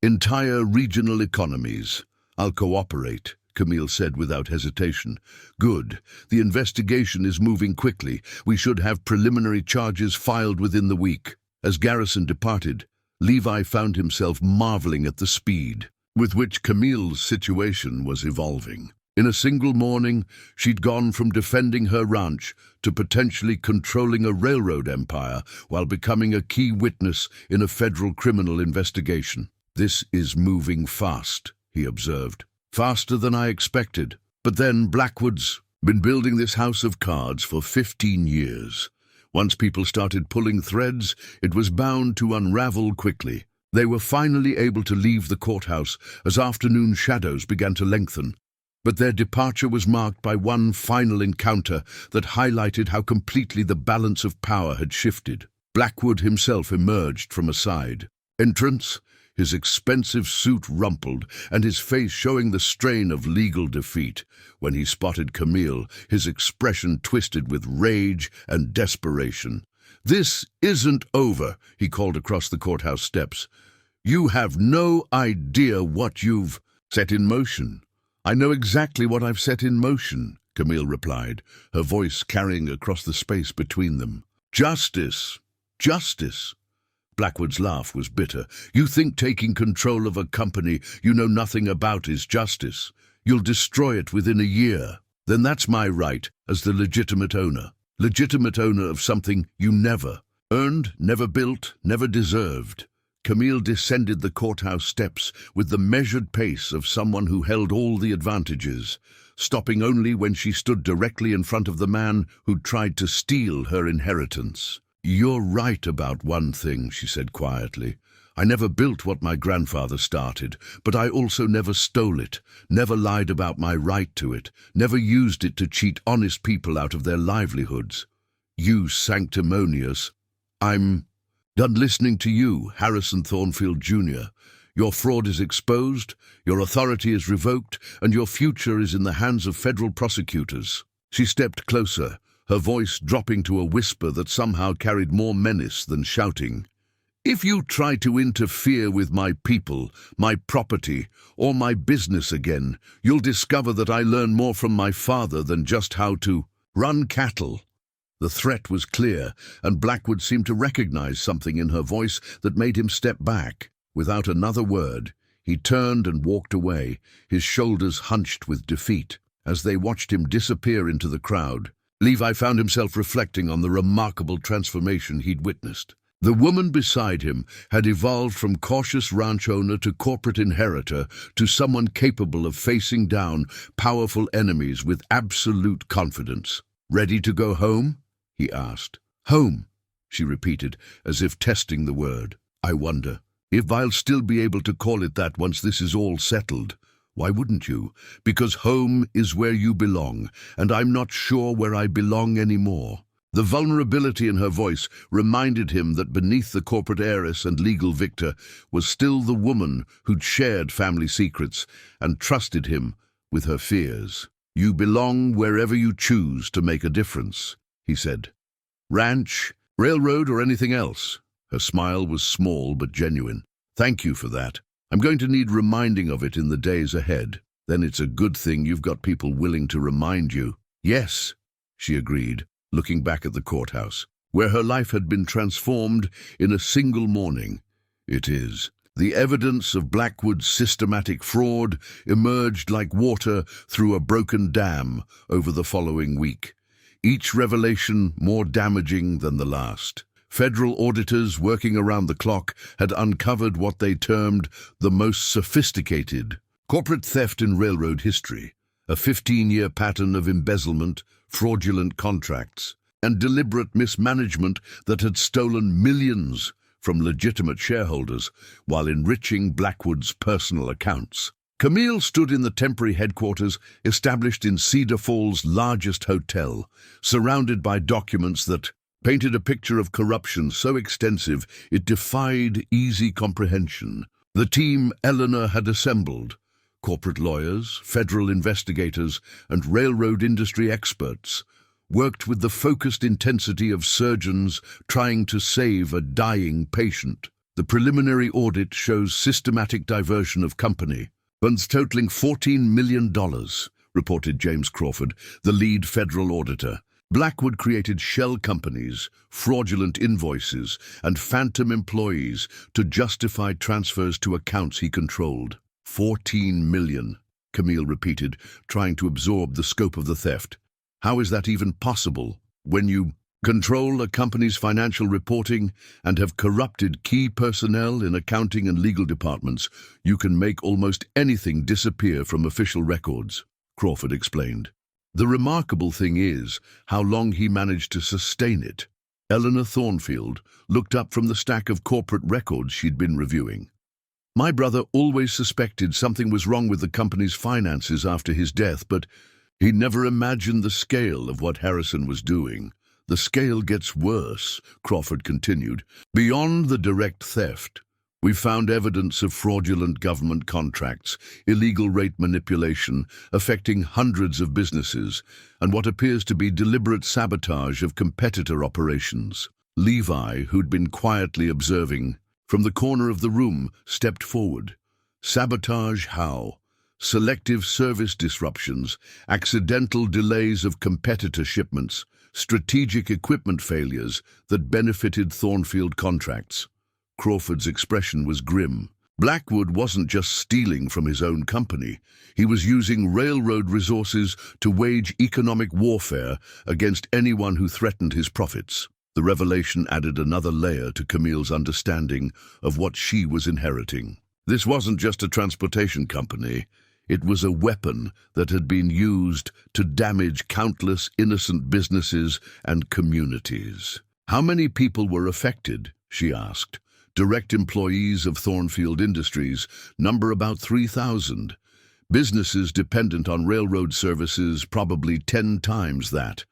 S1: entire regional economies. I'll cooperate, Camille said without hesitation. Good. The investigation is moving quickly. We should have preliminary charges filed within the week. As Garrison departed, Levi found himself marveling at the speed with which Camille's situation was evolving. In a single morning, she'd gone from defending her ranch to potentially controlling a railroad empire while becoming a key witness in a federal criminal investigation. This is moving fast, he observed. Faster than I expected. But then Blackwood's been building this house of cards for 15 years. Once people started pulling threads, it was bound to unravel quickly. They were finally able to leave the courthouse as afternoon shadows began to lengthen. But their departure was marked by one final encounter that highlighted how completely the balance of power had shifted. Blackwood himself emerged from a side entrance, his expensive suit rumpled and his face showing the strain of legal defeat. When he spotted Camille, his expression twisted with rage and desperation. "This isn't over," he called across the courthouse steps. "You have no idea what you've set in motion." "I know exactly what I've set in motion," Camille replied, her voice carrying across the space between them. "Justice. Justice." Blackwood's laugh was bitter. "You think taking control of a company you know nothing about is justice? You'll destroy it within a year. Then that's my right as the legitimate owner. Legitimate owner of something you never earned, never built, never deserved." Camille descended the courthouse steps with the measured pace of someone who held all the advantages, stopping only when she stood directly in front of the man who'd tried to steal her inheritance. "You're right about one thing," she said quietly. "I never built what my grandfather started, but I also never stole it, never lied about my right to it, never used it to cheat honest people out of their livelihoods. You sanctimonious. I'm done listening to you, Harrison Thornfield Jr. Your fraud is exposed, your authority is revoked, and your future is in the hands of federal prosecutors." She stepped closer, her voice dropping to a whisper that somehow carried more menace than shouting. "If you try to interfere with my people, my property, or my business again, you'll discover that I learned more from my father than just how to run cattle." The threat was clear, and Blackwood seemed to recognize something in her voice that made him step back. Without another word, he turned and walked away, his shoulders hunched with defeat. As they watched him disappear into the crowd, Levi found himself reflecting on the remarkable transformation he'd witnessed. The woman beside him had evolved from cautious ranch owner to corporate inheritor to someone capable of facing down powerful enemies with absolute confidence. "Ready to go home?" he asked. "Home," she repeated, as if testing the word. "I wonder if I'll still be able to call it that once this is all settled." "Why wouldn't you? Because home is where you belong, and I'm not sure where I belong anymore." The vulnerability in her voice reminded him that beneath the corporate heiress and legal victor was still the woman who'd shared family secrets and trusted him with her fears. "You belong wherever you choose to make a difference," he said. "Ranch, railroad, or anything else?" Her smile was small but genuine. "Thank you for that. I'm going to need reminding of it in the days ahead." "Then it's a good thing you've got people willing to remind you." "Yes," she agreed, looking back at the courthouse, where her life had been transformed in a single morning. "It is. The evidence of Blackwood's systematic fraud emerged like water through a broken dam over the following week, each revelation more damaging than the last. Federal auditors working around the clock had uncovered what they termed the most sophisticated corporate theft in railroad history, a 15-year pattern of embezzlement, fraudulent contracts, and deliberate mismanagement that had stolen millions from legitimate shareholders while enriching Blackwood's personal accounts. Camille stood in the temporary headquarters established in Cedar Falls' largest hotel, surrounded by documents that painted a picture of corruption so extensive it defied easy comprehension. The team Eleanor had assembled, corporate lawyers, federal investigators, and railroad industry experts, worked with the focused intensity of surgeons trying to save a dying patient. The preliminary audit shows systematic diversion of company, funds totaling $14 million, reported James Crawford, the lead federal auditor. Blackwood created shell companies, fraudulent invoices, and phantom employees to justify transfers to accounts he controlled. 14 million, Camille repeated, trying to absorb the scope of the theft. How is that even possible when you control a company's financial reporting and have corrupted key personnel in accounting and legal departments? You can make almost anything disappear from official records, Crawford explained. The remarkable thing is how long he managed to sustain it. Eleanor Thornfield looked up from the stack of corporate records she'd been reviewing. My brother always suspected something was wrong with the company's finances after his death, but he never imagined the scale of what Harrison was doing. The scale gets worse, Crawford continued. Beyond the direct theft, we found evidence of fraudulent government contracts, illegal rate manipulation affecting hundreds of businesses, and what appears to be deliberate sabotage of competitor operations. Levi, who'd been quietly observing from the corner of the room, stepped forward. Sabotage how? Selective service disruptions, accidental delays of competitor shipments, strategic equipment failures that benefited Thornfield contracts. Crawford's expression was grim. Blackwood wasn't just stealing from his own company. He was using railroad resources to wage economic warfare against anyone who threatened his profits. The revelation added another layer to Camille's understanding of what she was inheriting. This wasn't just a transportation company. It was a weapon that had been used to damage countless innocent businesses and communities. How many people were affected? She asked. Direct employees of Thornfield Industries number about 3,000. Businesses dependent on railroad services probably 10 times that.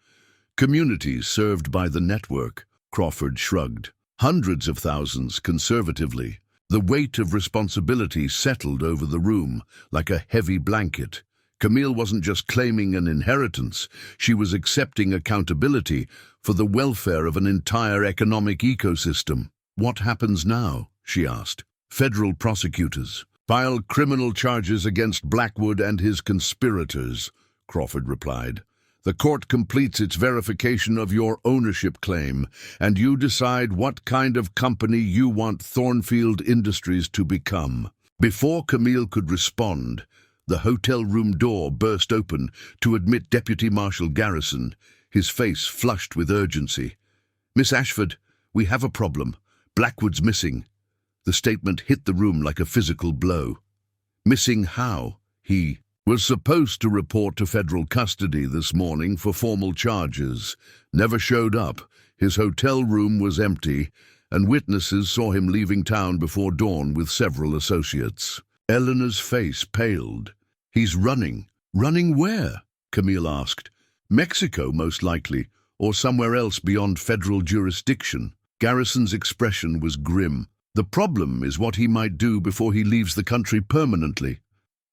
S1: Communities served by the network, Crawford shrugged. Hundreds of thousands, conservatively. The weight of responsibility settled over the room like a heavy blanket. Camille wasn't just claiming an inheritance, she was accepting accountability for the welfare of an entire economic ecosystem. What happens now? She asked. Federal prosecutors file criminal charges against Blackwood and his conspirators, Crawford replied. The court completes its verification of your ownership claim, and you decide what kind of company you want Thornfield Industries to become. Before Camille could respond, the hotel room door burst open to admit Deputy Marshal Garrison, his face flushed with urgency. Miss Ashford, we have a problem. Blackwood's missing. The statement hit the room like a physical blow. Missing how? He was supposed to report to federal custody this morning for formal charges. Never showed up. His hotel room was empty, and witnesses saw him leaving town before dawn with several associates. Eleanor's face paled. He's running. Running where? Camille asked. Mexico, most likely, or somewhere else beyond federal jurisdiction. Garrison's expression was grim. The problem is what he might do before he leaves the country permanently,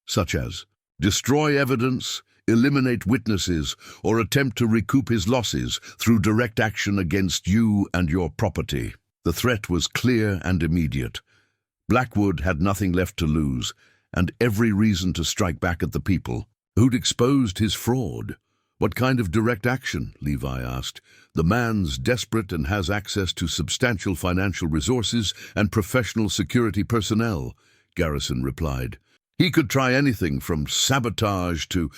S1: such as destroy evidence, eliminate witnesses, or attempt to recoup his losses through direct action against you and your property. The threat was clear and immediate. Blackwood had nothing left to lose, and every reason to strike back at the people who'd exposed his fraud. What kind of direct action? Levi asked. The man's desperate and has access to substantial financial resources and professional security personnel, Garrison replied. He could try anything from sabotage to...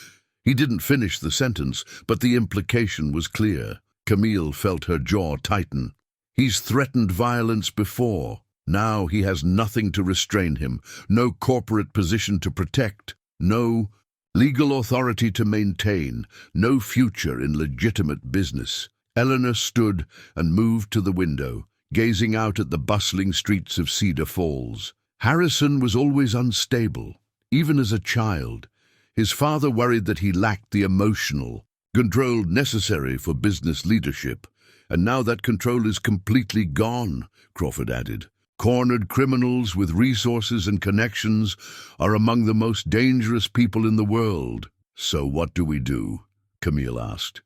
S1: He didn't finish the sentence, but the implication was clear. Camille felt her jaw tighten. He's threatened violence before. Now he has nothing to restrain him, no corporate position to protect, no legal authority to maintain, no future in legitimate business. Eleanor stood and moved to the window, gazing out at the bustling streets of Cedar Falls. Harrison was always unstable, even as a child. His father worried that he lacked the emotional control necessary for business leadership, and now that control is completely gone, Crawford added. Cornered criminals with resources and connections are among the most dangerous people in the world. So what do we do? Camille asked.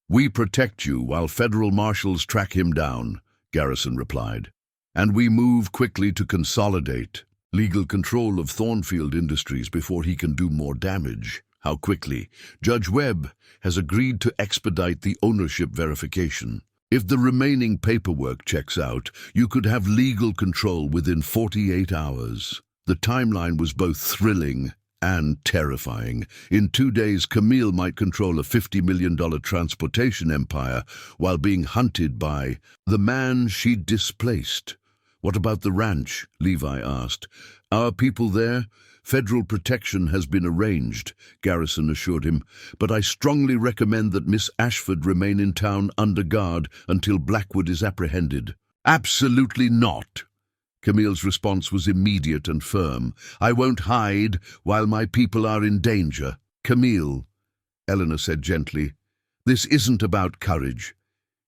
S1: We protect you while federal marshals track him down, Garrison replied. And we move quickly to consolidate legal control of Thornfield Industries before he can do more damage. How quickly? Judge Webb has agreed to expedite the ownership verification. If the remaining paperwork checks out, you could have legal control within 48 hours. The timeline was both thrilling and terrifying. In 2 days, Camille might control a $50 million transportation empire while being hunted by the man she'd displaced. What about the ranch? Levi asked. Our people there? Federal protection has been arranged, Garrison assured him, but I strongly recommend that Miss Ashford remain in town under guard until Blackwood is apprehended. Absolutely not. Camille's response was immediate and firm. I won't hide while my people are in danger. Camille, Eleanor said gently, this isn't about courage.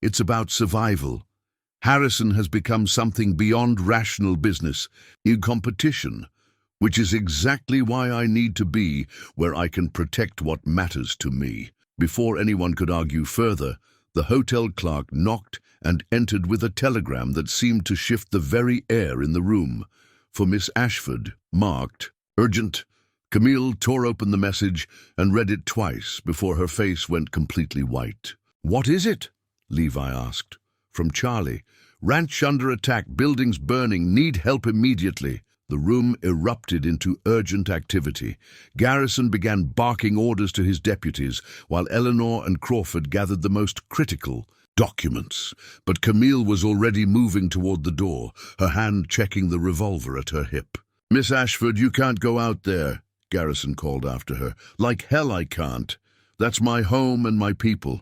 S1: It's about survival. Harrison has become something beyond rational business, in competition, which is exactly why I need to be where I can protect what matters to me. Before anyone could argue further, the hotel clerk knocked and entered with a telegram that seemed to shift the very air in the room. For Miss Ashford, marked, urgent. Camille tore open the message and read it twice before her face went completely white. What is it? Levi asked. From Charlie. Ranch under attack, buildings burning, need help immediately. The room erupted into urgent activity. Garrison began barking orders to his deputies, while Eleanor and Crawford gathered the most critical documents. But Camille was already moving toward the door, her hand checking the revolver at her hip. Miss Ashford, you can't go out there, Garrison called after her. Like hell I can't. That's my home and my people.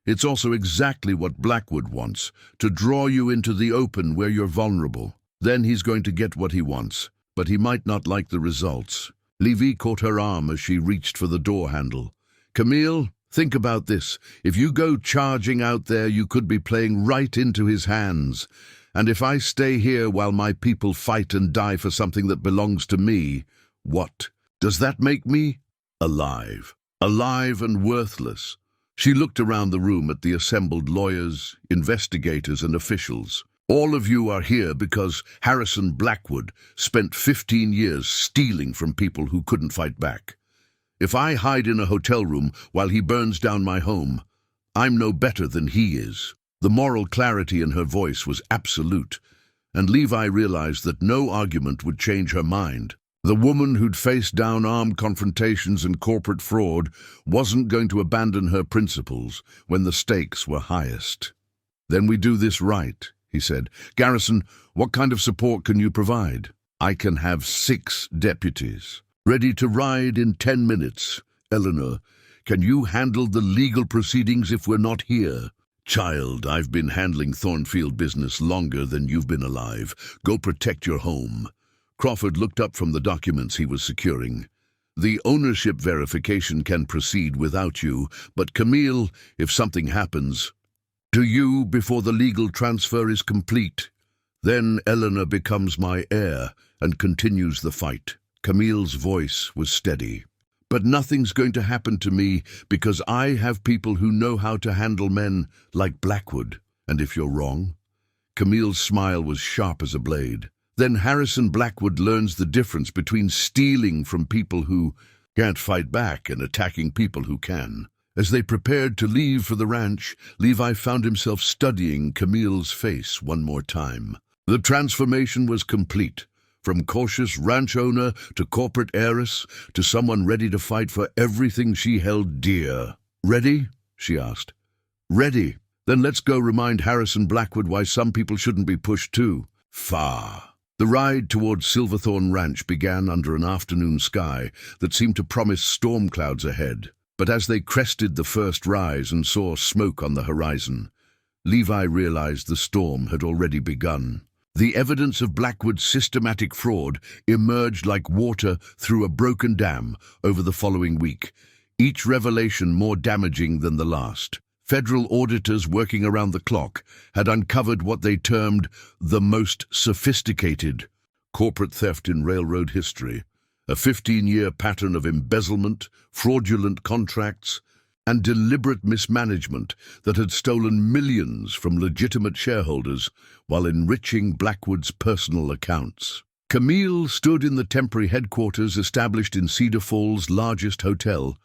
S1: It's also exactly what Blackwood wants, to draw you into the open where you're vulnerable. Then he's going to get what he wants. But he might not like the results. Levi caught her arm as she reached for the door handle. Camille, think about this. If you go charging out there, you could be playing right into his hands. And if I stay here while my people fight and die for something that belongs to me, what? Does that make me? Alive. Alive and worthless. She looked around the room at the assembled lawyers, investigators, and officials. All of you are here because Harrison Blackwood spent 15 years stealing from people who couldn't fight back. If I hide in a hotel room while he burns down my home, I'm no better than he is. The moral clarity in her voice was absolute, and Levi realized that no argument would change her mind. The woman who'd faced down armed confrontations and corporate fraud wasn't going to abandon her principles when the stakes were highest. Then we do this right, he said. Garrison, what kind of support can you provide? I can have 6 deputies, ready to ride in 10 minutes. Eleanor, can you handle the legal proceedings if we're not here? Child, I've been handling Thornfield business longer than you've been alive. Go protect your home. Crawford looked up from the documents he was securing. The ownership verification can proceed without you, but Camille, if something happens, to you before the legal transfer is complete. Then Eleanor becomes my heir and continues the fight. Camille's voice was steady. But nothing's going to happen to me because I have people who know how to handle men like Blackwood. And if you're wrong? Camille's smile was sharp as a blade. Then Harrison Blackwood learns the difference between stealing from people who can't fight back and attacking people who can. As they prepared to leave for the ranch, Levi found himself studying Camille's face one more time. The transformation was complete. From cautious ranch owner to corporate heiress to someone ready to fight for everything she held dear. "Ready?" she asked. "Ready. Then let's go remind Harrison Blackwood why some people shouldn't be pushed too." Far. The ride towards Silverthorn Ranch began under an afternoon sky that seemed to promise storm clouds ahead. But as they crested the first rise and saw smoke on the horizon, Levi realized the storm had already begun. The evidence of Blackwood's systematic fraud emerged like water through a broken dam over the following week, each revelation more damaging than the last. Federal auditors working around the clock had uncovered what they termed the most sophisticated corporate theft in railroad history, a 15-year pattern of embezzlement, fraudulent contracts, and deliberate mismanagement that had stolen millions from legitimate shareholders while enriching Blackwood's personal accounts. Camille stood in the temporary headquarters established in Cedar Falls' largest hotel,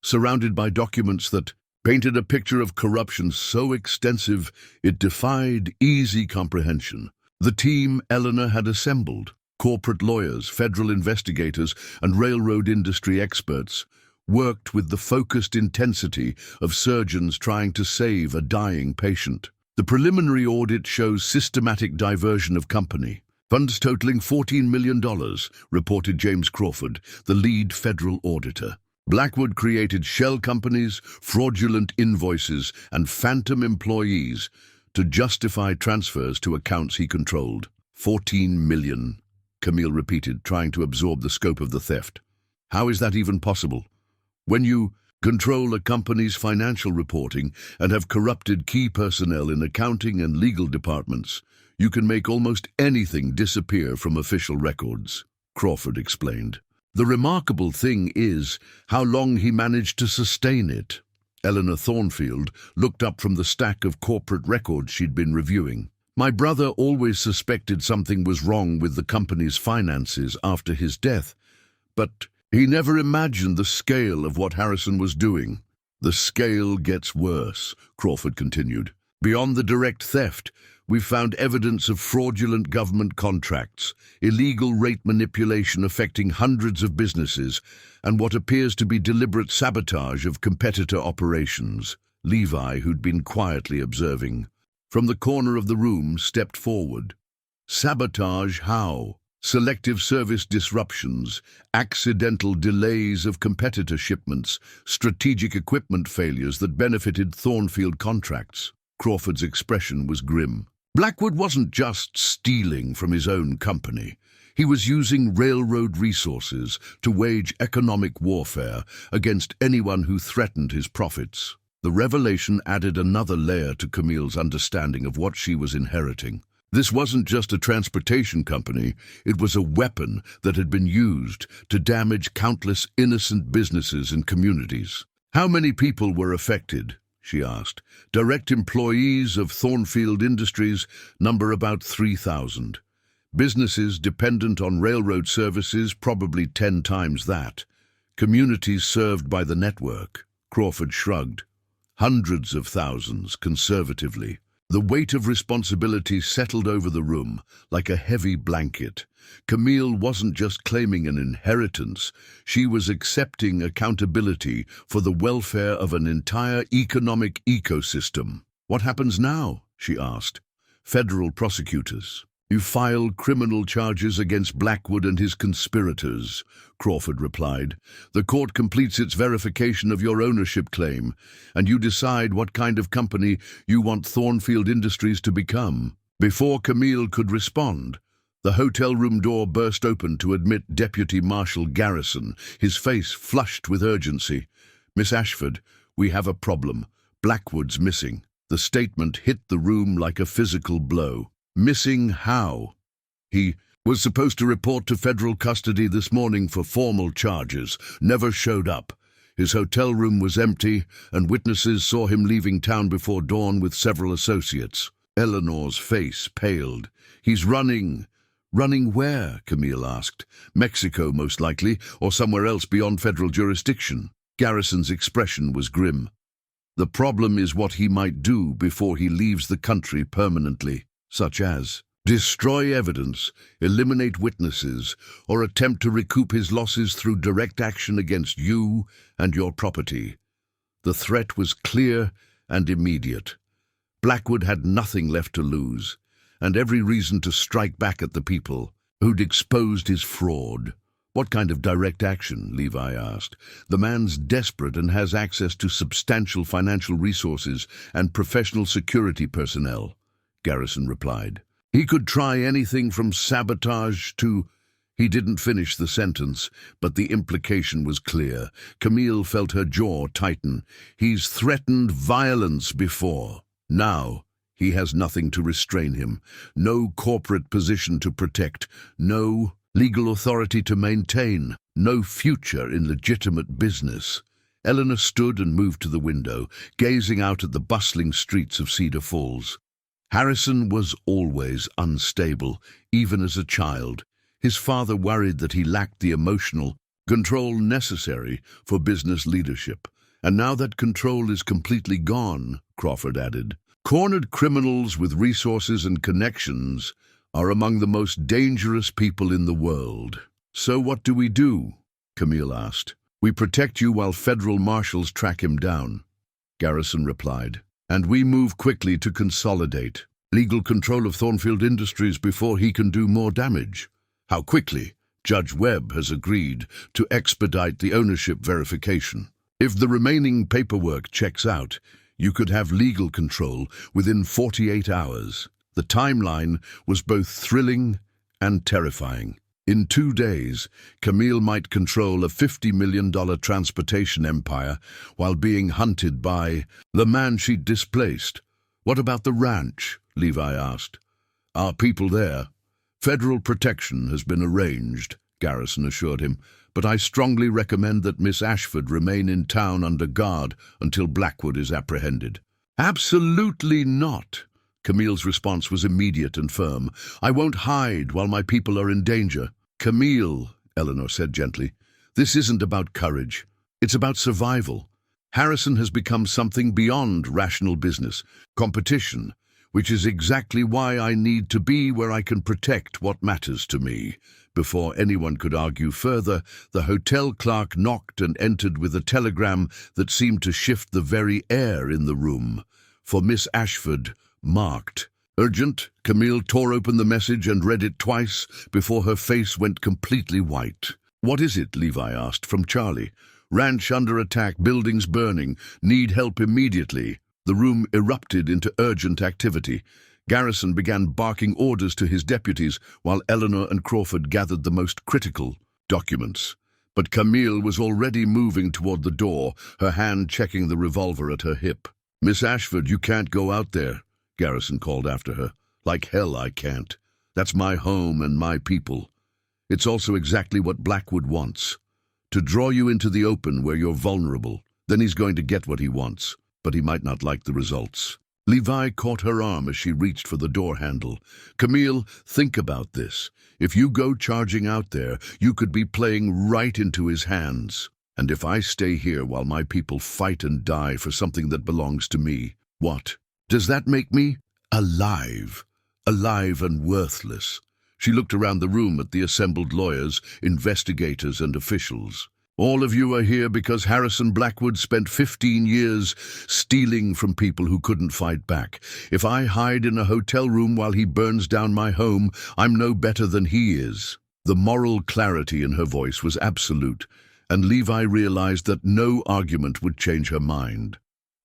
S1: surrounded by documents that painted a picture of corruption so extensive it defied easy comprehension. The team Eleanor had assembled, corporate lawyers, federal investigators, and railroad industry experts, worked with the focused intensity of surgeons trying to save a dying patient. The preliminary audit shows systematic diversion of company. Funds totaling $14 million, reported James Crawford, the lead federal auditor. Blackwood created shell companies, fraudulent invoices, and phantom employees to justify transfers to accounts he controlled. 14 million, Camille repeated, trying to absorb the scope of the theft. How is that even possible? When you control a company's financial reporting and have corrupted key personnel in accounting and legal departments, you can make almost anything disappear from official records, Crawford explained. The remarkable thing is how long he managed to sustain it. Eleanor Thornfield looked up from the stack of corporate records she'd been reviewing. My brother always suspected something was wrong with the company's finances after his death, but he never imagined the scale of what Harrison was doing. The scale gets worse, Crawford continued. Beyond the direct theft, we've found evidence of fraudulent government contracts, illegal rate manipulation affecting hundreds of businesses, and what appears to be deliberate sabotage of competitor operations. Levi, who'd been quietly observing, from the corner of the room stepped forward. Sabotage how? Selective service disruptions, accidental delays of competitor shipments, strategic equipment failures that benefited Thornfield contracts. Crawford's expression was grim. Blackwood wasn't just stealing from his own company. He was using railroad resources to wage economic warfare against anyone who threatened his profits. The revelation added another layer to Camille's understanding of what she was inheriting. This wasn't just a transportation company, it was a weapon that had been used to damage countless innocent businesses and communities. How many people were affected? She asked. Direct employees of Thornfield Industries number about 3,000. Businesses dependent on railroad services probably 10 times that. Communities served by the network. Crawford shrugged. Hundreds of thousands, conservatively. The weight of responsibility settled over the room like a heavy blanket. Camille wasn't just claiming an inheritance, she was accepting accountability for the welfare of an entire economic ecosystem. What happens now? She asked. Federal prosecutors. You filed criminal charges against Blackwood and his conspirators, Crawford replied. The court completes its verification of your ownership claim, and you decide what kind of company you want Thornfield Industries to become. Before Camille could respond, the hotel room door burst open to admit Deputy Marshal Garrison, his face flushed with urgency. Miss Ashford, we have a problem. Blackwood's missing. The statement hit the room like a physical blow. Missing how? He was supposed to report to federal custody this morning for formal charges, never showed up. His hotel room was empty, and witnesses saw him leaving town before dawn with several associates. Eleanor's face paled. He's running. Running where? Camille asked. Mexico, most likely, or somewhere else beyond federal jurisdiction. Garrison's expression was grim. The problem is what he might do before he leaves the country permanently, such as destroy evidence, eliminate witnesses, or attempt to recoup his losses through direct action against you and your property. The threat was clear and immediate. Blackwood had nothing left to lose, and every reason to strike back at the people who'd exposed his fraud. What kind of direct action? Levi asked. The man's desperate and has access to substantial financial resources and professional security personnel, Garrison replied. He could try anything from sabotage to... He didn't finish the sentence, but the implication was clear. Camille felt her jaw tighten. He's threatened violence before. Now, he has nothing to restrain him. No corporate position to protect. No legal authority to maintain. No future in legitimate business. Eleanor stood and moved to the window, gazing out at the bustling streets of Cedar Falls. Harrison was always unstable, even as a child. His father worried that he lacked the emotional control necessary for business leadership. And now that control is completely gone, Crawford added. Cornered criminals with resources and connections are among the most dangerous people in the world. So what do we do? Camille asked. We protect you while federal marshals track him down, Garrison replied. And we move quickly to consolidate legal control of Thornfield Industries before he can do more damage. How quickly? Judge Webb has agreed to expedite the ownership verification. If the remaining paperwork checks out, you could have legal control within 48 hours. The timeline was both thrilling and terrifying. In 2 days, Camille might control a $50 million transportation empire while being hunted by the man she'd displaced. What about the ranch? Levi asked. Our people there. Federal protection has been arranged, Garrison assured him, but I strongly recommend that Miss Ashford remain in town under guard until Blackwood is apprehended. Absolutely not. Camille's response was immediate and firm. I won't hide while my people are in danger. Camille, Eleanor said gently, this isn't about courage. It's about survival. Harrison has become something beyond rational business, competition, which is exactly why I need to be where I can protect what matters to me. Before anyone could argue further, the hotel clerk knocked and entered with a telegram that seemed to shift the very air in the room. For Miss Ashford, marked. Urgent. Camille tore open the message and read it twice before her face went completely white. What is it? Levi asked from Charlie. Ranch under attack, buildings burning. Need help immediately. The room erupted into urgent activity. Garrison began barking orders to his deputies while Eleanor and Crawford gathered the most critical documents. But Camille was already moving toward the door, her hand checking the revolver at her hip. Miss Ashford, you can't go out there, Garrison called after her. Like hell I can't. That's my home and my people. It's also exactly what Blackwood wants. To draw you into the open where you're vulnerable. Then he's going to get what he wants. But he might not like the results. Levi caught her arm as she reached for the door handle. Camille, think about this. If you go charging out there, you could be playing right into his hands. And if I stay here while my people fight and die for something that belongs to me, what? Does that make me alive? Alive and worthless. She looked around the room at the assembled lawyers, investigators, and officials. All of you are here because Harrison Blackwood spent 15 years stealing from people who couldn't fight back. If I hide in a hotel room while he burns down my home, I'm no better than he is. The moral clarity in her voice was absolute, and Levi realized that no argument would change her mind.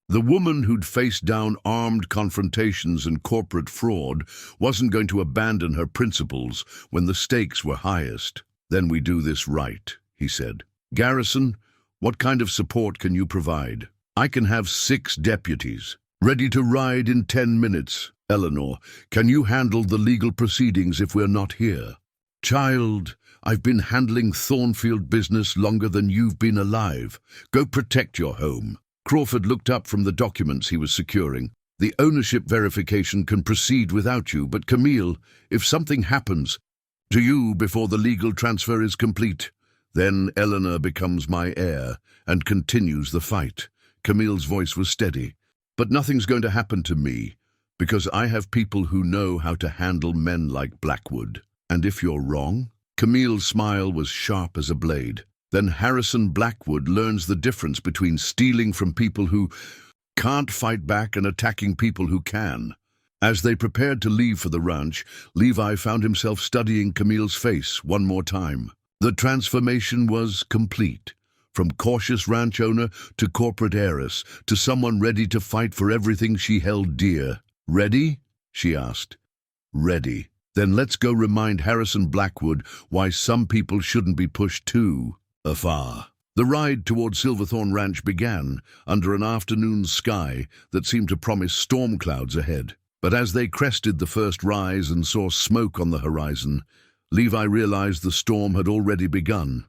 S1: The woman who'd faced down armed confrontations and corporate fraud wasn't going to abandon her principles when the stakes were highest. Then we do this right, he said. Garrison, what kind of support can you provide? I can have 6 deputies, ready to ride in 10 minutes. Eleanor, can you handle the legal proceedings if we're not here? Child, I've been handling Thornfield business longer than you've been alive. Go protect your home. Crawford looked up from the documents he was securing. The ownership verification can proceed without you, but Camille, if something happens to you before the legal transfer is complete, then Eleanor becomes my heir and continues the fight. Camille's voice was steady. "But nothing's going to happen to me, because I have people who know how to handle men like Blackwood. And if you're wrong?" Camille's smile was sharp as a blade. "Then Harrison Blackwood learns the difference between stealing from people who can't fight back and attacking people who can." As they prepared to leave for the ranch, Levi found himself studying Camille's face one more time. The transformation was complete. From cautious ranch owner to corporate heiress, to someone ready to fight for everything she held dear. "Ready?" she asked. "Ready. Then let's go remind Harrison Blackwood why some people shouldn't be pushed too far." The ride toward Silverthorn Ranch began under an afternoon sky that seemed to promise storm clouds ahead. But as they crested the first rise and saw smoke on the horizon, Levi realized the storm had already begun.